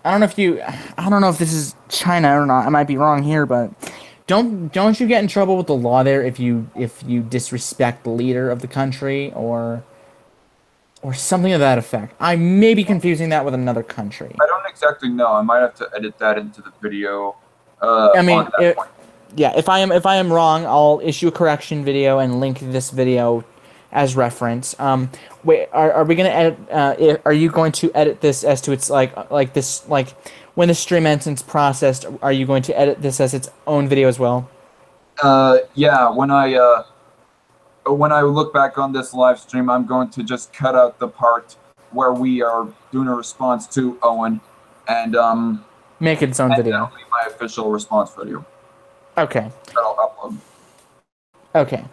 I don't know if this is China or not. I might be wrong here, but don't you get in trouble with the law there if you disrespect the leader of the country or something of that effect? I may be confusing that with another country. I don't exactly know. I might have to edit that into the video. I mean, yeah. If I am wrong, I'll issue a correction video and link this video as reference. Wait, are we gonna edit? Are you going to edit this as to its like when the stream ends and it's processed? Are you going to edit this as its own video as well? Yeah. When I look back on this live stream, I'm going to just cut out the part where we are doing a response to Owen, and make it its own video. That'll be my official response video. Okay. That I'll upload. Okay.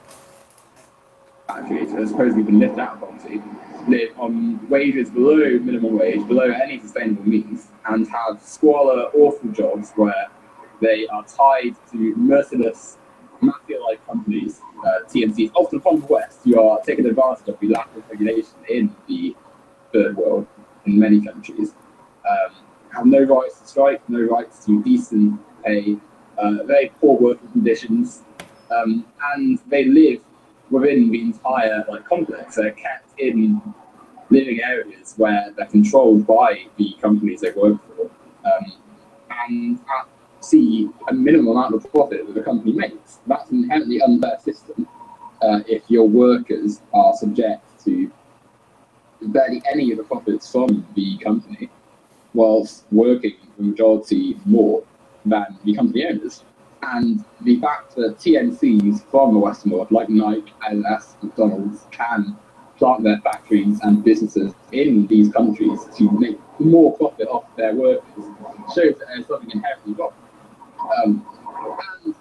Actually, supposedly been lifted out of poverty, live on wages below minimum wage, below any sustainable means, and have squalor, awful jobs where they are tied to merciless mafia-like companies, TMCs, often from the West, who are taking advantage of the lack of regulation in the third world in many countries, have no rights to strike, no rights to decent pay, very poor working conditions, and they live within the entire complex. They're kept in living areas where they're controlled by the companies they work for, and see a minimum amount of profit that the company makes. That's an inherently unfair system if your workers are subject to barely any of the profits from the company, whilst working the majority more than the company owners. And the fact that TNCs from the Western world, like Nike, Adidas, McDonald's, can plant their factories and businesses in these countries to make more profit off their workers shows that there's something inherently wrong. And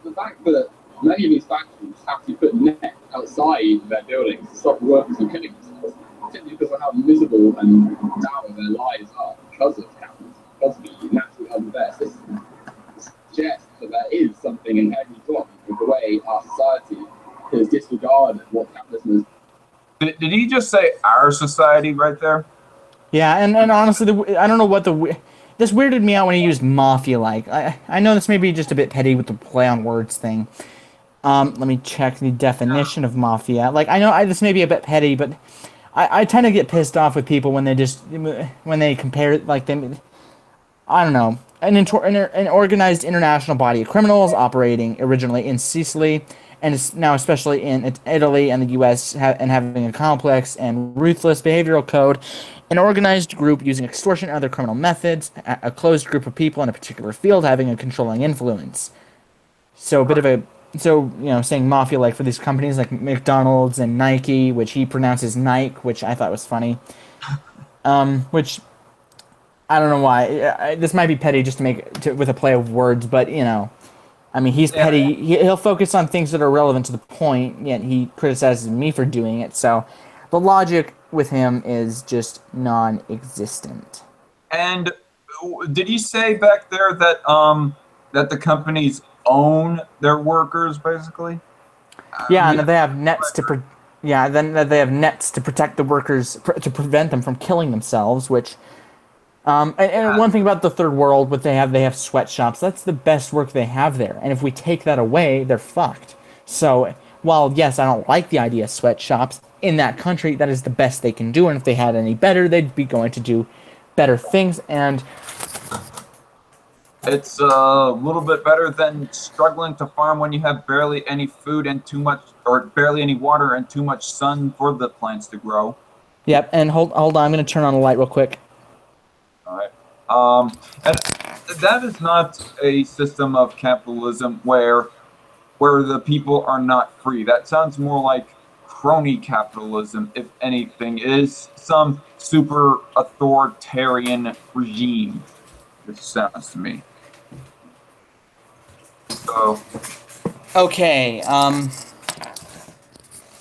the fact that many of these factories have to put nets outside their buildings to stop workers from killing themselves, simply because of how miserable and dour their lives are because of capitalism, because of the naturally unfair system, suggests that there is something inherently wrong with the way our society has disregarded what capitalism is. Did he just say our society right there? Yeah, and honestly, I don't know what this weirded me out when he used mafia-like. I know this may be just a bit petty with the play on words thing. Let me check the definition of mafia. Like, I know this may be a bit petty, but I tend to get pissed off with people when they compare, like, I don't know, an organized international body of criminals operating originally in Sicily and is now especially in Italy and the U.S. And having a complex and ruthless behavioral code, an organized group using extortion and other criminal methods, a closed group of people in a particular field having a controlling influence. So a bit of a, saying mafia-like for these companies like McDonald's and Nike, which he pronounces Nike, which I thought was funny. Which, I don't know why. This might be petty just with a play of words, but, I mean, he's petty. He'll focus on things that are relevant to the point, yet he criticizes me for doing it. So the logic with him is just non-existent. And did you say back there that that the companies own their workers, basically? Yeah, and that they have nets that they have nets to protect the workers, to prevent them from killing themselves, which... And one thing about the third world, they have sweatshops. That's the best work they have there. And if we take that away, they're fucked. So, while, yes, I don't like the idea of sweatshops, in that country, that is the best they can do. And if they had any better, they'd be going to do better things. And it's a little bit better than struggling to farm when you have barely any food and barely any water and too much sun for the plants to grow. Yep, and hold on, I'm going to turn on the light real quick. All right. And that is not a system of capitalism where the people are not free. That sounds more like crony capitalism, if anything. It is some super authoritarian regime. It sounds to me. So. Okay.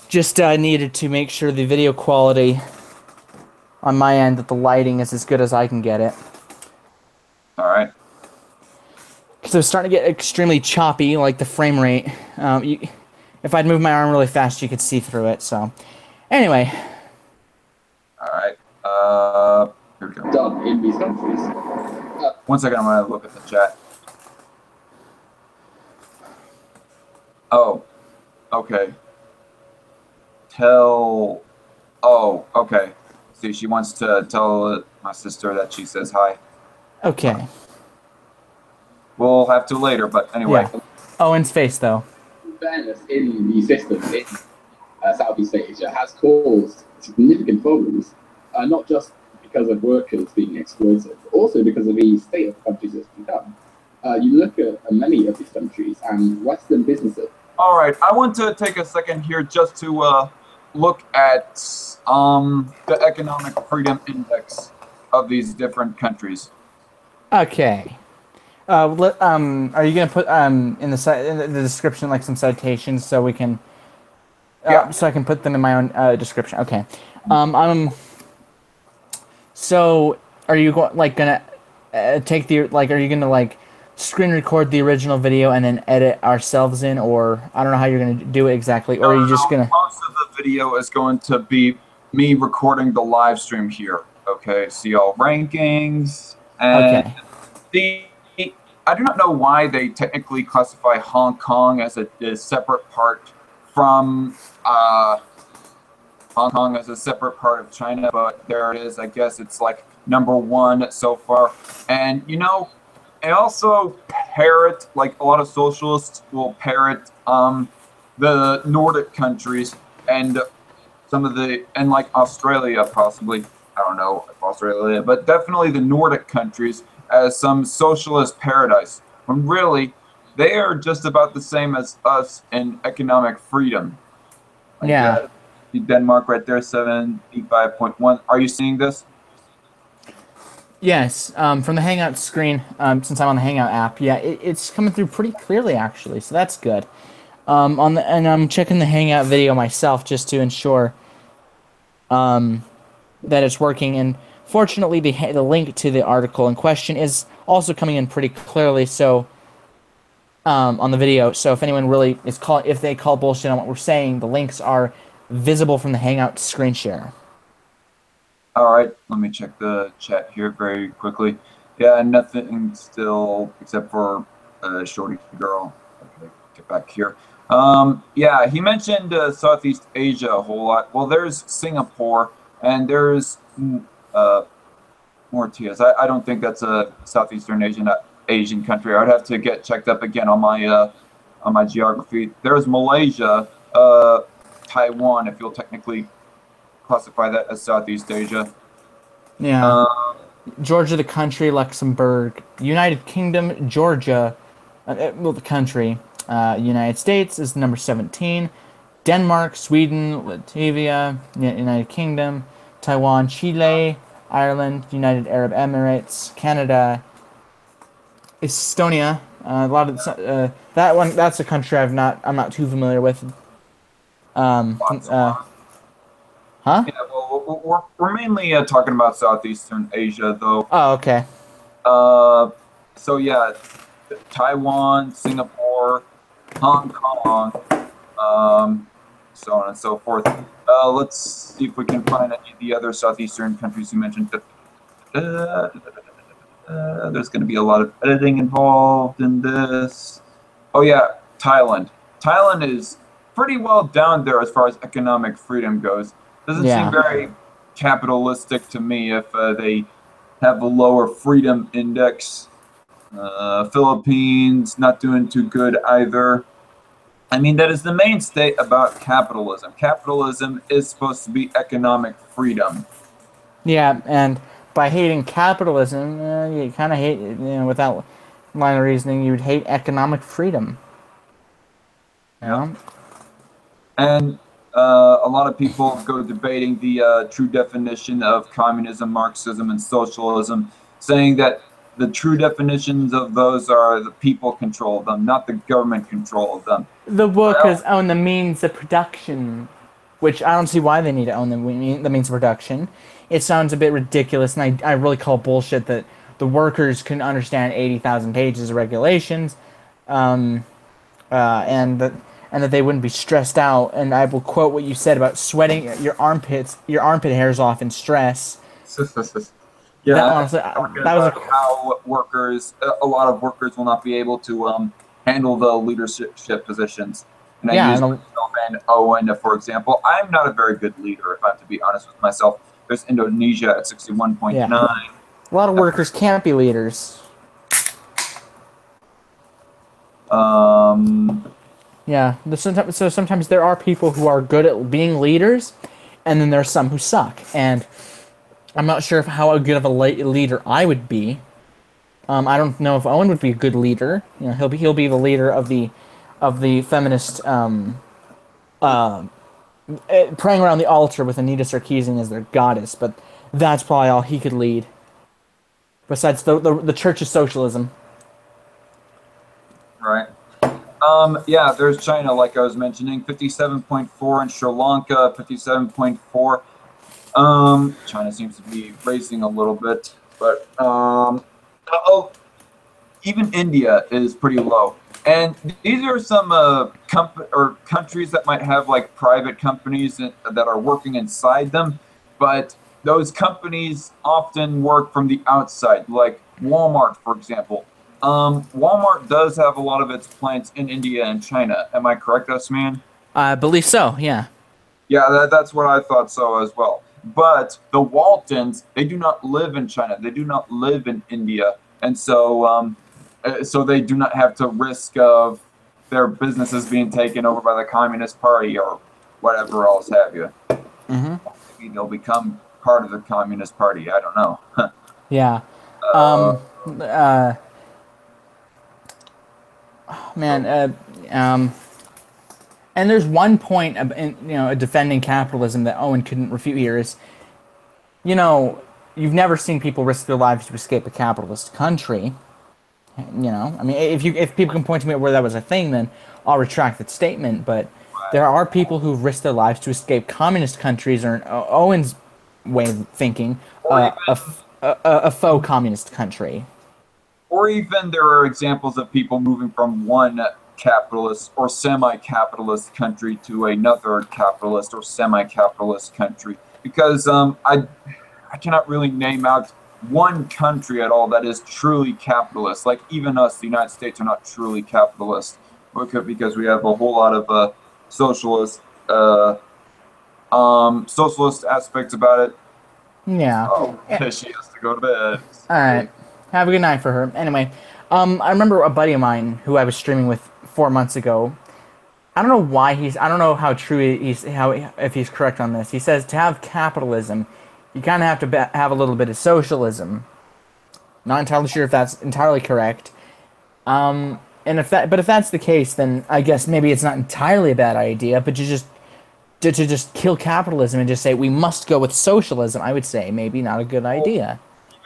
Just needed to make sure the video quality on my end, that the lighting is as good as I can get it. All right. Because it was starting to get extremely choppy, like the frame rate. If I'd move my arm really fast, you could see through it. So, anyway. All right. Here we go. Done in these countries. 1 second, I'm going to look at the chat. Oh. Okay. Oh, okay. See, she wants to tell my sister that she says hi. Okay. We'll have to later, but anyway. Yeah. Owen's face, though. Fairness in the system in Southeast Asia has caused significant problems, not just because of workers being exploited, but also because of the state of the countries it's become. You look at many of these countries and Western businesses. All right, I want to take a second here just to look at the economic freedom index of these different countries. Okay. Are you gonna put in the description like some citations so we can? Yeah. So I can put them in my own description. Okay. So are you gonna take the Are you gonna screen record the original video and then edit ourselves in, or I don't know how you're gonna do it exactly, or are you just gonna? Most of the video is going to be me recording the live stream here. Okay. See all rankings and okay. I do not know why they technically classify Hong Kong as a separate part from Hong Kong as a separate part of China, but there it is. I guess it's like #1 so far. And I also parrot, like a lot of socialists will parrot the Nordic countries and and like Australia possibly. I don't know if Australia, but definitely the Nordic countries as some socialist paradise. when really they are just about the same as us in economic freedom. Like, Yeah. Denmark right there, 75.1. Are you seeing this? Yes, from the Hangout screen, since I'm on the Hangout app, yeah, it's coming through pretty clearly actually, so that's good. And I'm checking the Hangout video myself just to ensure that it's working. And fortunately, the link to the article in question is also coming in pretty clearly. So on the video, so if anyone really is if they call bullshit on what we're saying, the links are visible from the Hangout screen share. All right, let me check the chat here very quickly. Yeah, nothing still except for Shorty Girl. Okay, get back here. Yeah, he mentioned Southeast Asia a whole lot. Well, there's Singapore and there's Mauritius. I don't think that's a Southeastern Asian country. I would have to get checked up again on my geography. There's Malaysia, Taiwan, if you'll technically classify that as Southeast Asia. Yeah. Georgia, the country, Luxembourg, United Kingdom, Georgia, well, the country, United States is number 17, Denmark, Sweden, Latvia, United Kingdom, Taiwan, Chile, Ireland, United Arab Emirates, Canada, Estonia. A lot of that's a country I'm not too familiar with. Huh? Yeah, well, we're mainly talking about Southeastern Asia, though. Oh, okay. So yeah, Taiwan, Singapore, Hong Kong, so on and so forth. Let's see if we can find any of the other Southeastern countries you mentioned. There's going to be a lot of editing involved in this. Oh yeah, Thailand. Thailand is pretty well down there as far as economic freedom goes. Doesn't seem very capitalistic to me if they have a lower freedom index. Philippines, not doing too good either. I mean, that is the mainstay about capitalism. Capitalism is supposed to be economic freedom. Yeah, and by hating capitalism, you kind of hate, without line of reasoning, you would hate economic freedom. Yeah. And a lot of people go debating the true definition of communism, Marxism, and socialism, saying that the true definitions of those are the people control them, not the government control of them. The workers own the means of production, which I don't see why they need to own the means of production. It sounds a bit ridiculous, and I really call bullshit that the workers can understand 80,000 pages of regulations, and that they wouldn't be stressed out. And I will quote what you said about sweating your armpit hairs off in stress. Yeah, that, honestly, that was how a lot of workers will not be able to handle the leadership positions. And I use myself and Owen, for example. I'm not a very good leader, if I have to be honest with myself. There's Indonesia at 61.9. Yeah. A lot of workers can't be leaders. Yeah, so sometimes there are people who are good at being leaders, and then there's some who suck. And I'm not sure how good of a leader I would be. I don't know if Owen would be a good leader. He'll be the leader of the feminist praying around the altar with Anita Sarkeesian as their goddess. But that's probably all he could lead. Besides the Church's socialism. Right. Yeah, there's China, like I was mentioning, 57.4, and Sri Lanka, 57.4. China seems to be racing a little bit, but even India is pretty low. And these are some countries that might have like private companies that are working inside them, but those companies often work from the outside, like Walmart, for example. Walmart does have a lot of its plants in India and China. Am I correct, S-Man? I believe so, yeah. Yeah, that's what I thought so as well. But the Waltons, they do not live in China. They do not live in India. And so so they do not have to risk of their businesses being taken over by the Communist Party or whatever else have you. Mm-hmm. Maybe they'll become part of the Communist Party. I don't know. Yeah. Man, and there's one point defending capitalism that Owen couldn't refute here is, you've never seen people risk their lives to escape a capitalist country. I mean, if people can point to me where that was a thing, then I'll retract that statement. But there are people who've risked their lives to escape communist countries, or in Owen's way of thinking, a faux communist country. Or even there are examples of people moving from one capitalist or semi-capitalist country to another capitalist or semi-capitalist country. Because I cannot really name out one country at all that is truly capitalist. Like even us, the United States, are not truly capitalist, because we have a whole lot of socialist aspects about it. Yeah. Oh, she has to go to bed. All right. Have a good night for her. Anyway, I remember a buddy of mine who I was streaming with 4 months ago. I don't know why I don't know how true if he's correct on this. He says to have capitalism, you kind of have to have a little bit of socialism. Not entirely sure if that's entirely correct. But if that's the case, then I guess maybe it's not entirely a bad idea. But to just kill capitalism and just say we must go with socialism, I would say maybe not a good idea.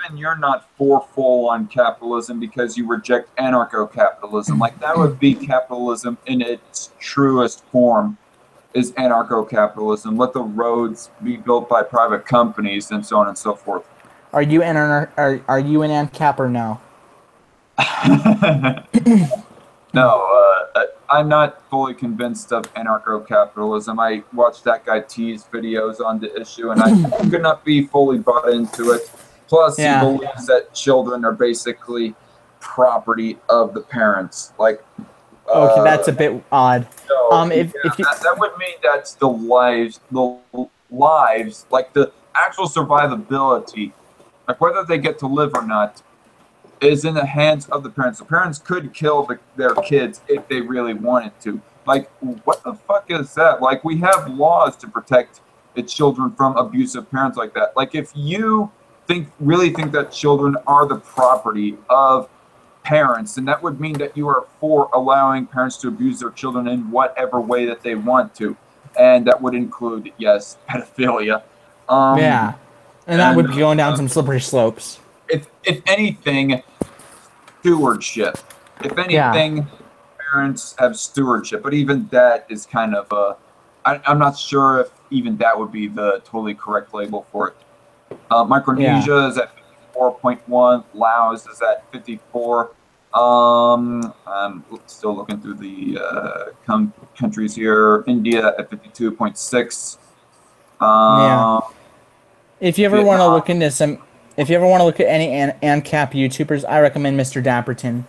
Even you're not for full-on capitalism because you reject anarcho-capitalism. Like that would be capitalism in its truest form. Is anarcho-capitalism. Let the roads be built by private companies and so on and so forth. Are you an ANCAP or no? No, I'm not fully convinced of anarcho-capitalism. I watched that guy tease videos on the issue, and I could not be fully bought into it. Plus, he believes that children are basically property of the parents. Like, okay, that's a bit odd. So, that would mean that's the lives, like the actual survivability, like whether they get to live or not, is in the hands of the parents. The parents could kill their kids if they really wanted to. Like, what the fuck is that? Like, we have laws to protect the children from abusive parents like that. Like, if you really think that children are the property of parents, and that would mean that you are for allowing parents to abuse their children in whatever way that they want to, and that would include, yes, pedophilia. And that would be going down some slippery slopes. If anything, stewardship. If anything, parents have stewardship, but even that is kind of I'm not sure if even that would be the totally correct label for it. Micronesia is at 54.1. Laos is at 54. I'm still looking through the countries here. India at 52.6. If you ever want to look into if you ever want to look at any ANCAP YouTubers, I recommend Mr. Dapperton.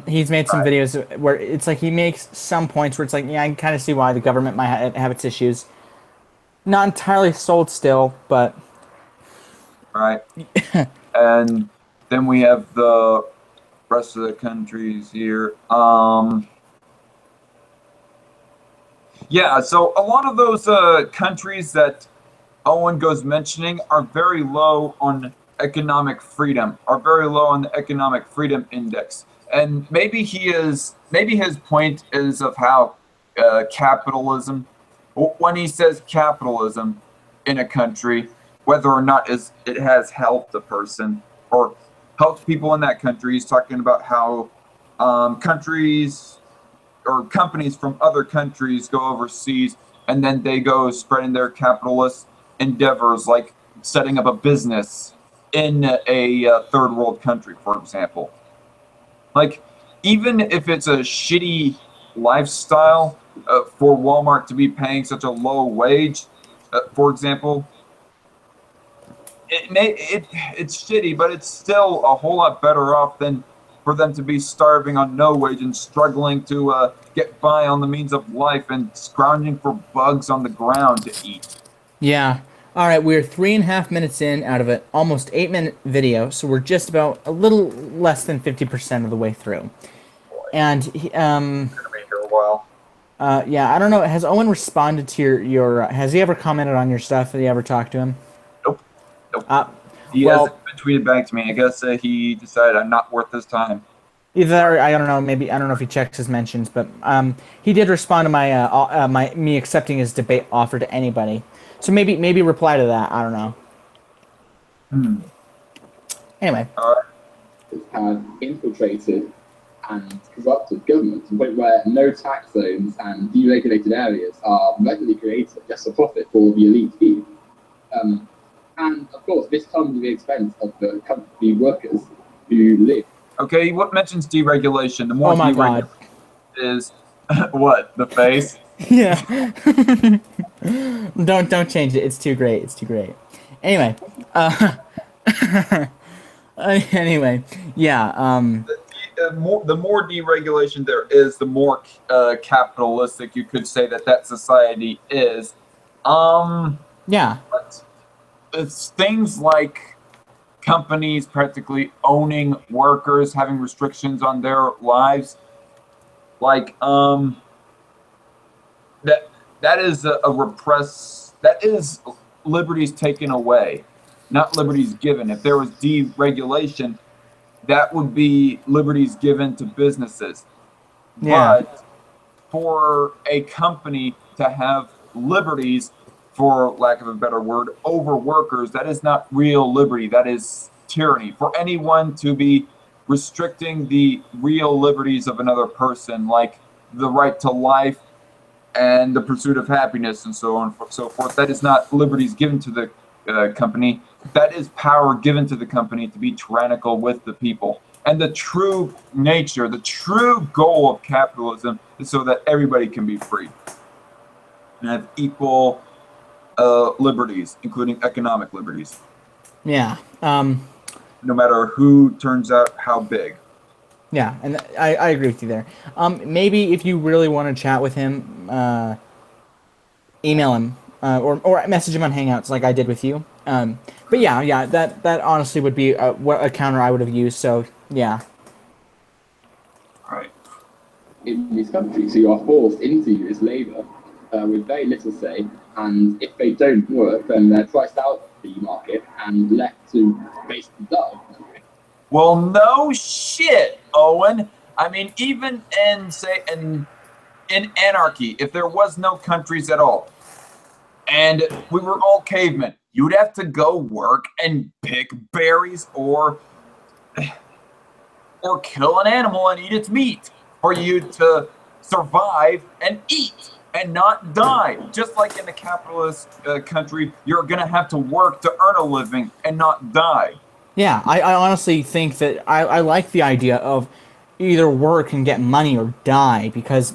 He's made some videos where it's like he makes some points where it's like, yeah, I can kind of see why the government might have its issues. Not entirely sold still, but... Right. And then we have the rest of the countries here. Yeah, so a lot of those countries that Owen goes mentioning are very low on economic freedom, are very low on the economic freedom index. And maybe his point is of how capitalism, when he says capitalism in a country, whether or not it has helped a person or helped people in that country, he's talking about how countries or companies from other countries go overseas and then they go spreading their capitalist endeavors, like setting up a business in a third world country, for example. Like, even if it's a shitty lifestyle for Walmart to be paying such a low wage, for example, it's shitty, but it's still a whole lot better off than for them to be starving on no wage and struggling to get by on the means of life and scrounging for bugs on the ground to eat. Yeah. All right, we're 3.5 minutes in out of an almost 8-minute video, so we're just about a little less than 50% of the way through. And he, gonna be here a while. Yeah, I don't know. Has Owen responded to your has he ever commented on your stuff? Have you ever talked to him? Nope. He hasn't been tweeted back to me. I guess he decided I'm not worth his time. Either I don't know, maybe I don't know if he checks his mentions, but he did respond to my me accepting his debate offer to anybody. So maybe reply to that. I don't know. Anyway, have infiltrated and corrupted government to the point where no tax zones and deregulated areas are regularly created just for profit for the elite few. And of course, this comes at the expense of the workers who live. Okay, what mentions deregulation? The more oh my god, is what, the face? yeah. don't change it. It's too great. It's too great. Anyway, anyway, yeah. The more deregulation there is, the more capitalistic you could say that society is. Yeah. But it's things like companies practically owning workers, having restrictions on their lives, like that is a repress. That is liberties taken away, not liberties given. If there was deregulation, that would be liberties given to businesses. Yeah. But for a company to have liberties, for lack of a better word, over workers, that is not real liberty. That is tyranny. For anyone to be restricting the real liberties of another person, like the right to life and the pursuit of happiness and so on and so forth, that is not liberties given to the company. That is power given to the company to be tyrannical with the people. And the true nature, the true goal of capitalism is so that everybody can be free and have equal liberties, including economic liberties. Yeah. No matter who turns out how big. Yeah, and I agree with you there. Maybe if you really want to chat with him, email him or message him on Hangouts like I did with you. But yeah, that honestly would be a counter I would have used. So yeah. Right. In these countries who are forced into this labour with very little say, and if they don't work, then they're priced out of the market and left to basically die. Well, no shit, Owen. I mean, even in in anarchy, if there was no countries at all, and we were all cavemen, you'd have to go work and pick berries or kill an animal and eat its meat for you to survive and eat and not die. Just like in a capitalist country, you're gonna have to work to earn a living and not die. Yeah, I honestly think that I like the idea of either work and get money or die, because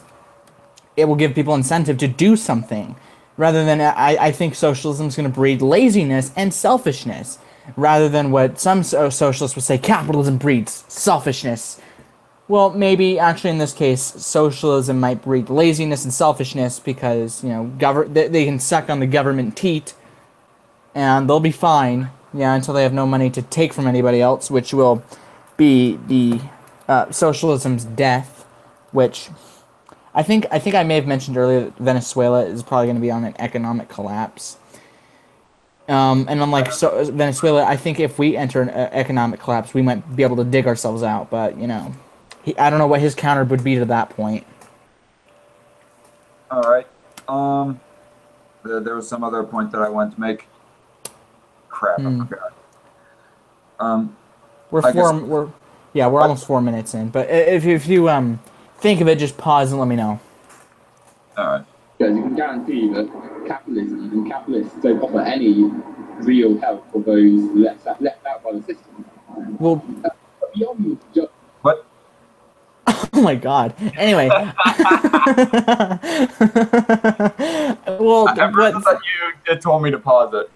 it will give people incentive to do something, rather than I think socialism is going to breed laziness and selfishness, rather than what some socialists would say, capitalism breeds selfishness. Well, maybe actually in this case, socialism might breed laziness and selfishness, because, you know, they can suck on the government teat and they'll be fine. Yeah, until they have no money to take from anybody else, which will be the socialism's death. Which I think I may have mentioned earlier that Venezuela is probably going to be on an economic collapse. And unlike Venezuela, I think if we enter an economic collapse, we might be able to dig ourselves out. But you know, I don't know what his counter would be to that point. All right. There was some other point that I wanted to make. Crap, I forgot. We're almost 4 minutes in. But if you think of it, just pause and let me know. All right. Because you can guarantee that capitalism and capitalists don't offer any real help for those left out by the system. Well, beyond just What? oh my god. Anyway. Well, I remember that you told me to pause it.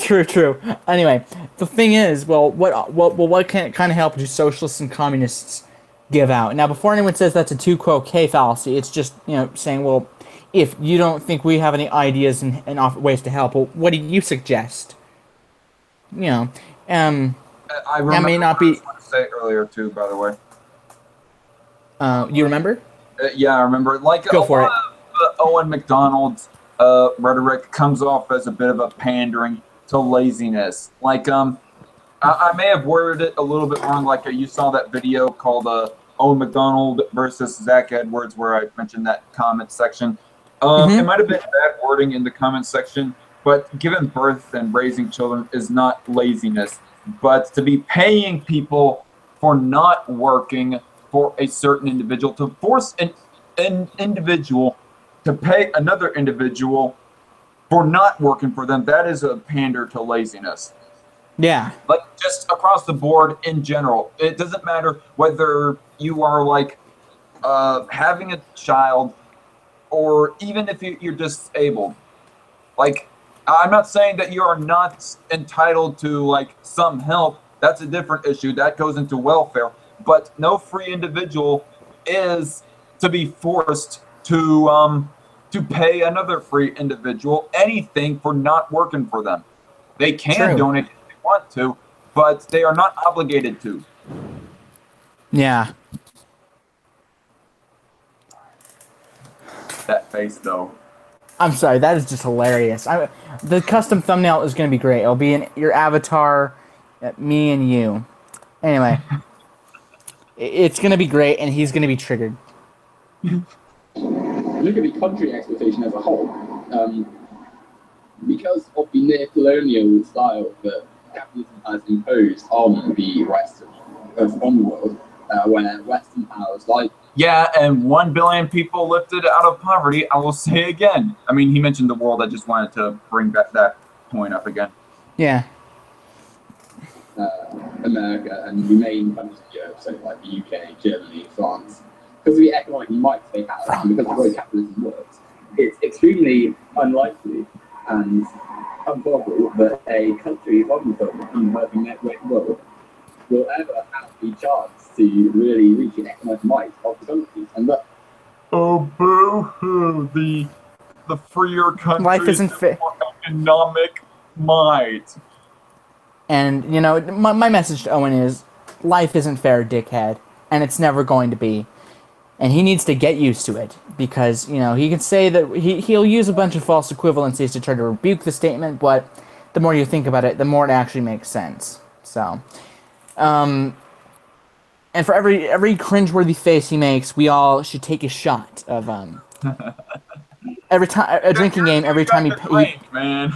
True. Anyway, the thing is, what kind of help do socialists and communists give out? Now, before anyone says that's a tu quoque fallacy, it's just, you know, saying, well, if you don't think we have any ideas and ways to help, well, what do you suggest? You know, I remember that may not be. what I was going to say earlier too, by the way. You remember? Yeah, I remember. Like Go for it. Owen Macdonald's rhetoric comes off as a bit of a pandering to laziness. Like I may have worded it a little bit wrong. Like you saw that video called Owen Macdonald versus Zach Edwards, where I mentioned that comment section. It might have been bad wording in the comment section, but giving birth and raising children is not laziness. But to be paying people for not working for a certain individual, to force an individual to pay another individual for not working for them, that is a pander to laziness. Yeah. Like just across the board in general. It doesn't matter whether you are like having a child or even if you're disabled. Like, I'm not saying that you are not entitled to like some help. That's a different issue. That goes into welfare. But no free individual is to be forced to pay another free individual anything for not working for them. They can donate if they want to, but they are not obligated to. Yeah. That face, though. I'm sorry, that is just hilarious. The custom thumbnail is going to be great. It'll be in your avatar, me and you. Anyway, it's going to be great, and he's going to be triggered. Look at the country exploitation as a whole. Because of the near-colonial style that capitalism has imposed on the rest of the world, where Western powers like... Yeah, and 1 billion people lifted out of poverty, I will say again. I mean, he mentioned the world. I just wanted to bring back that point up again. Yeah. America and the main countries of Europe, so like the UK, Germany, France, because of the economic might they have, and because of the way capitalism works, it's extremely unlikely and improbable that a country of the emerging network world will ever have the chance to really reach the economic might of the countries. And look, oh boo-hoo, the freer countries, life isn't fair. Economic might. And you know, my message to Owen is, life isn't fair, dickhead, and it's never going to be. And he needs to get used to it, because, you know, he can say that he'll use a bunch of false equivalencies to try to rebuke the statement, but the more you think about it, the more it actually makes sense. So, and for every cringeworthy face he makes, we all should take a shot of every time a drinking game. Every time he man.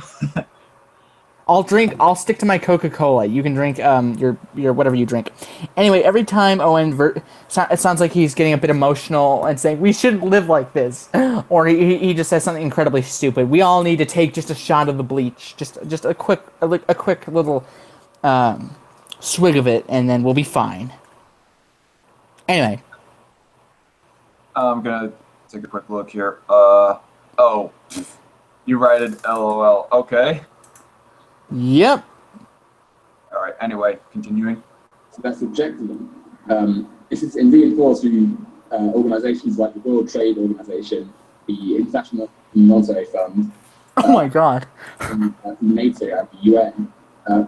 I'll stick to my Coca-Cola. You can drink your whatever you drink. Anyway, every time Owen, it sounds like he's getting a bit emotional and saying we shouldn't live like this, or he just says something incredibly stupid. We all need to take just a shot of the bleach, just a quick little swig of it, and then we'll be fine. Anyway, I'm gonna take a quick look here. Oh, you writed LOL. Okay. Yep. All right. Anyway, continuing. So that's objectively. This is reinforced through organisations like the World Trade Organization, the International Monetary Fund. Oh my God. NATO and the UN,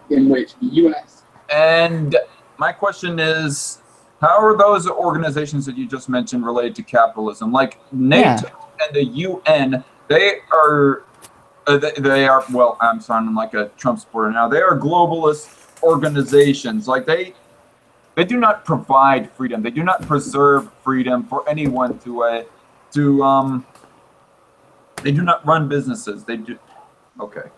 in which the US. And my question is, how are those organizations that you just mentioned related to capitalism? Like NATO and the UN, they are, well, I'm sounding like a Trump supporter now. They are globalist organizations. Like they do not provide freedom. They do not preserve freedom for anyone to they do not run businesses. They do, okay.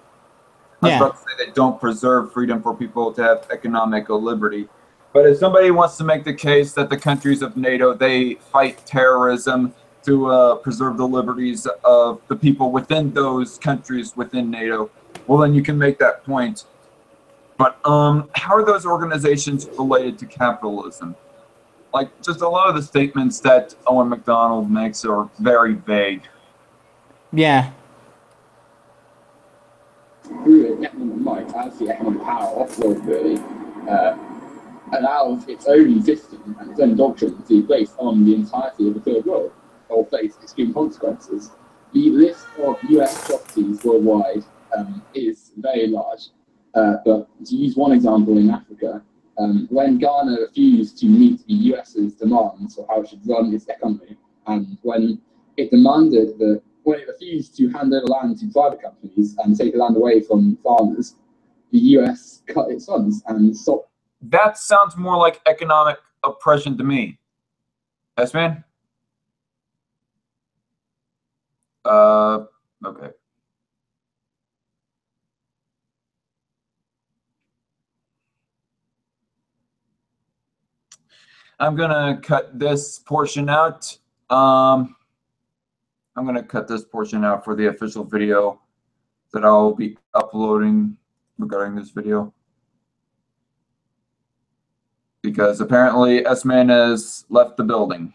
I was about to say they don't preserve freedom for people to have economic liberty. But if somebody wants to make the case that the countries of NATO, they fight terrorism to preserve the liberties of the people within those countries within NATO, well, then you can make that point. But how are those organizations related to capitalism? Like, just a lot of the statements that Owen Macdonald makes are very vague. Yeah. Through its economic might, as the economic power of the world really, allows its own system and its own doctrine to be placed on the entirety of the third world, or face extreme consequences. The list of US atrocities worldwide is very large, but to use one example in Africa, when Ghana refused to meet the US's demands for how it should run its economy, and when it demanded that, when it refused to hand over land to private companies and take the land away from farmers, the US cut its funds and stopped. That sounds more like economic oppression to me. Yes, man? Okay. I'm gonna cut this portion out. I'm gonna cut this portion out for the official video that I'll be uploading regarding this video. Because apparently S-Man has left the building.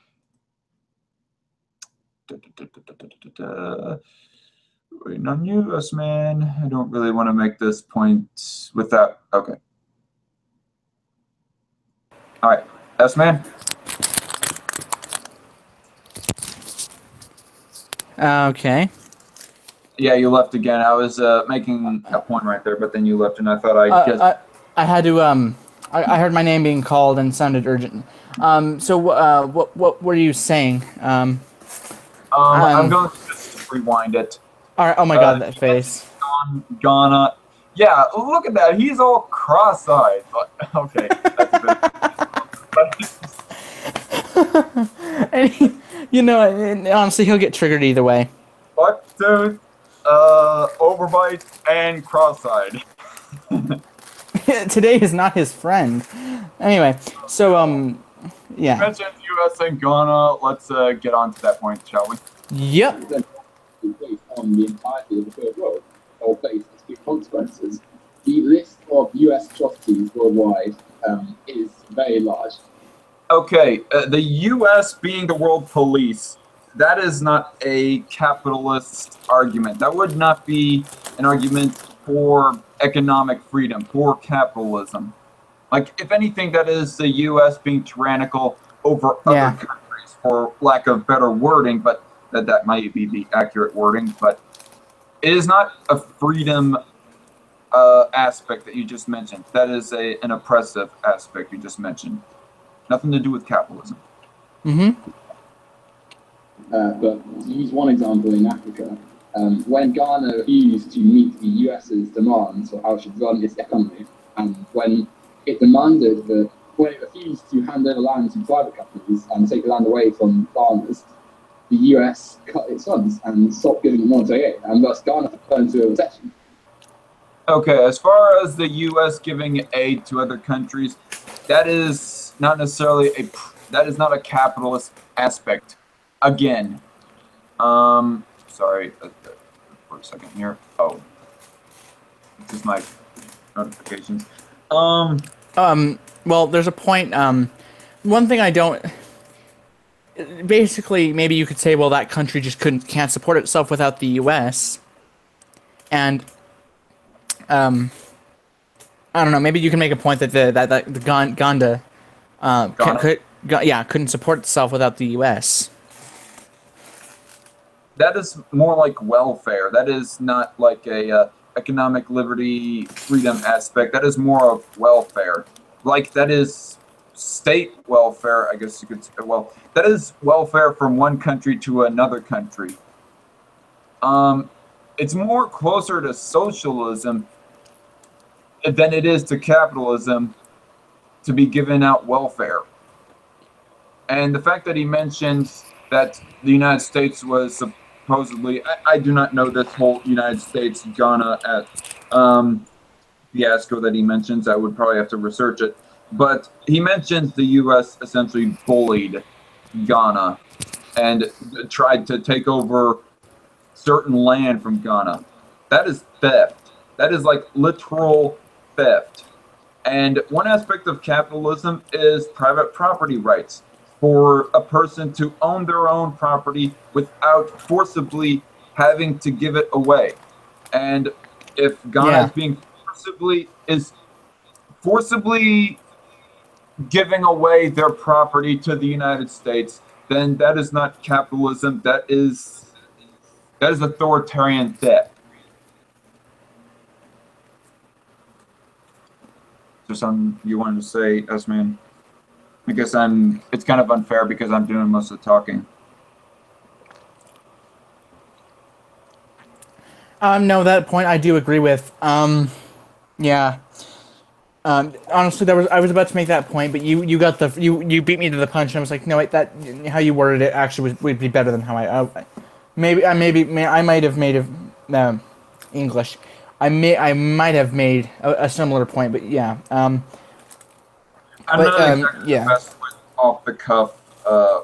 Waiting on you, S-Man. I don't really want to make this point without... Okay. All right, S-Man. Okay. Yeah, you left again. I was making a point right there, but then you left, and I thought I had to I heard my name being called and sounded urgent. So what were you saying? I'm going to just rewind it. All right. Oh my God, that face. Ghana. Yeah, look at that. He's all cross-eyed. But okay, that's good. And you know, honestly, he'll get triggered either way. Buck tooth, overbite, and cross-eyed. Today is not his friend. Anyway, so yeah. You mentioned U.S. and Ghana. Let's get on to that point, shall we? Yep. Based on the entirety of the Third World, or face its consequences. The list of US atrocities worldwide is very large. Okay, the U.S. being the world police, that is not a capitalist argument. That would not be an argument for economic freedom, for capitalism. Like, if anything, that is the U.S. being tyrannical over other countries, for lack of better wording, but that might be the accurate wording. But it is not a freedom aspect that you just mentioned. That is an oppressive aspect you just mentioned. Nothing to do with capitalism. Mm-hmm. But to use one example in Africa, when Ghana refused to meet the US's demands for how it should run its economy, and when it refused to hand over land to private companies and take the land away from farmers, the US cut its funds and stopped giving monetary aid, and thus Ghana turned to a recession. Okay, as far as the U.S. giving aid to other countries, that is not necessarily that is not a capitalist aspect. Again, sorry, for a second here. Oh, this is my notifications. Well, there's a point. One thing I don't. Basically, maybe you could say, well, that country just can't support itself without the U.S. And I don't know. Maybe you can make a point that the Ghana couldn't support itself without the U.S. That is more like welfare. That is not like a economic liberty, freedom aspect. That is more of welfare. Like, that is state welfare, I guess you could say. Well, that is welfare from one country to another country. It's more closer to socialism than it is to capitalism to be giving out welfare. And the fact that he mentions that the United States was supposedly, I do not know this whole United States Ghana fiasco that he mentions. I would probably have to research it. But he mentions the U.S. essentially bullied Ghana and tried to take over certain land from Ghana. That is theft. That is like literal theft. And one aspect of capitalism is private property rights, for a person to own their own property without forcibly having to give it away. And if Ghana is being forcibly giving away their property to the United States, then that is not capitalism. That is authoritarian theft. Is there something you wanted to say, S-Man? I guess it's kind of unfair because I'm doing most of the talking. No, that point I do agree with. Yeah. Honestly, I was about to make that point, but you beat me to the punch, and I was like, no, wait, that how you worded it actually would be better than how I might have made English. I might have made a similar point, but yeah. I'm But not exactly the yeah. best with off the cuff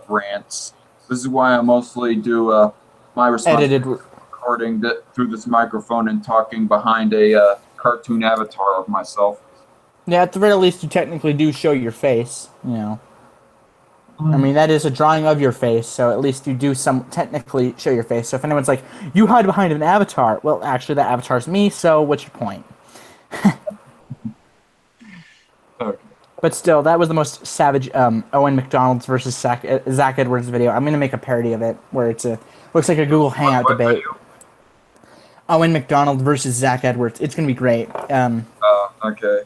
rants. This is why I mostly do my Edited. responsibility recording through this microphone and talking behind a cartoon avatar of myself. Yeah, at the very least, you technically do show your face. You know. I mean, that is a drawing of your face, so at least you do some technically show your face. So if anyone's like, you hide behind an avatar, well, actually, that avatar's me, so what's your point? Okay. But still, that was the most savage Owen Macdonald's versus Zach Edwards video. I'm going to make a parody of it, where looks like a Google Hangout What debate. video? Owen Macdonald versus Zach Edwards. It's going to be great. Okay.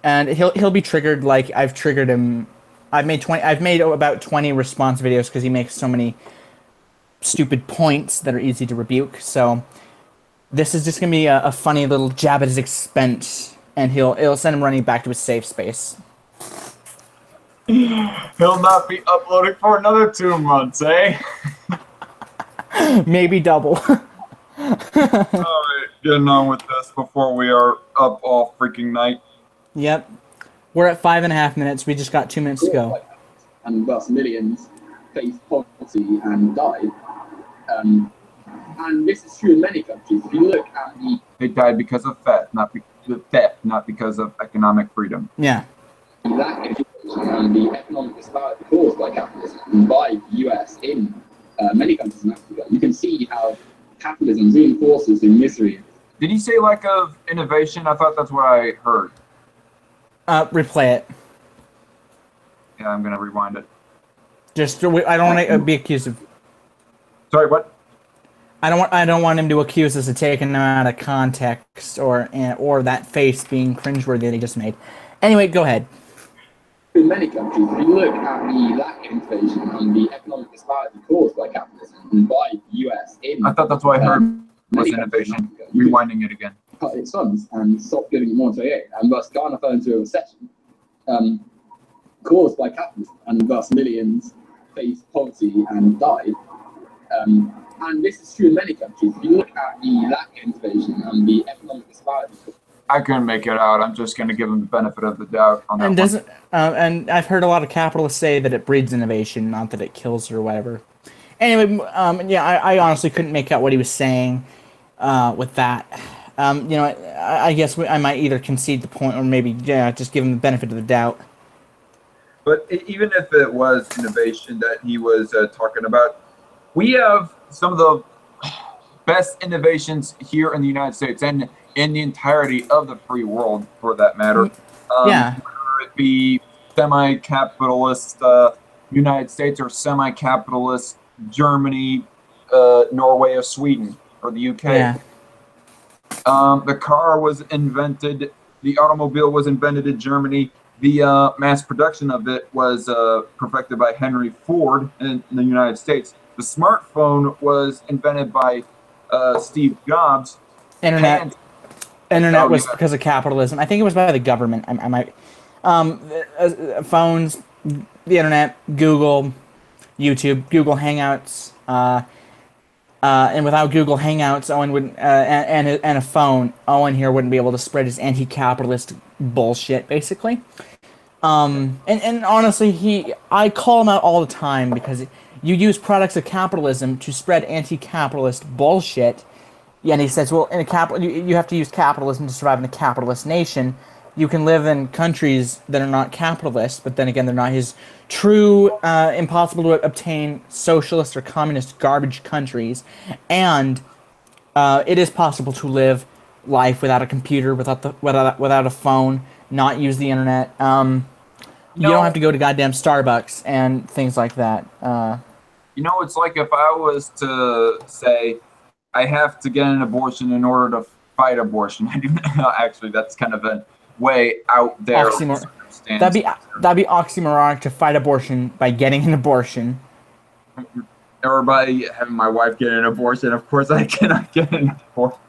And he'll be triggered like I've triggered him. I've made about 20 response videos because he makes so many stupid points that are easy to rebuke. So this is just gonna be a funny little jab at his expense, and it'll send him running back to his safe space. He'll not be uploading for another 2 months, eh? Maybe double. Alright, getting on with this before we are up all freaking night. Yep. We're at 5.5 minutes. We just got 2 minutes to go. And thus millions face poverty and die. And this is true in many countries. If you look at the They died because of theft, not because of economic freedom. Yeah. lack of education and the economic disparity caused by capitalism and by the US in many countries in Africa, you can see how capitalism reinforces the misery. Did he say lack of innovation? I thought that's what I heard. Replay it. Yeah, I'm gonna rewind it. Just I don't want to be accused of. Sorry, what? I don't want him to accuse us of taking him out of context or that face being cringeworthy that he just made. Anyway, go ahead. In many countries, if you look at the lack of innovation and the economic disparity caused by capitalism and by the US in I thought that's what I heard was many innovation. countries in Africa, you can Rewinding it again. cut its funds and stop giving it monetary aid, and thus Ghana fell into a recession caused by capitalism, and thus millions face poverty and died. And this is true in many countries. If you look at the lack of innovation and the economic disparity. I couldn't make it out. I'm just gonna give him the benefit of the doubt on that And one. doesn't and I've heard a lot of capitalists say that it breeds innovation, not that it kills or whatever. Anyway, yeah, I honestly couldn't make out what he was saying with that. You know, I guess I might either concede the point or maybe just give him the benefit of the doubt. But even if it was innovation that he was talking about, we have some of the best innovations here in the United States and in the entirety of the free world, for that matter. Yeah. Whether it be semi-capitalist United States or semi-capitalist Germany, Norway, or Sweden, or the UK. Yeah. The car was invented, the automobile was invented in Germany. The mass production of it was perfected by Henry Ford in the United States. The smartphone was invented by Steve Jobs. Internet was because of capitalism. I think it was by the government. I might. Phones, the internet, Google, YouTube, Google Hangouts, and without Google Hangouts, Owen would and a phone, Owen here wouldn't be able to spread his anti-capitalist bullshit, basically. And honestly, I call him out all the time because you use products of capitalism to spread anti-capitalist bullshit. Yeah, and he says, well, you have to use capitalism to survive in a capitalist nation. You can live in countries that are not capitalist, but then again, they're not his true, impossible to obtain socialist or communist garbage countries. And it is possible to live life without a computer, without a phone, not use the internet. You don't have to go to goddamn Starbucks and things like that. You know, it's like if I was to say, I have to get an abortion in order to fight abortion. I do not. Actually, that's kind of a way out there. That'd be oxymoronic to fight abortion by getting an abortion. Or by having my wife get an abortion. Of course, I cannot get an abortion.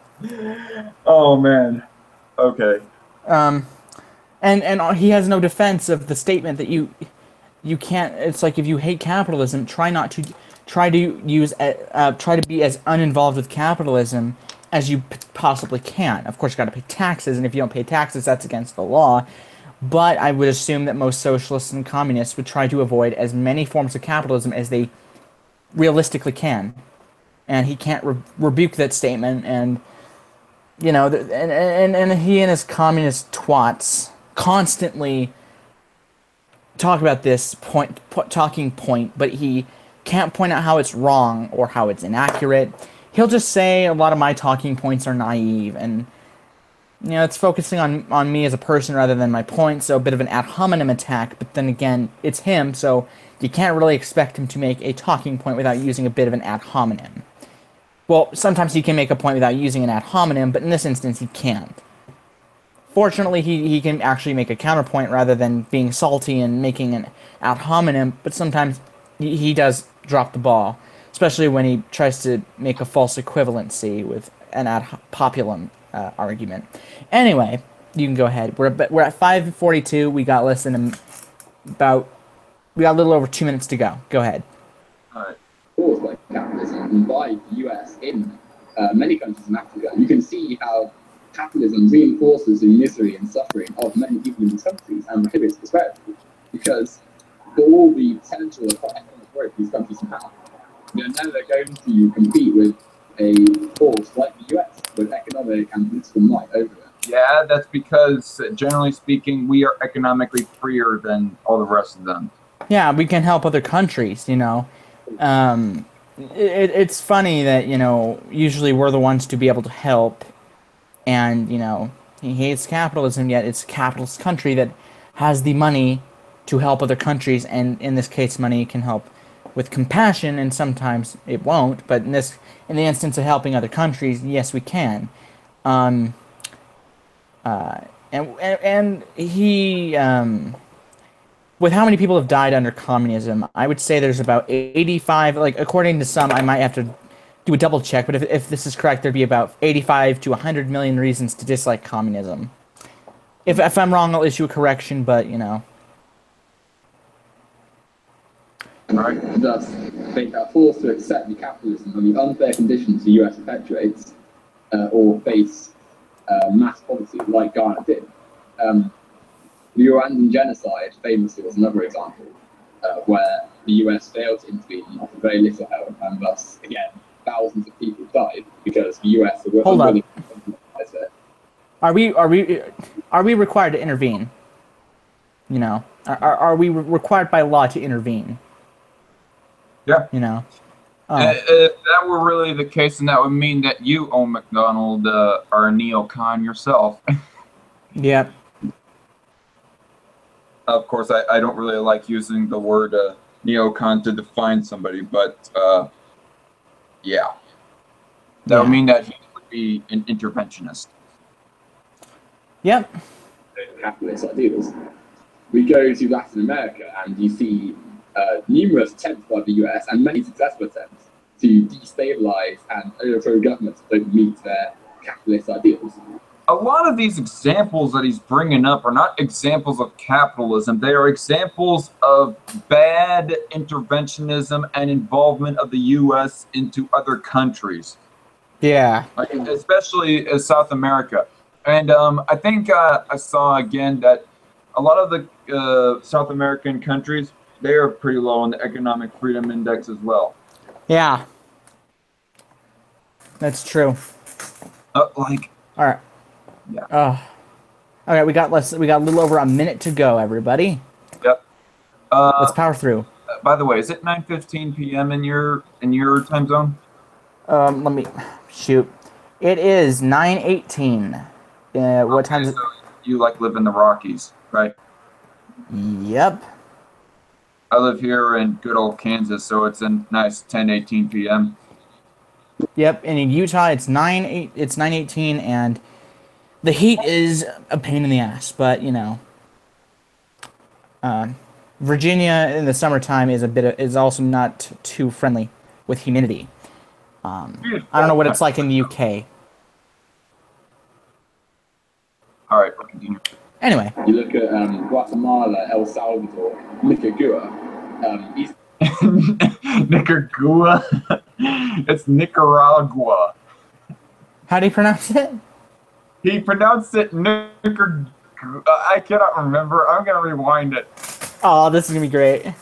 Oh, man. Okay. And he has no defense of the statement that you can't. It's like if you hate capitalism, try to be as uninvolved with capitalism as you possibly can. Of course, you got to pay taxes, and if you don't pay taxes, that's against the law. But I would assume that most socialists and communists would try to avoid as many forms of capitalism as they realistically can. And he can't rebuke that statement, and and he and his communist twats constantly talk about this talking point, but he can't point out how it's wrong or how it's inaccurate. He'll just say a lot of my talking points are naive, and it's focusing on me as a person rather than my point, so a bit of an ad hominem attack, but then again, it's him, so you can't really expect him to make a talking point without using a bit of an ad hominem. Well, sometimes he can make a point without using an ad hominem, but in this instance, he can't. Fortunately, he can actually make a counterpoint rather than being salty and making an ad hominem, but sometimes he does drop the ball, especially when he tries to make a false equivalency with an ad populum argument. Anyway, you can go ahead. We're at 5:42. We got less than we got a little over 2 minutes to go. Go ahead. All right. Caused by capitalism and by the US in many countries in Africa. You can see how capitalism reinforces the misery and suffering of many people in these countries and prohibits prosperity, because for all the potential of economic growth these countries have, they're never going to compete with a force like the US with economic and political might over them. Yeah, that's because, generally speaking, we are economically freer than all the rest of them. Yeah, we can help other countries, It's funny that, usually we're the ones to be able to help, and, he hates capitalism, yet it's a capitalist country that has the money to help other countries, and in this case, money can help with compassion, and sometimes it won't, but in the instance of helping other countries, yes, we can. And he, with how many people have died under communism, I would say there's about 85, according to some, I might have to do a double check, but if this is correct, there'd be about 85 to 100 million reasons to dislike communism. If I'm wrong, I'll issue a correction, but, Right. Thus, they are forced to accept the capitalism and the unfair conditions the US perpetuates, or face mass poverty like Ghana did. The Rwandan genocide, famously, was another example where the US failed to intervene and offered very little help, and thus, again, thousands of people died because the US were unwilling to compromise it. Are we required to intervene? Are we required by law to intervene? Yeah. If that were really the case, then that would mean that you, Owen Macdonald, are a neocon yourself. Yep. Of course, I don't really like using the word neocon to define somebody, but yeah. That would mean that he would be an interventionist. Yep. Capitalist ideals. We go to Latin America and you see numerous attempts by the US and many successful attempts to destabilize and overthrow governments that don't meet their capitalist ideals. A lot of these examples that he's bringing up are not examples of capitalism. They are examples of bad interventionism and involvement of the U.S. into other countries. Yeah. Especially South America. And I think I saw again that a lot of the South American countries, they are pretty low on the economic freedom index as well. Yeah. That's true. All right. Yeah. Okay, we got a little over a minute to go, everybody. Yep. Let's power through. By the way, is it 9:15 p.m. in your time zone? Let me shoot. It is 9:18. What time is it? So you live in the Rockies, right? Yep. I live here in good old Kansas, so it's a nice 10:18 p.m. Yep, and in Utah it's 9:18, and the heat is a pain in the ass, but Virginia in the summertime is also not too friendly with humidity. I don't know what it's like in the UK. All right, we'll continue. Anyway. You look at Guatemala, El Salvador, Nicaragua. Nicaragua. It's Nicaragua. How do you pronounce it? He pronounced it Nicaragua. I cannot remember. I'm gonna rewind it. Oh, this is gonna be great.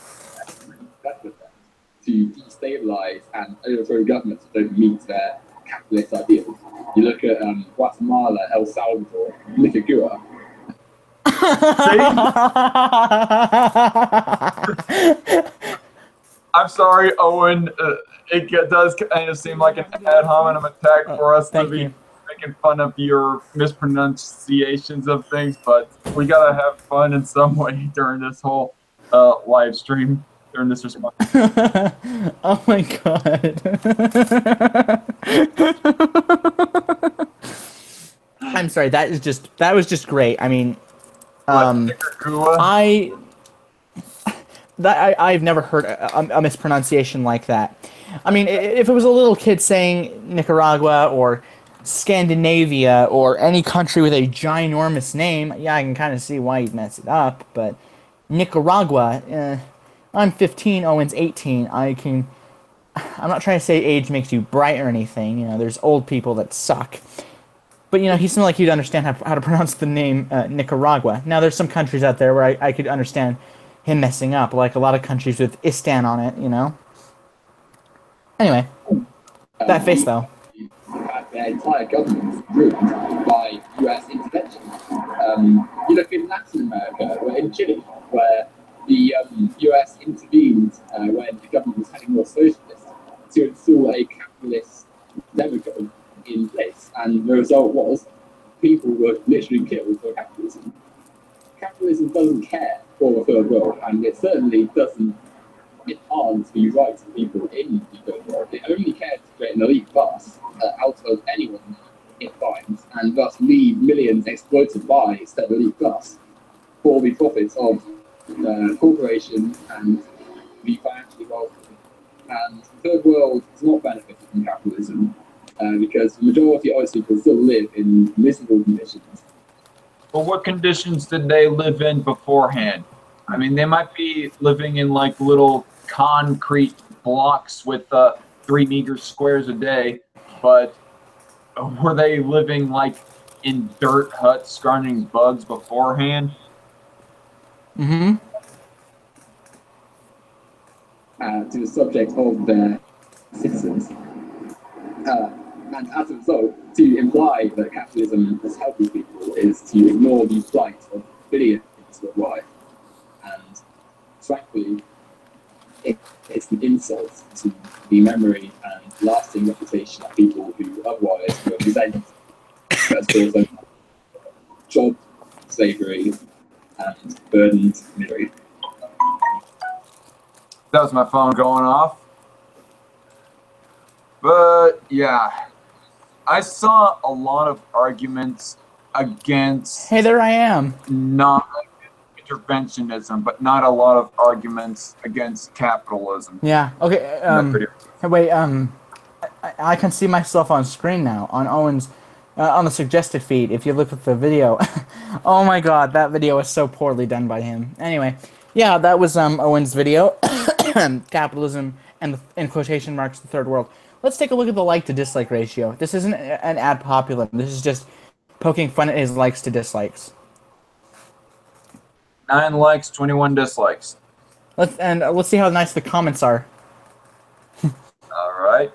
To destabilize and overthrow governments that don't meet their capitalist ideals. You look at Guatemala, El Salvador, Nicaragua. I'm sorry, Owen. It does kind of seem like an ad hominem attack for us to be making fun of your mispronunciations of things, but we gotta have fun in some way during this whole live stream, during this response. Oh my god. I'm sorry, that was just great. I mean, I've never heard a mispronunciation like that. I mean, if it was a little kid saying Nicaragua or Scandinavia or any country with a ginormous name, yeah, I can kind of see why you'd mess it up. But Nicaragua, I'm 15, Owen's 18. I'm not trying to say age makes you bright or anything. You know, there's old people that suck. But, you know, he seemed like he'd understand how to pronounce the name Nicaragua. Now, there's some countries out there where I could understand him messing up, like a lot of countries with Istan on it, you know? Anyway, that face, though. Their entire government ruined by US intervention. You look in Latin America, or in Chile, where the US intervened when the government was heading more socialist to install a capitalist demagogue in place, and the result was people were literally killed for capitalism. Capitalism doesn't care for the third world, and it certainly doesn't enhance the rights of people in the third world. It only cares to create an elite class out of anyone it finds, and thus leave millions exploited by said elite class for the profits of corporations and the financially wealthy. And the third world does not benefit from capitalism because the majority of its people still live in miserable conditions. But what conditions did they live in beforehand? I mean, they might be living in like little concrete blocks with 3 meager squares a day, but were they living like in dirt huts, scrounging bugs beforehand? Mm-hmm. To the subject of their citizens. And as a result, to imply that capitalism has helped these people is to ignore the plight of billions worldwide. And frankly, it's an insult to the memory and lasting reputation of people who otherwise represent job slavery and burdened misery. That was my phone going off. But yeah, I saw a lot of arguments against. Hey, there I am. Not interventionism, but not a lot of arguments against capitalism. Yeah. Okay. Wait. I can see myself on screen now on Owen's on the suggested feed. If you look at the video, oh my God, that video was so poorly done by him. Anyway, yeah, that was Owen's video, capitalism and in quotation marks the third world. Let's take a look at the like to dislike ratio. This isn't an ad populum. This is just poking fun at his likes to dislikes. 9 likes, 21 dislikes. Let's see how nice the comments are. All right.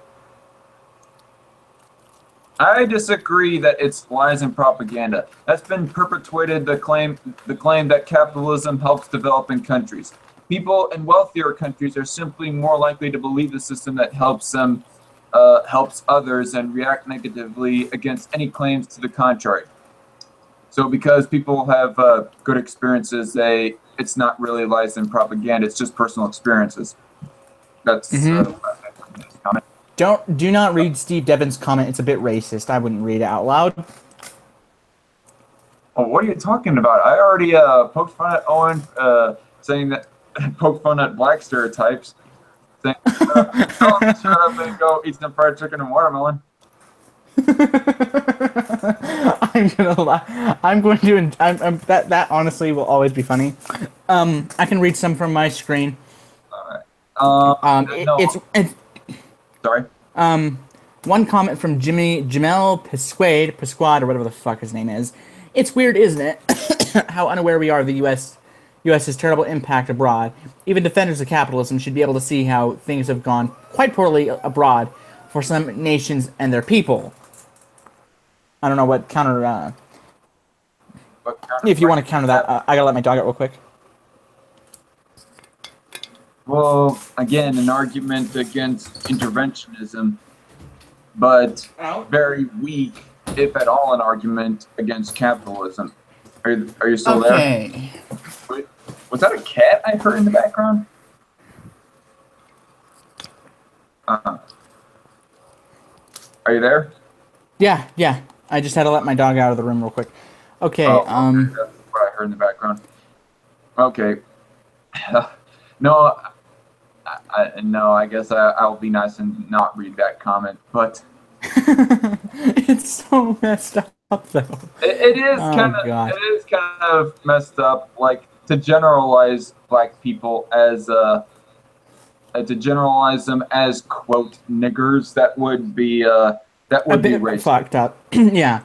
I disagree that it's lies and propaganda. That's been perpetuated the claim that capitalism helps developing countries. People in wealthier countries are simply more likely to believe the system that helps them helps others and react negatively against any claims to the contrary. So because people have good experiences, it's not really lies and propaganda. It's just personal experiences. That's comment. Do not read Steve Devon's comment. It's a bit racist. I wouldn't read it out loud. Oh, what are you talking about? I already poked fun at Owen, saying that poked fun at black stereotypes. Saying, tell him to shut up and go eat some fried chicken and watermelon. I'm going to. That honestly will always be funny. I can read some from my screen. All right. No, It's sorry. one comment from Jamel Pasquade, or whatever the fuck his name is. It's weird, isn't it? How unaware we are of the U.S.'s terrible impact abroad. Even defenders of capitalism should be able to see how things have gone quite poorly abroad for some nations and their people. I don't know what counter. If you want to counter that, I gotta let my dog out real quick. Well, again, an argument against interventionism, but very weak, if at all, an argument against capitalism. Are you still there? Okay. Wait, was that a cat I heard in the background? Are you there? Yeah. I just had to let my dog out of the room real quick. Okay. Okay, that's what I heard in the background. Okay. No, I guess I'll be nice and not read that comment, but it's so messed up though. It is kind of messed up. Like, to generalize black people as to generalize them as, quote, niggers, that would be racist. Fucked up. Yeah.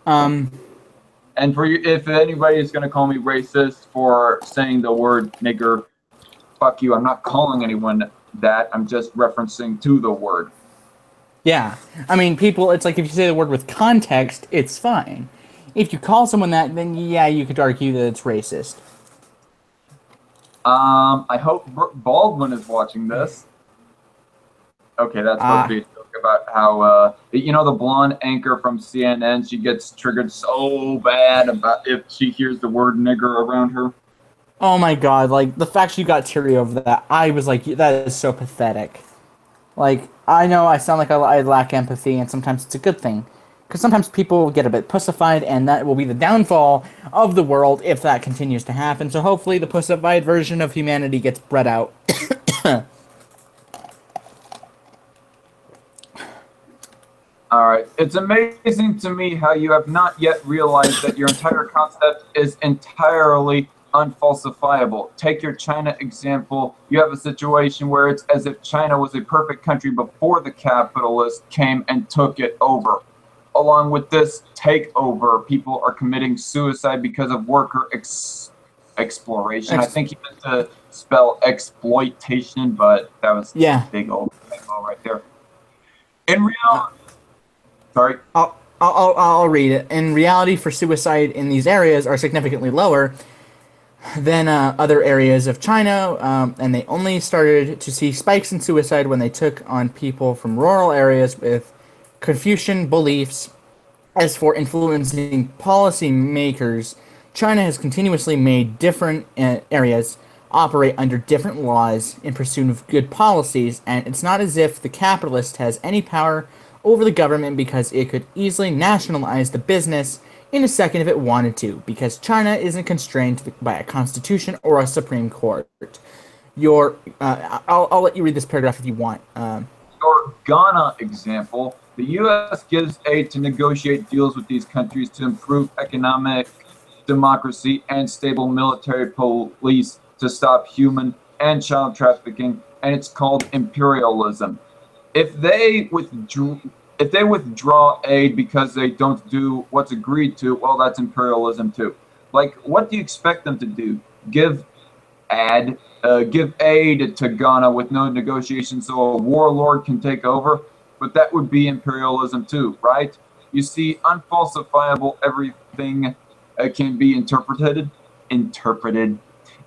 And for you, if anybody is going to call me racist for saying the word nigger, fuck you. I'm not calling anyone that. I'm just referencing to the word. Yeah. I mean, people, it's like if you say the word with context, it's fine. If you call someone that, then yeah, you could argue that it's racist. I hope Baldwin is watching this. Okay, that's supposed to be a joke about how, the blonde anchor from CNN, she gets triggered so bad about if she hears the word nigger around her. Oh my god, like, the fact you got teary over that, I was like, that is so pathetic. Like, I know I sound like I lack empathy, and sometimes it's a good thing. Because sometimes people get a bit pussified, and that will be the downfall of the world if that continues to happen. So hopefully the pussified version of humanity gets bred out. Alright, it's amazing to me how you have not yet realized that your entire concept is entirely unfalsifiable. Take your China example. You have a situation where it's as if China was a perfect country before the capitalists came and took it over. Along with this takeover, people are committing suicide because of worker exploration. I think he meant to spell exploitation, but that was a big old typo right there. In reality, sorry. I'll read it. In reality, for suicide in these areas are significantly lower than other areas of China, and they only started to see spikes in suicide when they took on people from rural areas with Confucian beliefs. As for influencing policy makers, China has continuously made different areas operate under different laws in pursuit of good policies, and it's not as if the capitalist has any power over the government because it could easily nationalize the business in a second if it wanted to, because China isn't constrained by a constitution or a Supreme Court. I'll let you read this paragraph if you want. Your Ghana example, the U.S. gives aid to negotiate deals with these countries to improve economic democracy and stable military police to stop human and child trafficking, and it's called imperialism. If they withdraw aid because they don't do what's agreed to, well, that's imperialism too. Like, what do you expect them to do? Give aid to Ghana with no negotiations so a warlord can take over? But that would be imperialism too, right? You see, unfalsifiable everything can be interpreted.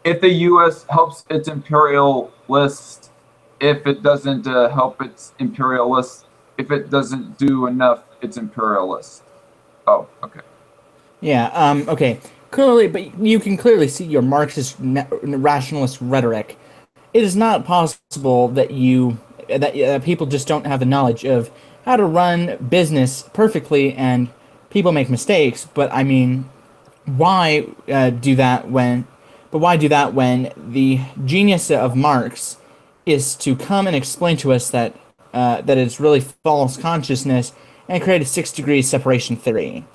If the U.S. helps its imperialists, if it doesn't help its imperialists, if it doesn't do enough, it's imperialist. Oh, okay. Yeah, okay. Clearly, but you can clearly see your Marxist rationalist rhetoric. It is not possible that people just don't have the knowledge of how to run business perfectly, and people make mistakes. But I mean, why do that when the genius of Marx is to come and explain to us that it's really false consciousness and create a 6-degree separation theory.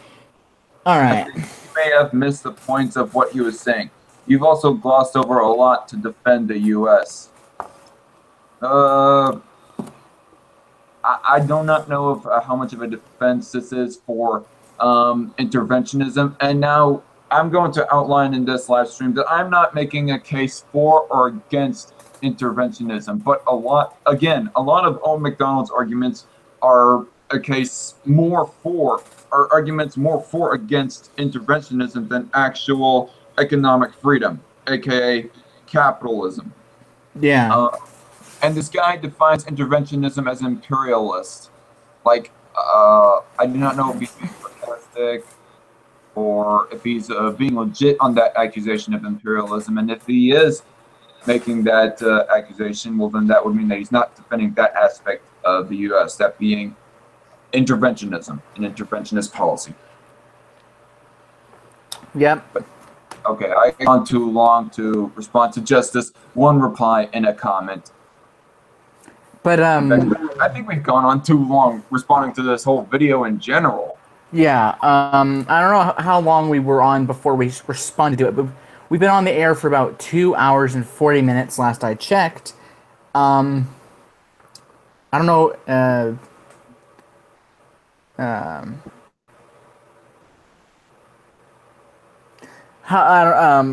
All right. You may have missed the points of what he was saying. You've also glossed over a lot to defend the U.S. I do not know of how much of a defense this is for interventionism. And now I'm going to outline in this live stream that I'm not making a case for or against interventionism, but a lot of Owen Macdonald's arguments are a case more for, or arguments more for against interventionism than actual economic freedom, aka capitalism. Yeah. And this guy defines interventionism as imperialist. Like, I do not know if he's being sarcastic or if he's being legit on that accusation of imperialism. And if he is making that accusation, well, then that would mean that he's not defending that aspect of the U.S., that being interventionism and interventionist policy. Yep. But, okay, I've gone too long to respond to just this one reply in a comment. But I think we've gone on too long responding to this whole video in general. yeah, I don't know how long we were on before we responded to it, but we've been on the air for about 2 hours and 40 minutes last I checked. I don't know.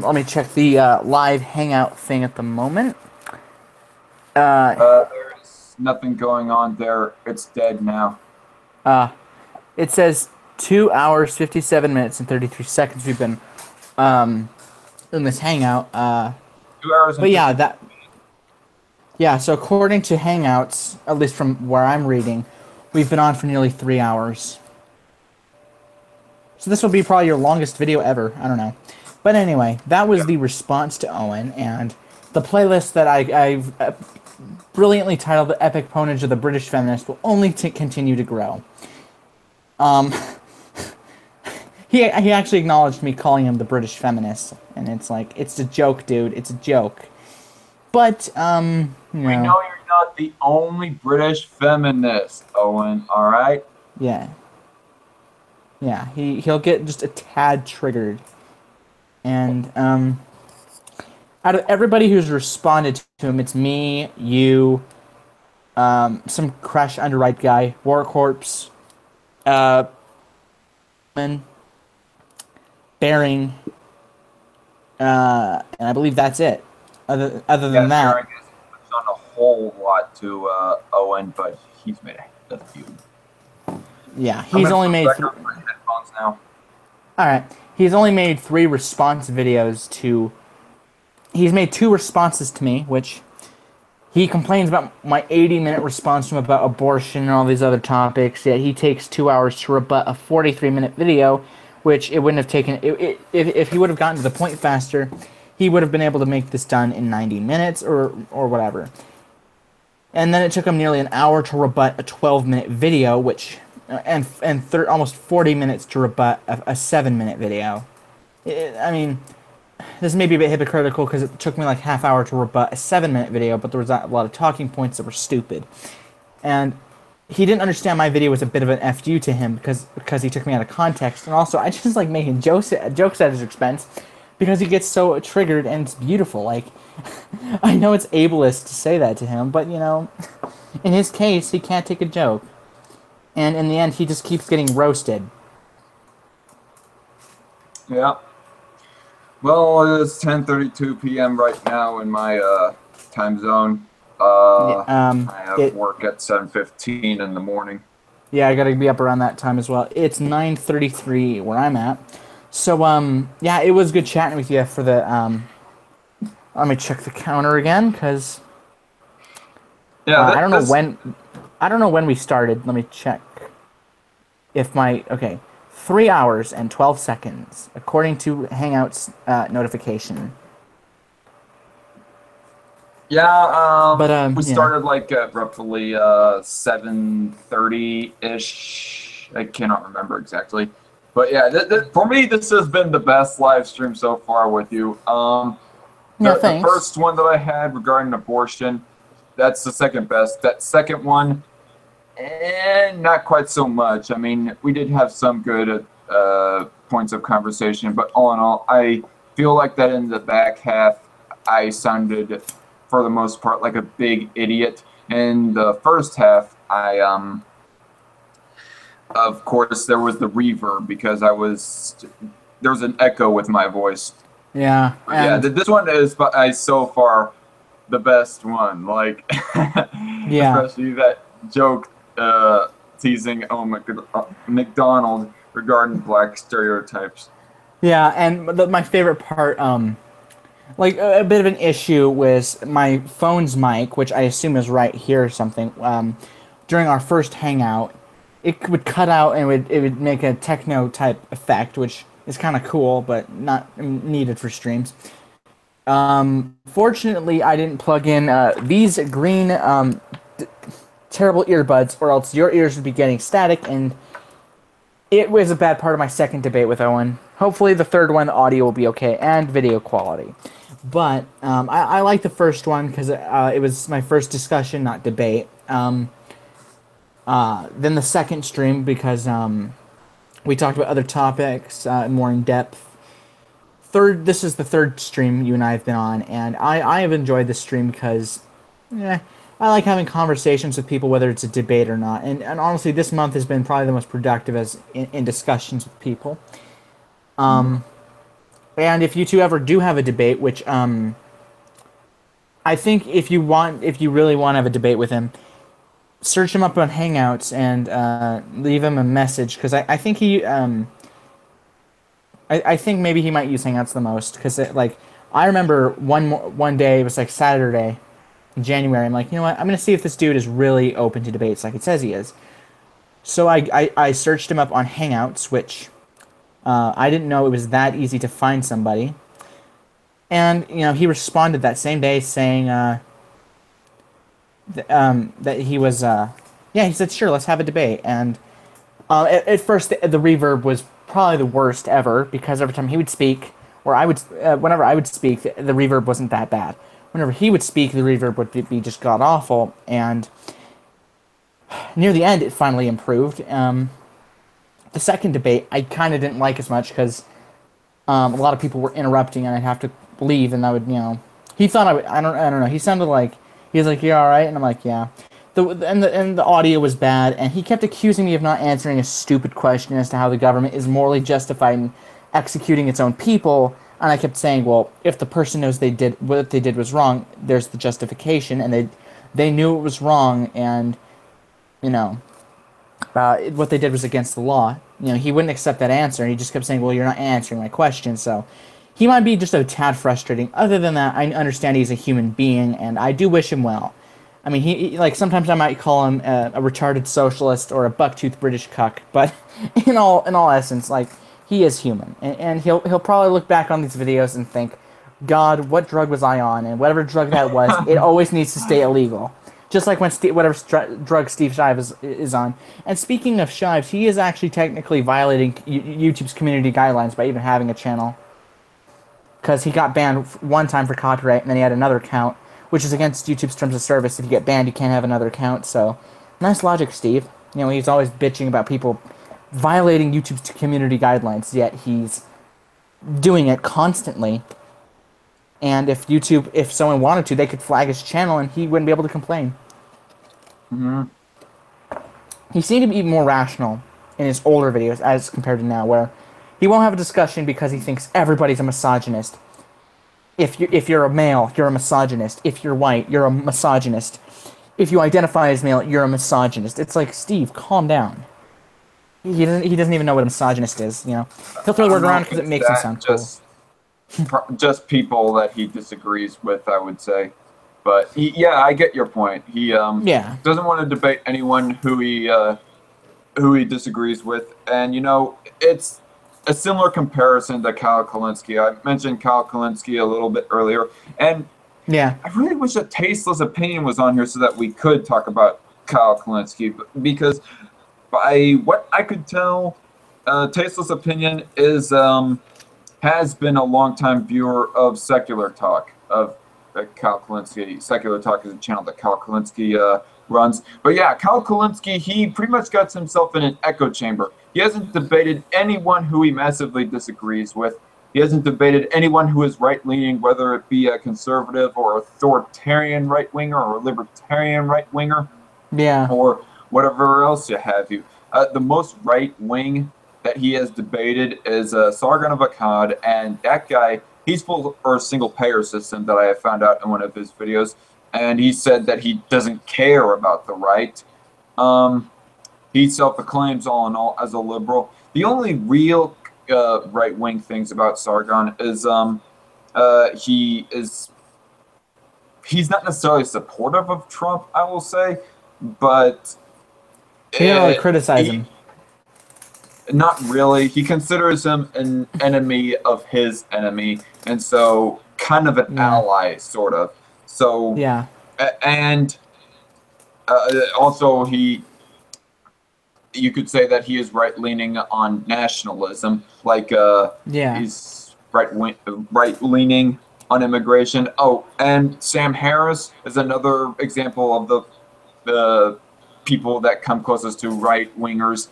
Let me check the live hangout thing at the moment. There's nothing going on there. It's dead now. It says 2 hours, 57 minutes, and 33 seconds we've been in this hangout. 2 hours. But yeah, so according to Hangouts, at least from where I'm reading, we've been on for nearly 3 hours. So this will be probably your longest video ever. I don't know. But anyway, that was the response to Owen, and the playlist that I've brilliantly titled "The Epic Ponage of the British Feminist" will only continue to grow. He actually acknowledged me calling him the British feminist, and it's like, it's a joke, dude. It's a joke. But We know you're not the only British feminist, Owen. All right. Yeah. Yeah, he'll get just a tad triggered. And out of everybody who's responded to him, it's me, you, some Crash Underwrite guy, War Corpse, Bearing, and I believe that's it. Other than that, Bearing has done a whole lot to Owen, but he's made a few. Yeah, he's only made headphones now. All right. He's only made 3 response videos to... He's made 2 responses to me, which he complains about my 80-minute response to him about abortion and all these other topics, yet he takes 2 hours to rebut a 43-minute video, which it wouldn't have taken... If he would have gotten to the point faster, he would have been able to make this done in 90 minutes or whatever. And then it took him nearly an hour to rebut a 12-minute video, which... and almost 40 minutes to rebut a 7-minute video. I mean, this may be a bit hypocritical because it took me like half hour to rebut a 7-minute video, but there was a lot of talking points that were stupid. And he didn't understand my video was a bit of an FU to him because he took me out of context. And also, I just like making jokes at his expense because he gets so triggered, and it's beautiful. Like, I know it's ableist to say that to him, but, you know, in his case, he can't take a joke. And in the end, he just keeps getting roasted. Yeah. Well, it's 10:32 p.m. right now in my time zone. I have work at 7:15 in the morning. Yeah, I gotta be up around that time as well. It's 9:33 where I'm at. So, yeah, it was good chatting with you for the, let me check the counter again, because... Yeah, I don't know when we started. Let me check. Okay. 3 hours and 12 seconds, according to Hangouts notification. Yeah, we yeah. started like at roughly 7:30-ish. I cannot remember exactly. But yeah, for me, this has been the best live stream so far with you. The first one that I had regarding abortion, that's the second best. That second one, And not quite so much. I mean, we did have some good points of conversation, but all in all, I feel like that in the back half, I sounded, for the most part, like a big idiot. In the first half, of course, there was the reverb because there was an echo with my voice. Yeah. Yeah, this one is by so far the best one. Like, Yeah. especially that joke teasing Owen Macdonald regarding black stereotypes. Yeah, and my favorite part, like a bit of an issue was my phone's mic, which I assume is right here or something. During our first hangout, it would cut out and it would make a techno type effect, which is kind of cool, but not needed for streams. Fortunately, I didn't plug in these green terrible earbuds, or else your ears would be getting static, and it was a bad part of my second debate with Owen. Hopefully the third one, the audio will be okay, and video quality. But I like the first one because it was my first discussion, not debate. Then the second stream because we talked about other topics more in depth. This is the third stream you and I have been on, and I have enjoyed this stream because I like having conversations with people, whether it's a debate or not. And honestly, this month has been probably the most productive in discussions with people. And if you two ever do have a debate, which I think if you really want to have a debate with him, search him up on Hangouts and leave him a message, because I think he I think maybe he might use Hangouts the most, because like I remember one day, it was like Saturday in January, I'm like, you know what, I'm gonna see if this dude is really open to debates like it says he is. So I searched him up on Hangouts, which I didn't know it was that easy to find somebody. And, you know, he responded that same day saying that he was, yeah, he said, sure, let's have a debate. And at first, the reverb was probably the worst ever, because every time he would speak, or whenever I would speak, the reverb wasn't that bad. Whenever he would speak, the reverb would be just god-awful. And near the end, it finally improved. The second debate, I kind of didn't like as much, because a lot of people were interrupting, and I'd have to leave, and I would, you know, he thought I don't know, he sounded like, he was like, you alright? And I'm like, yeah. And the audio was bad, and he kept accusing me of not answering a stupid question as to how the government is morally justified in executing its own people, and I kept saying, well, if the person knows what they did was wrong, there's the justification, and they knew it was wrong, and, you know, what they did was against the law. You know, he wouldn't accept that answer, and he just kept saying, well, you're not answering my question, so he might be just a tad frustrating. Other than that, I understand he's a human being, and I do wish him well. I mean, he like, sometimes I might call him a retarded socialist or a bucktooth British cuck, but in all essence, like, he is human, and he'll probably look back on these videos and think, God, what drug was I on? And whatever drug that was, it always needs to stay illegal. Just like when whatever drug Steve Shive is on. And speaking of Shives, he is actually technically violating YouTube's community guidelines by even having a channel, because he got banned one time for copyright, and then he had another account, which is against YouTube's terms of service. If you get banned, you can't have another account. So, nice logic, Steve. You know, he's always bitching about people violating YouTube's community guidelines, yet he's doing it constantly. And if someone wanted to, they could flag his channel, and he wouldn't be able to complain. Mm-hmm. He seemed to be more rational in his older videos as compared to now, where he won't have a discussion because he thinks everybody's a misogynist. If you're a male, you're a misogynist. If you're white, you're a misogynist. If you identify as male, you're a misogynist. It's like, Steve, calm down. He doesn't even know what a misogynist is, you know. He'll throw the word around because it makes him sound cool. Just people that he disagrees with, I would say. But yeah, I get your point. He doesn't want to debate anyone who he disagrees with, and you know, it's a similar comparison to Kyle Kulinski. I mentioned Kyle Kulinski a little bit earlier, and yeah, I really wish that Tasteless Opinion was on here so that we could talk about Kyle Kulinski, because by what I could tell, Tasteless Opinion has been a longtime viewer of Secular Talk, of Kyle Kulinski. Secular Talk is a channel that Kyle Kulinski runs. But yeah, Kyle Kulinski, he pretty much gets himself in an echo chamber. He hasn't debated anyone who he massively disagrees with. He hasn't debated anyone who is right-leaning, whether it be a conservative or authoritarian right-winger or a libertarian right-winger Yeah. or whatever else you have you. The most right-wing that he has debated is Sargon of Akkad, and that guy, he's full for a single-payer system that I have found out in one of his videos, and he said that he doesn't care about the right. He self-acclaims all in all as a liberal. The only real right-wing things about Sargon is he's not necessarily supportive of Trump, I will say, but He don't really criticize him. Not really. He considers him an enemy of his enemy, and so kind of an ally, sort of. So yeah, and also you could say that he is right-leaning on nationalism, like he's right-leaning on immigration. Oh, and Sam Harris is another example of the people that come closest to right-wingers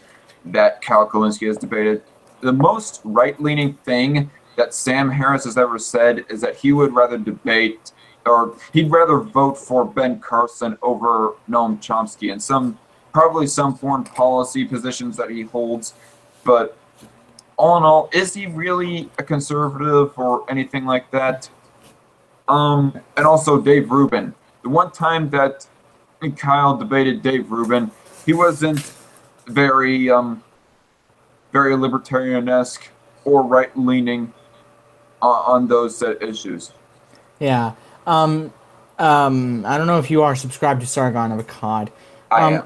that Kyle Kulinski has debated. The most right-leaning thing that Sam Harris has ever said is that he would rather debate, or he'd rather vote for Ben Carson over Noam Chomsky and probably some foreign policy positions that he holds. But all in all, is he really a conservative or anything like that? And also Dave Rubin. The one time that Kyle debated Dave Rubin, he wasn't very libertarian-esque or right-leaning on those issues. Yeah. I don't know if you are subscribed to Sargon of Akkad. I am.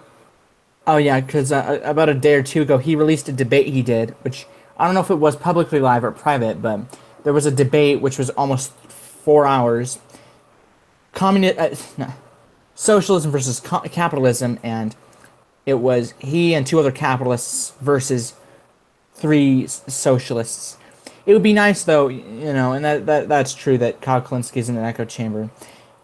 Oh yeah, because about a day or two ago, he released a debate he did, which I don't know if it was publicly live or private, but there was a debate which was almost 4 hours. Socialism versus capitalism, and it was he and 2 other capitalists versus 3 socialists. It would be nice, though, and that's true that Kyle Kulinski is in an echo chamber.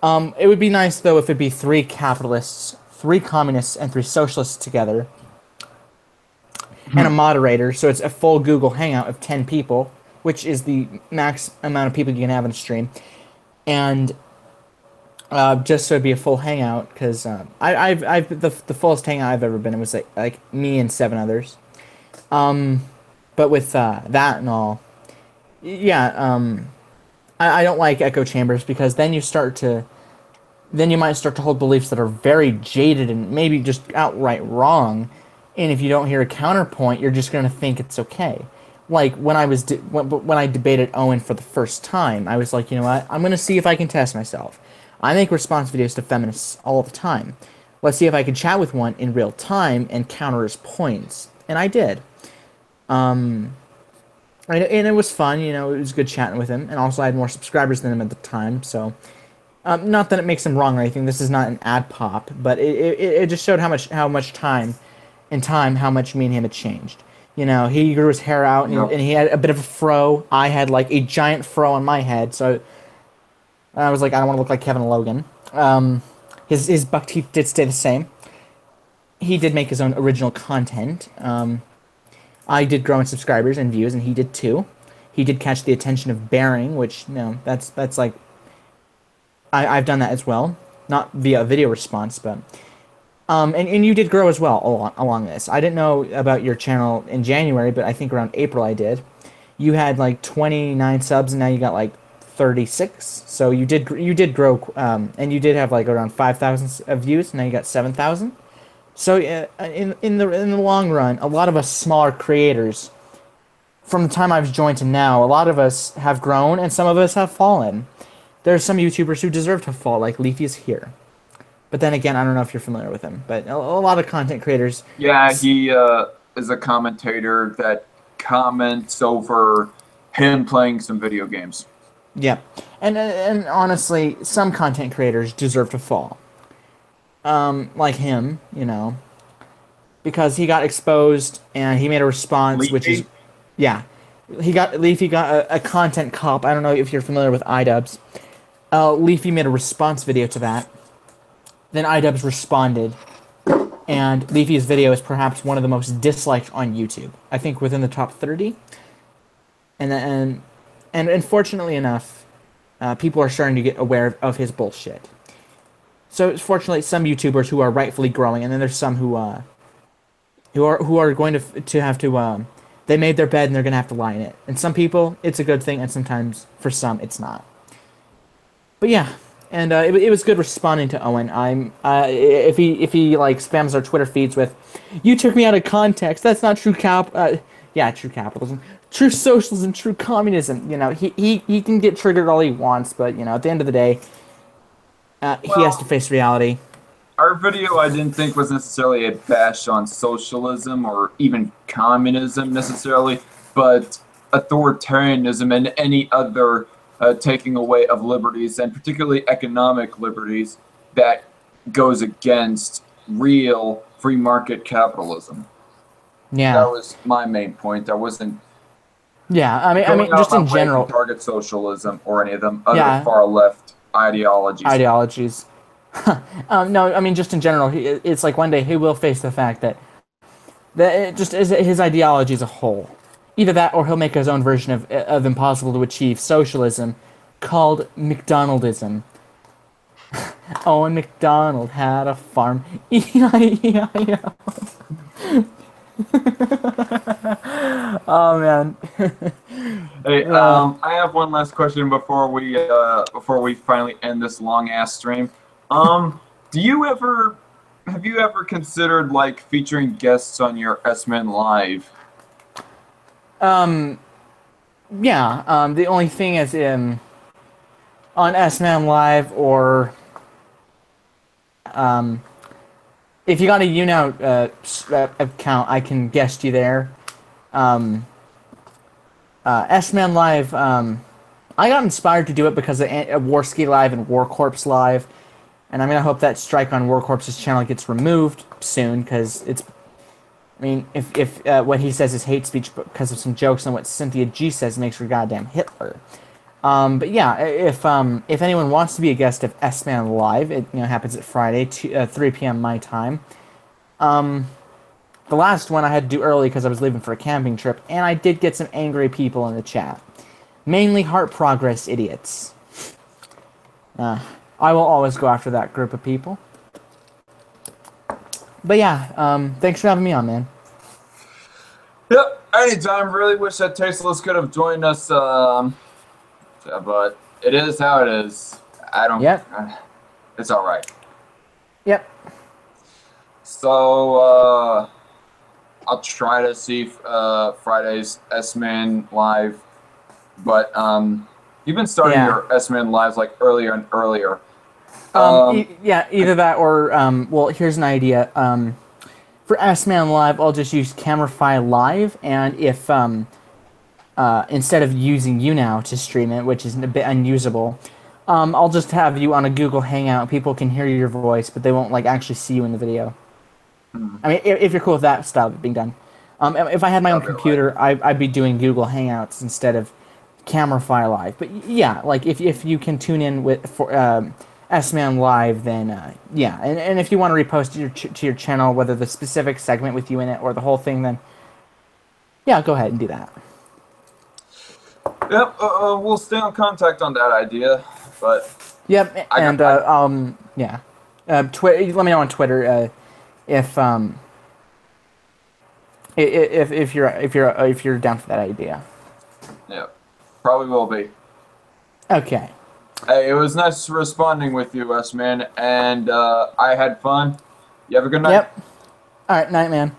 It would be nice, though, if it'd be 3 capitalists, 3 communists, and 3 socialists together, and a moderator, so it's a full Google Hangout of 10 people, which is the max amount of people you can have in a stream, and just so it'd be a full hangout, because I've the fullest hangout I've ever been, it was like me and 7 others. But with that and all, yeah, I don't like echo chambers, because then you might start to hold beliefs that are very jaded and maybe just outright wrong, and if you don't hear a counterpoint, you're just going to think it's okay. Like when I debated Owen for the first time, I was like, you know what, I'm going to see if I can test myself. I make response videos to feminists all the time. Let's see if I can chat with one in real time and counter his points. And I did. And it was fun, it was good chatting with him. And also I had more subscribers than him at the time, so... not that it makes him wrong or anything, this is not an ad pop, but it just showed how much time how much me and him had changed. He grew his hair out, and he had a bit of a fro. I had, like, a giant fro on my head, so... I was like, I don't want to look like Kevin Logan. His buck teeth did stay the same. He did make his own original content. I did grow in subscribers and views, and he did too. He did catch the attention of Bearing, which, that's like... I've done that as well. Not via a video response, but... And you did grow as well along this. I didn't know about your channel in January, but I think around April I did. You had, like, 29 subs, and now you got, like, 36, so you did grow, and you did have like around 5,000 views. Now you got 7,000. So in the long run, a lot of us smaller creators, from the time I've joined to now, a lot of us have grown, and some of us have fallen. There's some YouTubers who deserve to fall, like Leafy is here. But then again, I don't know if you're familiar with him, but a lot of content creators. Yeah, he is a commentator that comments over him playing some video games. Yeah, and honestly, some content creators deserve to fall. Like him, because he got exposed and he made a response, Leafy? which is, yeah, Leafy got a content cop. I don't know if you're familiar with iDubbbz. Leafy made a response video to that, then iDubbbz responded, and Leafy's video is perhaps one of the most disliked on YouTube. I think within the top 30. And unfortunately enough, people are starting to get aware of his bullshit. So fortunately, some YouTubers who are rightfully growing, and then there's some who are going to have to they made their bed and they're gonna have to lie in it. And some people, it's a good thing, and sometimes for some, it's not. But yeah, and it was good responding to Owen. If he like spams our Twitter feeds with, "You took me out of context. That's not true true capitalism, true socialism, true communism." You know, he can get triggered all he wants, but you know, at the end of the day, he has to face reality. Our video, I didn't think was necessarily a bash on socialism or even communism necessarily, but authoritarianism and any other taking away of liberties, and particularly economic liberties, that goes against real free market capitalism. Yeah, that was my main point. I wasn't. Yeah, I mean, just in general, target socialism or any of them other far left ideologies. No, I mean, just in general, it's like one day he will face the fact that it just is his ideology as a whole. Either that, or he'll make his own version of impossible to achieve socialism, called Macdonaldism. Owen Macdonald had a farm. E-I-E-I-O. Oh man. Hey, I have one last question before we finally end this long ass stream. Have you ever considered like featuring guests on your S-Men Live? Yeah. The only thing is on S-Man Live, or if you got a YouNow account, I can guest you there. S-Man Live, I got inspired to do it because of Warski Live and War Corpse Live, and I'm gonna hope that strike on War Corpse's channel gets removed soon, because it's, I mean, if what he says is hate speech because of some jokes, and what Cynthia G says makes her goddamn Hitler. But yeah, if anyone wants to be a guest of S-Man Live, it happens at Friday, 3 p.m. my time. The last one I had to do early because I was leaving for a camping trip, and I did get some angry people in the chat. Mainly heart progress idiots. I will always go after that group of people. But yeah, thanks for having me on, man. Yep, anytime. Really wish that Tasteless could have joined us, but it is how it is. I don't. Yep. It's all right. Yep. So I'll try to see Friday's S-Man Live, but you've been starting your S-Man Lives like earlier and earlier. Yeah, either that or well, here's an idea. For S-Man Live, I'll just use Camify Live, and if instead of using YouNow to stream it, which is a bit unusable, I'll just have you on a Google Hangout. People can hear your voice, but they won't like actually see you in the video. I mean, if you're cool with that style being done. If I had my own computer, I'd be doing Google Hangouts instead of Camify Live. But yeah, like if you can tune in for S-Man Live, then yeah. And if you want to repost to your channel, whether the specific segment with you in it or the whole thing, then yeah, go ahead and do that. Yep, we'll stay in contact on that idea, but yep, yeah, let me know on Twitter if you're down for that idea. Yeah, probably will be. Okay. Hey, it was nice responding with you, S-Man, and I had fun. You have a good night. Yep. All right, night, man.